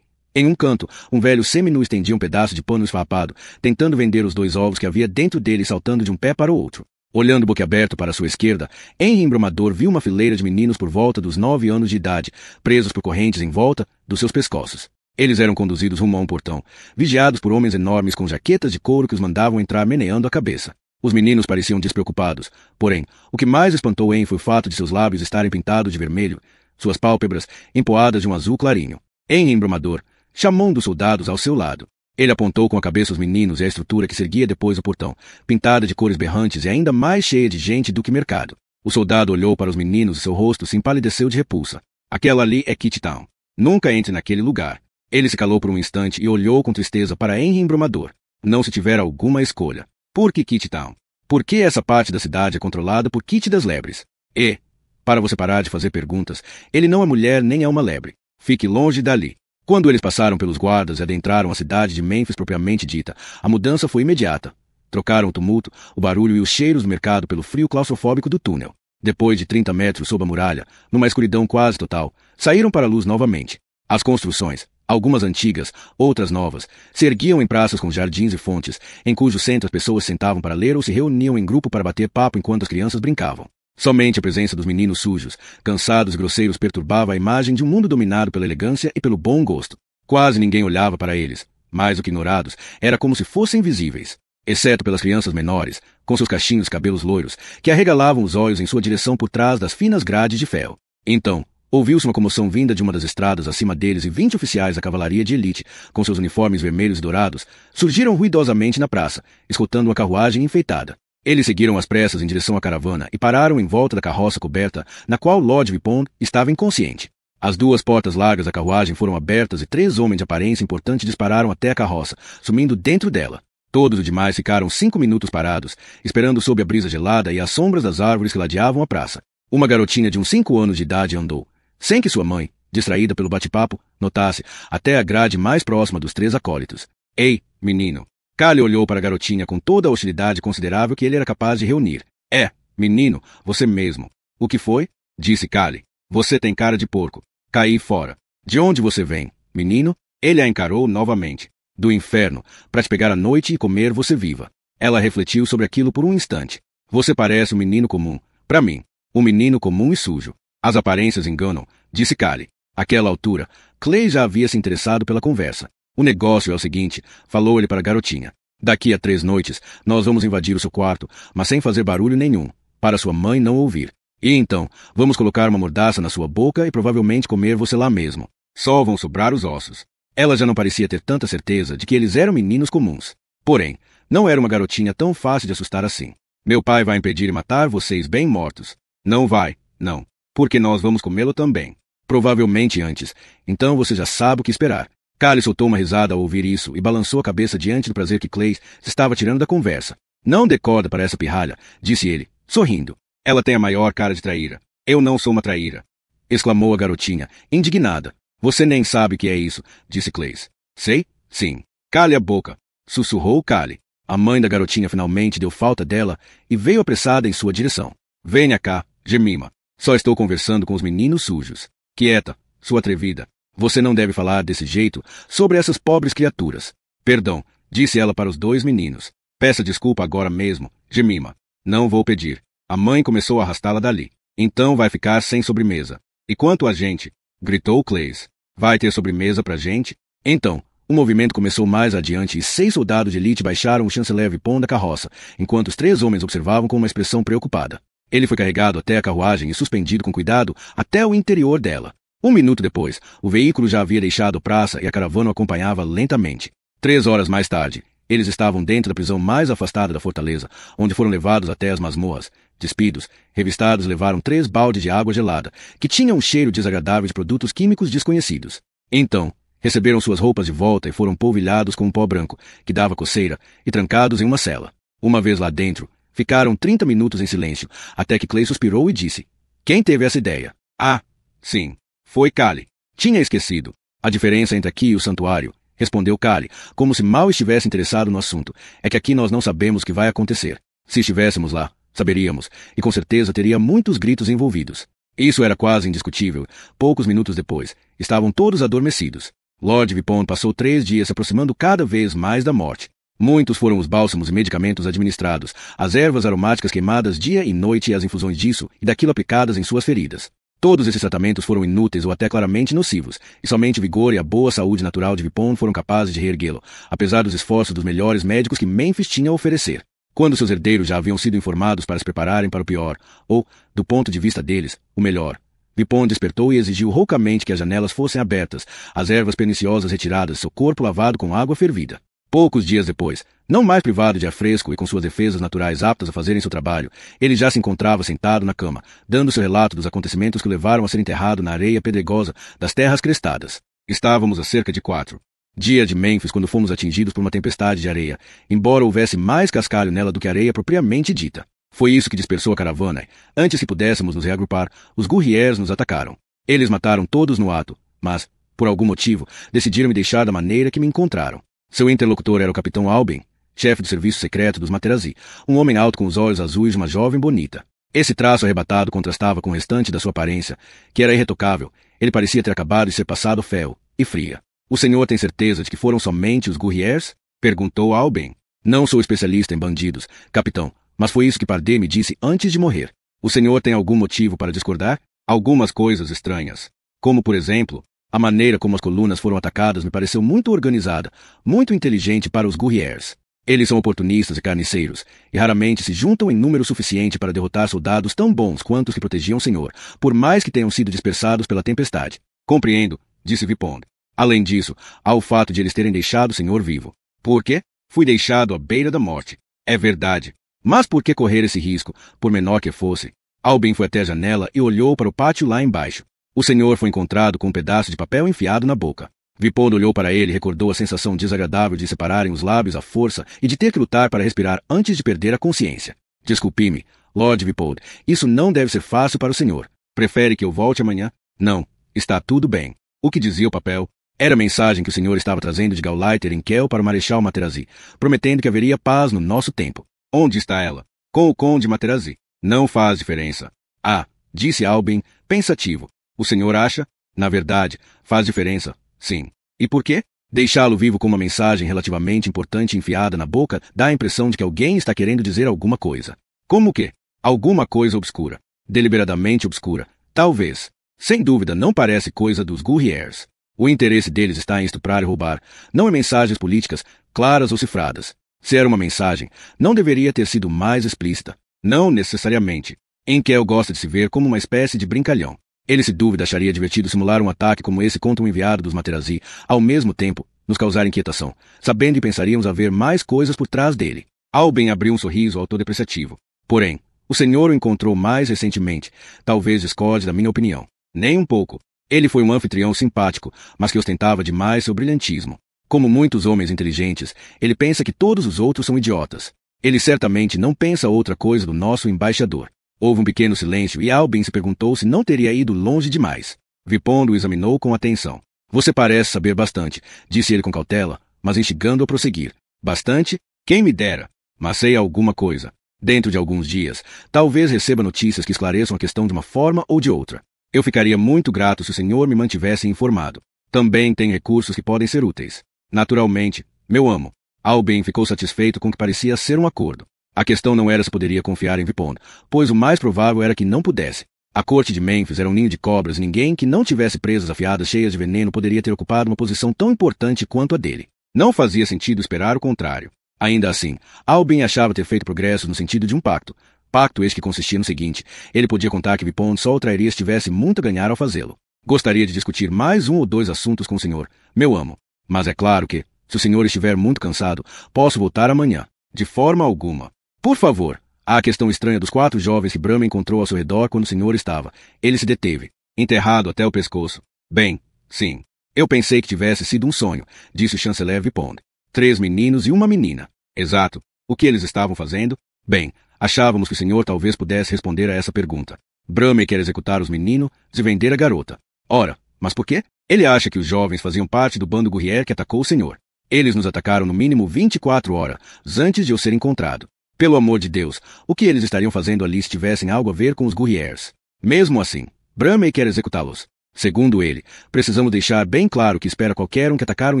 Em um canto, um velho seminu estendia um pedaço de pano esfarrapado, tentando vender os 2 ovos que havia dentro dele saltando de um pé para o outro. Olhando boquiaberto para sua esquerda, Henry Embromador viu uma fileira de meninos por volta dos 9 anos de idade, presos por correntes em volta dos seus pescoços. Eles eram conduzidos rumo a um portão, vigiados por homens enormes com jaquetas de couro que os mandavam entrar meneando a cabeça. Os meninos pareciam despreocupados, porém, o que mais espantou Henry foi o fato de seus lábios estarem pintados de vermelho, suas pálpebras empoadas de um azul clarinho. Henry Embromador chamou um dos soldados ao seu lado. Ele apontou com a cabeça os meninos e a estrutura que se erguia depois do portão, pintada de cores berrantes e ainda mais cheia de gente do que mercado. O soldado olhou para os meninos e seu rosto se empalideceu de repulsa. Aquela ali é Kitty Town. Nunca entre naquele lugar. Ele se calou por um instante e olhou com tristeza para Henry Embromador. Não se tiver alguma escolha. Por que Kitty Town? Por que essa parte da cidade é controlada por Kitty das Lebres? E, para você parar de fazer perguntas, ele não é mulher nem é uma lebre. Fique longe dali. Quando eles passaram pelos guardas e adentraram a cidade de Mênfis propriamente dita, a mudança foi imediata. Trocaram o tumulto, o barulho e os cheiros do mercado pelo frio claustrofóbico do túnel. Depois de 30 metros sob a muralha, numa escuridão quase total, saíram para a luz novamente. As construções, algumas antigas, outras novas, se erguiam em praças com jardins e fontes, em cujo centro as pessoas sentavam para ler ou se reuniam em grupo para bater papo enquanto as crianças brincavam. Somente a presença dos meninos sujos, cansados e grosseiros perturbava a imagem de um mundo dominado pela elegância e pelo bom gosto. Quase ninguém olhava para eles. Mais do que ignorados, era como se fossem invisíveis. Exceto pelas crianças menores, com seus cachinhos cabelos loiros, que arregalavam os olhos em sua direção por trás das finas grades de ferro. Então, ouviu-se uma comoção vinda de uma das estradas acima deles e 20 oficiais da cavalaria de elite, com seus uniformes vermelhos e dourados, surgiram ruidosamente na praça, escoltando uma carruagem enfeitada. Eles seguiram às pressas em direção à caravana e pararam em volta da carroça coberta, na qual Lord Vipond estava inconsciente. As 2 portas largas da carruagem foram abertas e 3 homens de aparência importante dispararam até a carroça, sumindo dentro dela. Todos os demais ficaram 5 minutos parados, esperando sob a brisa gelada e as sombras das árvores que ladeavam a praça. Uma garotinha de uns 5 anos de idade andou, sem que sua mãe, distraída pelo bate-papo, notasse, até a grade mais próxima dos 3 acólitos. Ei, menino! Callie olhou para a garotinha com toda a hostilidade considerável que ele era capaz de reunir. É, menino, você mesmo. O que foi? Disse Callie. Você tem cara de porco. Caí fora. De onde você vem, menino? Ele a encarou novamente. Do inferno, para te pegar à noite e comer você viva. Ela refletiu sobre aquilo por um instante. Você parece um menino comum. Para mim, um menino comum e sujo. As aparências enganam, disse Callie. Àquela altura, Clay já havia se interessado pela conversa. O negócio é o seguinte, falou ele para a garotinha. Daqui a 3 noites, nós vamos invadir o seu quarto, mas sem fazer barulho nenhum, para sua mãe não ouvir. E então, vamos colocar uma mordaça na sua boca e provavelmente comer você lá mesmo. Só vão sobrar os ossos. Ela já não parecia ter tanta certeza de que eles eram meninos comuns. Porém, não era uma garotinha tão fácil de assustar assim. Meu pai vai impedir e matar vocês bem mortos. Não vai, não. Porque nós vamos comê-lo também. Provavelmente antes. Então você já sabe o que esperar. Callie soltou uma risada ao ouvir isso e balançou a cabeça diante do prazer que Clay se estava tirando da conversa. Não dê corda para essa pirralha, disse ele, sorrindo. Ela tem a maior cara de traíra. Eu não sou uma traíra, exclamou a garotinha, indignada. Você nem sabe o que é isso, disse Clays. Sei, sim. Cale a boca, sussurrou Callie. A mãe da garotinha finalmente deu falta dela e veio apressada em sua direção. Venha cá, Jemima. Só estou conversando com os meninos sujos. Quieta, sua atrevida. Você não deve falar desse jeito sobre essas pobres criaturas. Perdão, disse ela para os dois meninos. Peça desculpa agora mesmo, Jemima. Não vou pedir. A mãe começou a arrastá-la dali. Então vai ficar sem sobremesa. E quanto a gente? Gritou Clays. Vai ter sobremesa pra gente? Então, o movimento começou mais adiante e 6 soldados de elite baixaram o chanceler Vipon da carroça, enquanto os 3 homens observavam com uma expressão preocupada. Ele foi carregado até a carruagem e suspendido com cuidado até o interior dela. 1 minuto depois, o veículo já havia deixado a praça e a caravana o acompanhava lentamente. 3 horas mais tarde, eles estavam dentro da prisão mais afastada da fortaleza, onde foram levados até as masmorras. Despidos, revistados levaram 3 baldes de água gelada, que tinham um cheiro desagradável de produtos químicos desconhecidos. Então, receberam suas roupas de volta e foram polvilhados com um pó branco, que dava coceira, e trancados em uma cela. Uma vez lá dentro, ficaram 30 minutos em silêncio, até que Clay suspirou e disse: Quem teve essa ideia? Ah, sim, foi Callie. Tinha esquecido. A diferença entre aqui e o santuário, respondeu Callie, como se mal estivesse interessado no assunto, é que aqui nós não sabemos o que vai acontecer. Se estivéssemos lá, saberíamos, e com certeza teria muitos gritos envolvidos. Isso era quase indiscutível. Poucos minutos depois, estavam todos adormecidos. Lord Vipon passou 3 dias se aproximando cada vez mais da morte. Muitos foram os bálsamos e medicamentos administrados, as ervas aromáticas queimadas dia e noite e as infusões disso e daquilo aplicadas em suas feridas. Todos esses tratamentos foram inúteis ou até claramente nocivos, e somente o vigor e a boa saúde natural de Vipon foram capazes de reerguê-lo, apesar dos esforços dos melhores médicos que Memphis tinha a oferecer. Quando seus herdeiros já haviam sido informados para se prepararem para o pior, ou, do ponto de vista deles, o melhor, Vipon despertou e exigiu roucamente que as janelas fossem abertas, as ervas perniciosas retiradas, seu corpo lavado com água fervida. Poucos dias depois, não mais privado de ar fresco e com suas defesas naturais aptas a fazerem seu trabalho, ele já se encontrava sentado na cama, dando seu relato dos acontecimentos que o levaram a ser enterrado na areia pedregosa das terras crestadas. Estávamos a cerca de 4 dias de Memphis quando fomos atingidos por uma tempestade de areia, embora houvesse mais cascalho nela do que areia propriamente dita. Foi isso que dispersou a caravana e, antes que pudéssemos nos reagrupar, os Gurriers nos atacaram. Eles mataram todos no ato, mas, por algum motivo, decidiram me deixar da maneira que me encontraram. Seu interlocutor era o capitão Albin, chefe do serviço secreto dos Materazzi, um homem alto com os olhos azuis de uma jovem bonita. Esse traço arrebatado contrastava com o restante da sua aparência, que era irretocável. Ele parecia ter acabado de ser passado fel e fria. O senhor tem certeza de que foram somente os Gurriers? Perguntou Albin. Não sou especialista em bandidos, capitão, mas foi isso que Pardé me disse antes de morrer. O senhor tem algum motivo para discordar? Algumas coisas estranhas. Como, por exemplo, a maneira como as colunas foram atacadas me pareceu muito organizada, muito inteligente para os Gurriers. Eles são oportunistas e carniceiros, e raramente se juntam em número suficiente para derrotar soldados tão bons quanto os que protegiam o senhor, por mais que tenham sido dispersados pela tempestade. Compreendo, disse Vipond. Além disso, há o fato de eles terem deixado o senhor vivo. Por quê? Fui deixado à beira da morte. É verdade. Mas por que correr esse risco, por menor que fosse? Albin foi até a janela e olhou para o pátio lá embaixo. O senhor foi encontrado com um pedaço de papel enfiado na boca. Vipond olhou para ele e recordou a sensação desagradável de separarem os lábios à força e de ter que lutar para respirar antes de perder a consciência. Desculpe-me, Lord Vipond, isso não deve ser fácil para o senhor. Prefere que eu volte amanhã? Não, está tudo bem. O que dizia o papel? Era a mensagem que o senhor estava trazendo de Gauleiter em Kel para o Marechal Materazzi, prometendo que haveria paz no nosso tempo. Onde está ela? Com o Conde Materazzi. Não faz diferença. Ah, disse Albin, pensativo. O senhor acha? Na verdade, faz diferença. Sim. E por quê? Deixá-lo vivo com uma mensagem relativamente importante enfiada na boca dá a impressão de que alguém está querendo dizer alguma coisa. Como que? Alguma coisa obscura. Deliberadamente obscura. Talvez. Sem dúvida não parece coisa dos Gurriers. O interesse deles está em estuprar e roubar, não em mensagens políticas, claras ou cifradas. Se era uma mensagem, não deveria ter sido mais explícita. Não necessariamente. Enkel gosta de se ver como uma espécie de brincalhão. Ele se dúvida acharia divertido simular um ataque como esse contra um enviado dos Materazzi, ao mesmo tempo, nos causar inquietação, sabendo que pensaríamos haver mais coisas por trás dele. Albin abriu um sorriso autodepreciativo. Porém, o senhor o encontrou mais recentemente. Talvez discorde da minha opinião. Nem um pouco. Ele foi um anfitrião simpático, mas que ostentava demais seu brilhantismo. Como muitos homens inteligentes, ele pensa que todos os outros são idiotas. Ele certamente não pensa outra coisa do nosso embaixador. Houve um pequeno silêncio e Albin se perguntou se não teria ido longe demais. Vipond o examinou com atenção. Você parece saber bastante, disse ele com cautela, mas instigando a prosseguir. Bastante? Quem me dera. Mas sei alguma coisa. Dentro de alguns dias, talvez receba notícias que esclareçam a questão de uma forma ou de outra. Eu ficaria muito grato se o senhor me mantivesse informado. Também tem recursos que podem ser úteis. Naturalmente, meu amo. Albin ficou satisfeito com o que parecia ser um acordo. A questão não era se poderia confiar em Vipond, pois o mais provável era que não pudesse. A corte de Memphis era um ninho de cobras e ninguém que não tivesse presas afiadas cheias de veneno poderia ter ocupado uma posição tão importante quanto a dele. Não fazia sentido esperar o contrário. Ainda assim, Albin achava ter feito progressos no sentido de um pacto. Pacto este que consistia no seguinte: ele podia contar que Vipond só o trairia se tivesse muito a ganhar ao fazê-lo. Gostaria de discutir mais um ou dois assuntos com o senhor, meu amo. Mas é claro que, se o senhor estiver muito cansado, posso voltar amanhã. De forma alguma. Por favor. Há a questão estranha dos 4 jovens que Brahma encontrou ao seu redor quando o senhor estava. Ele se deteve, enterrado até o pescoço. Bem, sim. Eu pensei que tivesse sido um sonho, disse o chanceler Vipond. 3 meninos e uma menina. Exato. O que eles estavam fazendo? Bem, achávamos que o senhor talvez pudesse responder a essa pergunta. Brahma quer executar os meninos e vender a garota. Ora, mas por quê? Ele acha que os jovens faziam parte do bando Guerrier que atacou o senhor. Eles nos atacaram no mínimo 24 horas antes de eu ser encontrado. Pelo amor de Deus, o que eles estariam fazendo ali se tivessem algo a ver com os Guerriers? Mesmo assim, Brahma quer executá-los. Segundo ele, precisamos deixar bem claro que espera qualquer um que atacar o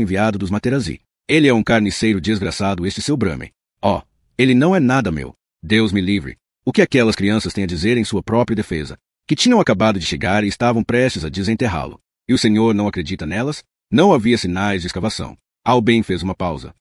enviado dos Materazzi. Ele é um carniceiro desgraçado, este seu Brahma. Oh, ele não é nada meu. Deus me livre. O que aquelas crianças têm a dizer em sua própria defesa? Que tinham acabado de chegar e estavam prestes a desenterrá-lo. E o senhor não acredita nelas? Não havia sinais de escavação. Albin fez uma pausa.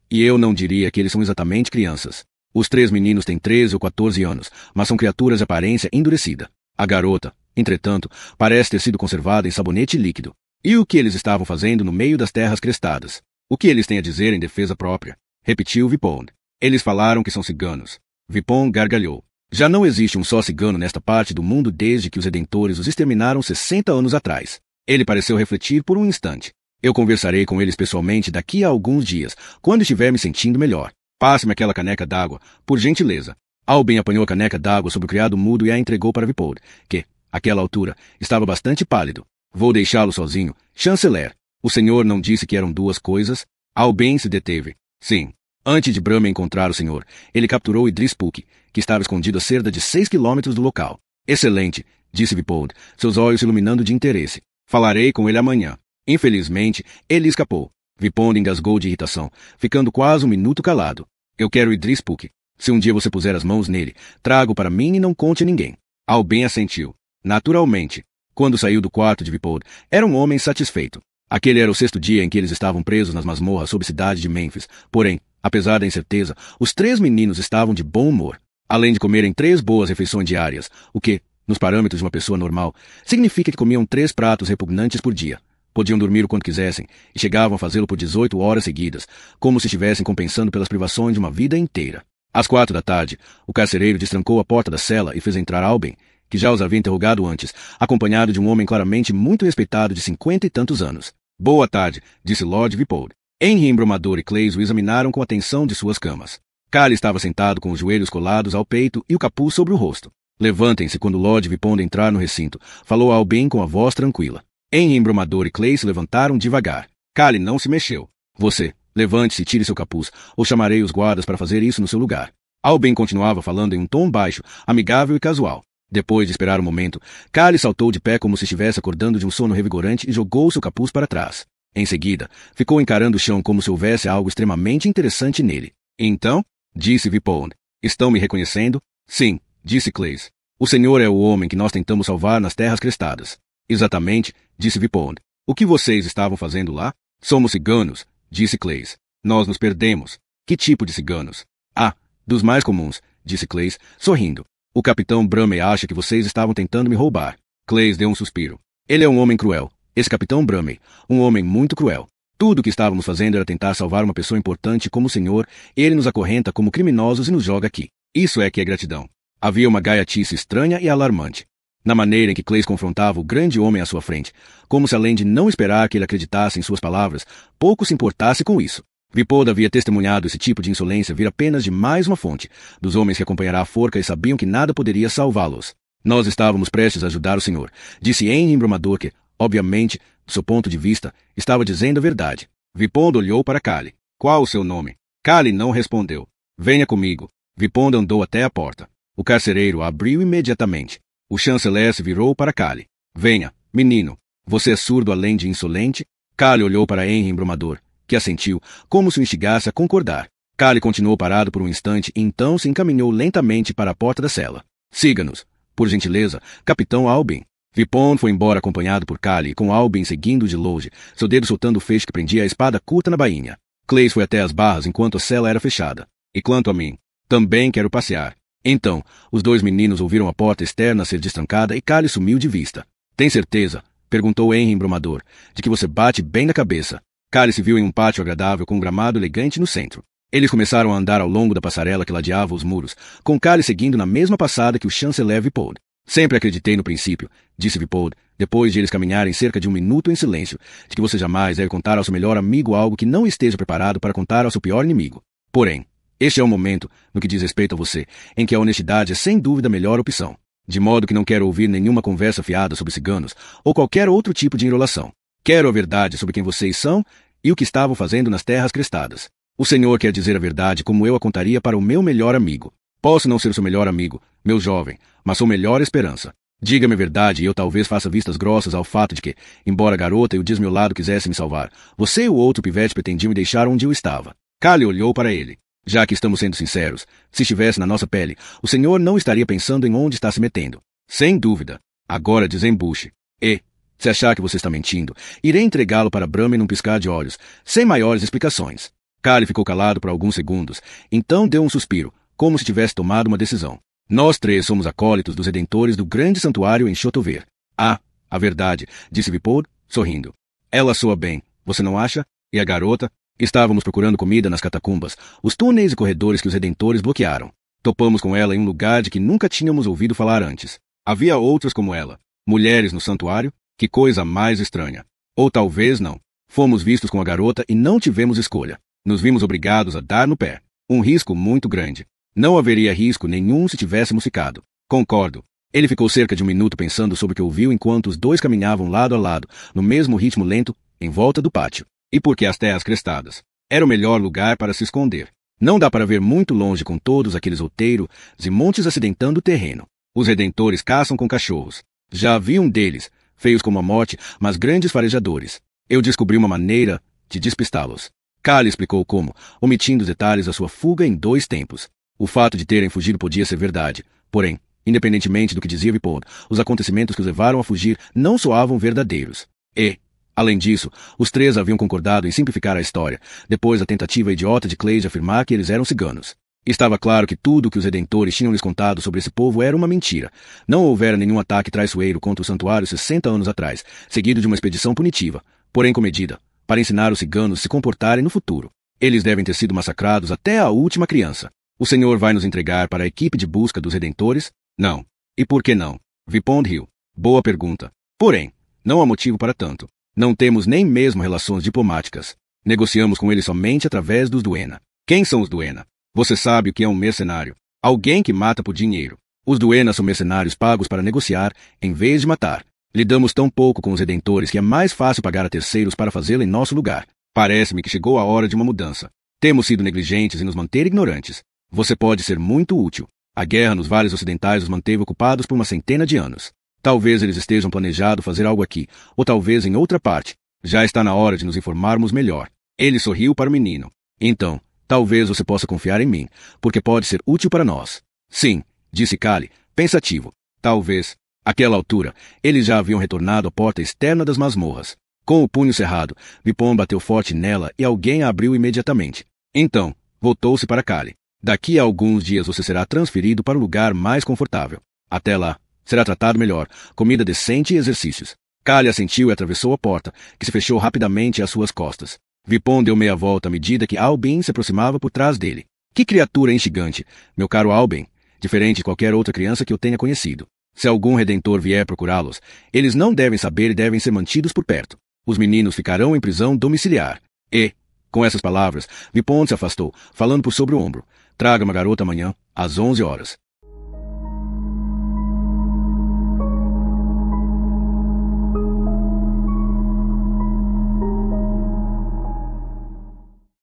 E eu não diria que eles são exatamente crianças. Os 3 meninos têm 13 ou 14 anos, mas são criaturas de aparência endurecida. A garota, entretanto, parece ter sido conservada em sabonete líquido. E o que eles estavam fazendo no meio das terras crestadas? O que eles têm a dizer em defesa própria? Repetiu Vipond. Eles falaram que são ciganos. Vipond gargalhou. Já não existe um só cigano nesta parte do mundo desde que os Redentores os exterminaram 60 anos atrás. Ele pareceu refletir por um instante. Eu conversarei com eles pessoalmente daqui a alguns dias, quando estiver me sentindo melhor. Passe-me aquela caneca d'água, por gentileza. Albin apanhou a caneca d'água sob o criado mudo e a entregou para Vipond, que, àquela altura, estava bastante pálido. Vou deixá-lo sozinho, chanceler. O senhor não disse que eram 2 coisas? Albin se deteve. Sim. Antes de Brahma encontrar o senhor, ele capturou Idris Puk, que estava escondido a cerca de 6 quilômetros do local. Excelente, disse Vipond, seus olhos se iluminando de interesse. Falarei com ele amanhã. Infelizmente, ele escapou. Vipond engasgou de irritação, ficando quase um minuto calado. Eu quero Idris Puk. Se um dia você puser as mãos nele, traga-o para mim e não conte a ninguém. Albin assentiu. Naturalmente. Quando saiu do quarto de Vipond, era um homem satisfeito. Aquele era o 6º dia em que eles estavam presos nas masmorras sob a cidade de Memphis. Porém, apesar da incerteza, os 3 meninos estavam de bom humor. Além de comerem 3 boas refeições diárias, o que, nos parâmetros de uma pessoa normal, significa que comiam 3 pratos repugnantes por dia. Podiam dormir o quanto quisessem, e chegavam a fazê-lo por 18 horas seguidas, como se estivessem compensando pelas privações de uma vida inteira. Às 4 da tarde, o carcereiro destrancou a porta da cela e fez entrar Albin, que já os havia interrogado antes, acompanhado de um homem claramente muito respeitado de 50 e tantos anos. Boa tarde, disse Lord Vipond. Henry Embromador e Clays o examinaram com atenção de suas camas. Cale estava sentado com os joelhos colados ao peito e o capuz sobre o rosto. Levantem-se quando Lord Vipond entrar no recinto, falou Albin com a voz tranquila. Henry Embromador e Clay se levantaram devagar. Cale não se mexeu. Você, levante-se e tire seu capuz, ou chamarei os guardas para fazer isso no seu lugar. Albin continuava falando em um tom baixo, amigável e casual. Depois de esperar um momento, Cale saltou de pé como se estivesse acordando de um sono revigorante e jogou seu capuz para trás. Em seguida, ficou encarando o chão como se houvesse algo extremamente interessante nele. Então, disse Vipond, estão me reconhecendo? Sim, disse Clays. O senhor é o homem que nós tentamos salvar nas terras crestadas. Exatamente, disse Vipond. O que vocês estavam fazendo lá? Somos ciganos, disse Clays. Nós nos perdemos. Que tipo de ciganos? Ah, dos mais comuns, disse Clays, sorrindo. O capitão Brahma acha que vocês estavam tentando me roubar. Clays deu um suspiro. Ele é um homem cruel. Esse capitão Brahma, um homem muito cruel. Tudo o que estávamos fazendo era tentar salvar uma pessoa importante como o senhor, e ele nos acorrenta como criminosos e nos joga aqui. Isso é que é gratidão. Havia uma gaiatice estranha e alarmante na maneira em que Clays confrontava o grande homem à sua frente, como se além de não esperar que ele acreditasse em suas palavras, pouco se importasse com isso. Vipod havia testemunhado esse tipo de insolência vir apenas de mais uma fonte, dos homens que acompanhará a forca e sabiam que nada poderia salvá-los. Nós estávamos prestes a ajudar o senhor, disse Henry embromador que, obviamente, do seu ponto de vista, estava dizendo a verdade. Vipond olhou para Cale. Qual o seu nome? Cale não respondeu. Venha comigo. Vipond andou até a porta. O carcereiro a abriu imediatamente. O chanceler se virou para Cale. Venha, menino. Você é surdo além de insolente? Cale olhou para Henry embromador, que assentiu, como se o instigasse a concordar. Cale continuou parado por um instante e então se encaminhou lentamente para a porta da cela. Siga-nos, por gentileza, capitão Albin. Vipond foi embora acompanhado por Cale, com Albin seguindo de longe, seu dedo soltando o feixe que prendia a espada curta na bainha. Clays foi até as barras enquanto a cela era fechada. E quanto a mim, também quero passear. Então, os dois meninos ouviram a porta externa ser destrancada e Cale sumiu de vista. Tem certeza? Perguntou Henry embromador, de que você bate bem na cabeça. Cale se viu em um pátio agradável com um gramado elegante no centro. Eles começaram a andar ao longo da passarela que ladeava os muros, com Cale seguindo na mesma passada que o chanceler Vipod. Sempre acreditei no princípio, disse Vipod, depois de eles caminharem cerca de um minuto em silêncio, de que você jamais deve contar ao seu melhor amigo algo que não esteja preparado para contar ao seu pior inimigo. Porém, este é o momento, no que diz respeito a você, em que a honestidade é sem dúvida a melhor opção. De modo que não quero ouvir nenhuma conversa fiada sobre ciganos ou qualquer outro tipo de enrolação. Quero a verdade sobre quem vocês são e o que estavam fazendo nas terras crestadas. O senhor quer dizer a verdade como eu a contaria para o meu melhor amigo. Posso não ser o seu melhor amigo, meu jovem, mas sou melhor esperança. Diga-me a verdade e eu talvez faça vistas grossas ao fato de que, embora a garota e o desmiolado quisessem me salvar, você e o outro pivete pretendiam me deixar onde eu estava. Cale olhou para ele. Já que estamos sendo sinceros, se estivesse na nossa pele, o senhor não estaria pensando em onde está se metendo. Sem dúvida. Agora desembuche. E, se achar que você está mentindo, irei entregá-lo para Brahma num piscar de olhos, sem maiores explicações. Cale ficou calado por alguns segundos, então deu um suspiro, como se tivesse tomado uma decisão. Nós três somos acólitos dos redentores do grande santuário em Chotover. Ah, a verdade, disse Vipod, sorrindo. Ela soa bem, você não acha? E a garota? Estávamos procurando comida nas catacumbas, os túneis e corredores que os redentores bloquearam. Topamos com ela em um lugar de que nunca tínhamos ouvido falar antes. Havia outras como ela. Mulheres no santuário? Que coisa mais estranha. Ou talvez não. Fomos vistos com a garota e não tivemos escolha. Nos vimos obrigados a dar no pé. Um risco muito grande. Não haveria risco nenhum se tivéssemos ficado. Concordo. Ele ficou cerca de um minuto pensando sobre o que ouviu enquanto os dois caminhavam lado a lado, no mesmo ritmo lento, em volta do pátio. E por que as terras crestadas? Era o melhor lugar para se esconder. Não dá para ver muito longe com todos aqueles outeiros e montes acidentando o terreno. Os redentores caçam com cachorros. Já havia um deles, feios como a morte, mas grandes farejadores. Eu descobri uma maneira de despistá-los. Cale explicou como, omitindo os detalhes da sua fuga em 2 tempos. O fato de terem fugido podia ser verdade. Porém, independentemente do que dizia Vipod, os acontecimentos que os levaram a fugir não soavam verdadeiros. E, além disso, os 3 haviam concordado em simplificar a história, depois da tentativa idiota de Clay de afirmar que eles eram ciganos. Estava claro que tudo o que os redentores tinham lhes contado sobre esse povo era uma mentira. Não houvera nenhum ataque traiçoeiro contra o santuário 60 anos atrás, seguido de uma expedição punitiva, porém comedida, para ensinar os ciganos a se comportarem no futuro. Eles devem ter sido massacrados até a última criança. O senhor vai nos entregar para a equipe de busca dos redentores? Não. E por que não? Vipond riu. Boa pergunta. Porém, não há motivo para tanto. Não temos nem mesmo relações diplomáticas. Negociamos com eles somente através dos Duena. Quem são os Duena? Você sabe o que é um mercenário. Alguém que mata por dinheiro. Os Duena são mercenários pagos para negociar, em vez de matar. Lidamos tão pouco com os redentores que é mais fácil pagar a terceiros para fazê-lo em nosso lugar. Parece-me que chegou a hora de uma mudança. Temos sido negligentes em nos manter ignorantes. Você pode ser muito útil. A guerra nos vales ocidentais os manteve ocupados por uma centena de anos. Talvez eles estejam planejando fazer algo aqui, ou talvez em outra parte. Já está na hora de nos informarmos melhor. Ele sorriu para o menino. Então, talvez você possa confiar em mim, porque pode ser útil para nós. Sim, disse Cale, pensativo. Talvez. Àquela altura, eles já haviam retornado à porta externa das masmorras. Com o punho cerrado, Vipond bateu forte nela e alguém a abriu imediatamente. Então, voltou-se para Cale. Daqui a alguns dias você será transferido para um lugar mais confortável. Até lá, será tratado melhor, comida decente e exercícios. Cale assentiu e atravessou a porta, que se fechou rapidamente às suas costas. Vipond deu meia volta à medida que Albin se aproximava por trás dele. Que criatura instigante, meu caro Albin, diferente de qualquer outra criança que eu tenha conhecido. Se algum redentor vier procurá-los, eles não devem saber e devem ser mantidos por perto. Os meninos ficarão em prisão domiciliar. E, Com essas palavras, Vipond se afastou, falando por sobre o ombro. Traga uma garota amanhã, às 11 horas.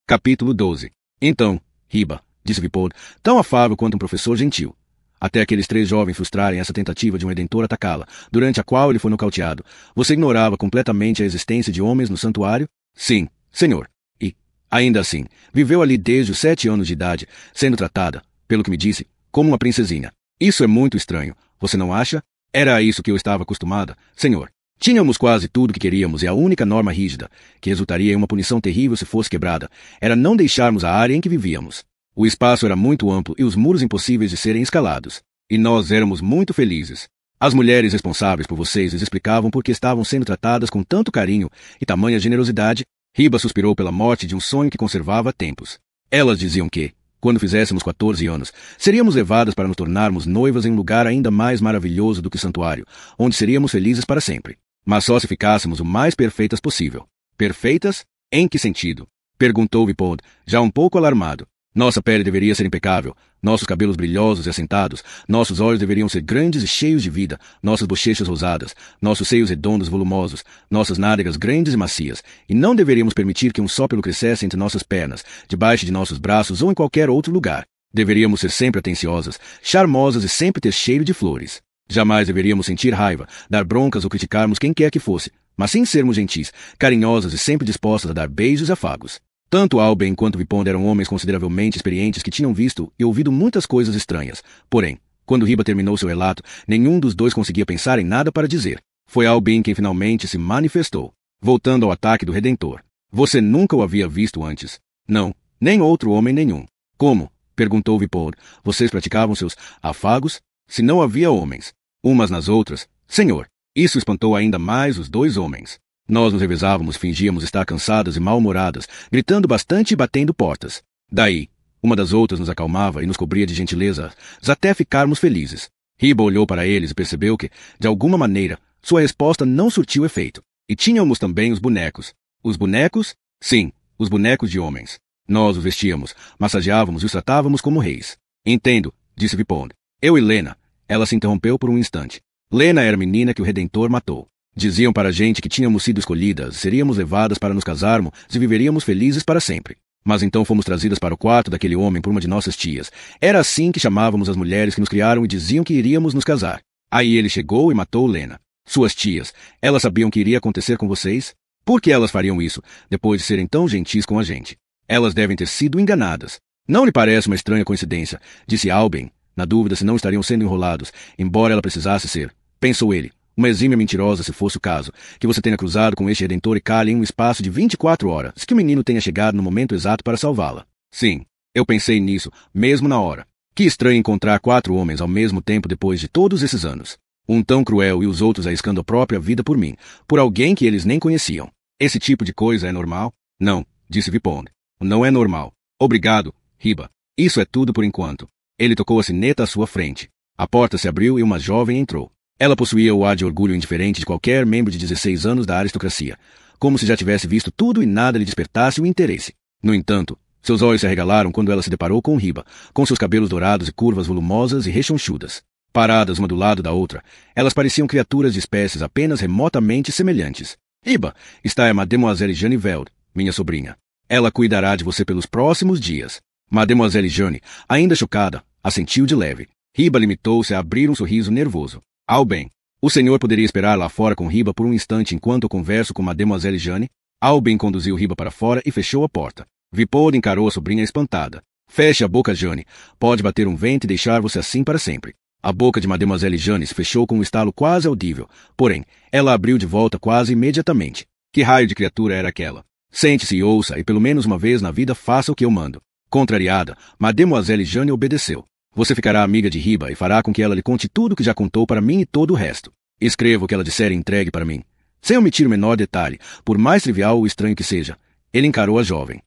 Capítulo 12. Então, Hiba, disse Vipond, tão afável quanto um professor gentil. Até aqueles 3 jovens frustrarem essa tentativa de um redentor atacá-la, durante a qual ele foi nocauteado, você ignorava completamente a existência de homens no santuário? Sim, senhor. E, ainda assim, viveu ali desde os 7 anos de idade, sendo tratada, pelo que me disse, como uma princesinha. Isso é muito estranho, você não acha? Era a isso que eu estava acostumada, senhor. Tínhamos quase tudo que queríamos e a única norma rígida, que resultaria em uma punição terrível se fosse quebrada, era não deixarmos a área em que vivíamos. O espaço era muito amplo e os muros impossíveis de serem escalados. E nós éramos muito felizes. As mulheres responsáveis por vocês lhes explicavam por que estavam sendo tratadas com tanto carinho e tamanha generosidade. Hiba suspirou pela morte de um sonho que conservava há tempos. Elas diziam que, quando fizéssemos 14 anos, seríamos levadas para nos tornarmos noivas em um lugar ainda mais maravilhoso do que o santuário, onde seríamos felizes para sempre. Mas só se ficássemos o mais perfeitas possível. Perfeitas? Em que sentido? Perguntou Vipond, já um pouco alarmado. Nossa pele deveria ser impecável, nossos cabelos brilhosos e assentados, nossos olhos deveriam ser grandes e cheios de vida, nossas bochechas rosadas, nossos seios redondos e volumosos, nossas nádegas grandes e macias, e não deveríamos permitir que um sópelo crescesse entre nossas pernas, debaixo de nossos braços ou em qualquer outro lugar. Deveríamos ser sempre atenciosas, charmosas e sempre ter cheiro de flores. Jamais deveríamos sentir raiva, dar broncas ou criticarmos quem quer que fosse, mas sim sermos gentis, carinhosas e sempre dispostas a dar beijos e afagos. Tanto Alben quanto Vipond eram homens consideravelmente experientes que tinham visto e ouvido muitas coisas estranhas. Porém, quando Hiba terminou seu relato, nenhum dos dois conseguia pensar em nada para dizer. Foi Alben quem finalmente se manifestou. Voltando ao ataque do Redentor. Você nunca o havia visto antes? Não, nem outro homem nenhum. Como? Perguntou Vipond. Vocês praticavam seus afagos? Se não havia homens, umas nas outras, senhor. Isso espantou ainda mais os 2 homens. Nós nos revezávamos, fingíamos estar cansadas e mal-humoradas, gritando bastante e batendo portas. Daí, uma das outras nos acalmava e nos cobria de gentilezas, até ficarmos felizes. Hiba olhou para eles e percebeu que, de alguma maneira, sua resposta não surtiu efeito. E tínhamos também os bonecos. Os bonecos? Sim, os bonecos de homens. Nós os vestíamos, massageávamos e os tratávamos como reis. Entendo, disse Vipond. Eu e Lena. Ela se interrompeu por um instante. Lena era a menina que o Redentor matou. Diziam para a gente que tínhamos sido escolhidas, seríamos levadas para nos casarmos e viveríamos felizes para sempre. Mas então fomos trazidas para o quarto daquele homem por uma de nossas tias. Era assim que chamávamos as mulheres que nos criaram e diziam que iríamos nos casar. Aí ele chegou e matou Lena. Suas tias, elas sabiam que iria acontecer com vocês? Por que elas fariam isso, depois de serem tão gentis com a gente? Elas devem ter sido enganadas. Não lhe parece uma estranha coincidência, disse Alben, na dúvida se não estariam sendo enrolados, embora ela precisasse ser. Pensou ele, uma exímia mentirosa se fosse o caso, que você tenha cruzado com este Redentor e cale em um espaço de 24 horas, que o menino tenha chegado no momento exato para salvá-la. Sim, eu pensei nisso, mesmo na hora. Que estranho encontrar 4 homens ao mesmo tempo depois de todos esses anos. Um tão cruel e os outros arriscando a própria vida por mim, por alguém que eles nem conheciam. Esse tipo de coisa é normal? Não, disse Vipond. Não é normal. Obrigado, Hiba. Isso é tudo por enquanto. Ele tocou a sineta à sua frente. A porta se abriu e uma jovem entrou. Ela possuía o ar de orgulho indiferente de qualquer membro de 16 anos da aristocracia, como se já tivesse visto tudo e nada lhe despertasse o interesse. No entanto, seus olhos se arregalaram quando ela se deparou com Hiba, com seus cabelos dourados e curvas volumosas e rechonchudas. Paradas uma do lado da outra, elas pareciam criaturas de espécies apenas remotamente semelhantes. Hiba, está é Mademoiselle Jane Veld, minha sobrinha. Ela cuidará de você pelos próximos dias. Mademoiselle Jane, ainda chocada, assentiu de leve. Hiba limitou-se a abrir um sorriso nervoso. Alben, o senhor poderia esperar lá fora com Hiba por um instante enquanto eu converso com Mademoiselle Jane? Alben conduziu Hiba para fora e fechou a porta. Vipond encarou a sobrinha espantada. Feche a boca, Jane. Pode bater um vento e deixar você assim para sempre. A boca de Mademoiselle Jane se fechou com um estalo quase audível. Porém, ela abriu de volta quase imediatamente. Que raio de criatura era aquela? Sente-se e ouça, e pelo menos uma vez na vida faça o que eu mando. Contrariada, Mademoiselle Jane obedeceu. Você ficará amiga de Hiba e fará com que ela lhe conte tudo o que já contou para mim e todo o resto. Escreva o que ela disser e entregue para mim. Sem omitir o menor detalhe, por mais trivial ou estranho que seja. Ele encarou a jovem.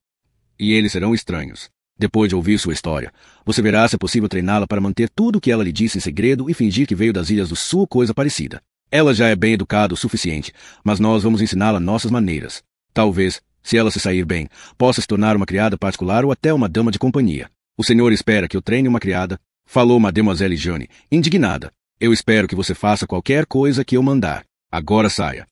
E eles serão estranhos. Depois de ouvir sua história, você verá se é possível treiná-la para manter tudo o que ela lhe disse em segredo e fingir que veio das Ilhas do Sul ou coisa parecida. Ela já é bem educada o suficiente, mas nós vamos ensiná-la nossas maneiras. Talvez, Se ela se sair bem, possa se tornar uma criada particular ou até uma dama de companhia. O senhor espera que eu treine uma criada? Falou Mademoiselle Jane, indignada. Eu espero que você faça qualquer coisa que eu mandar. Agora saia.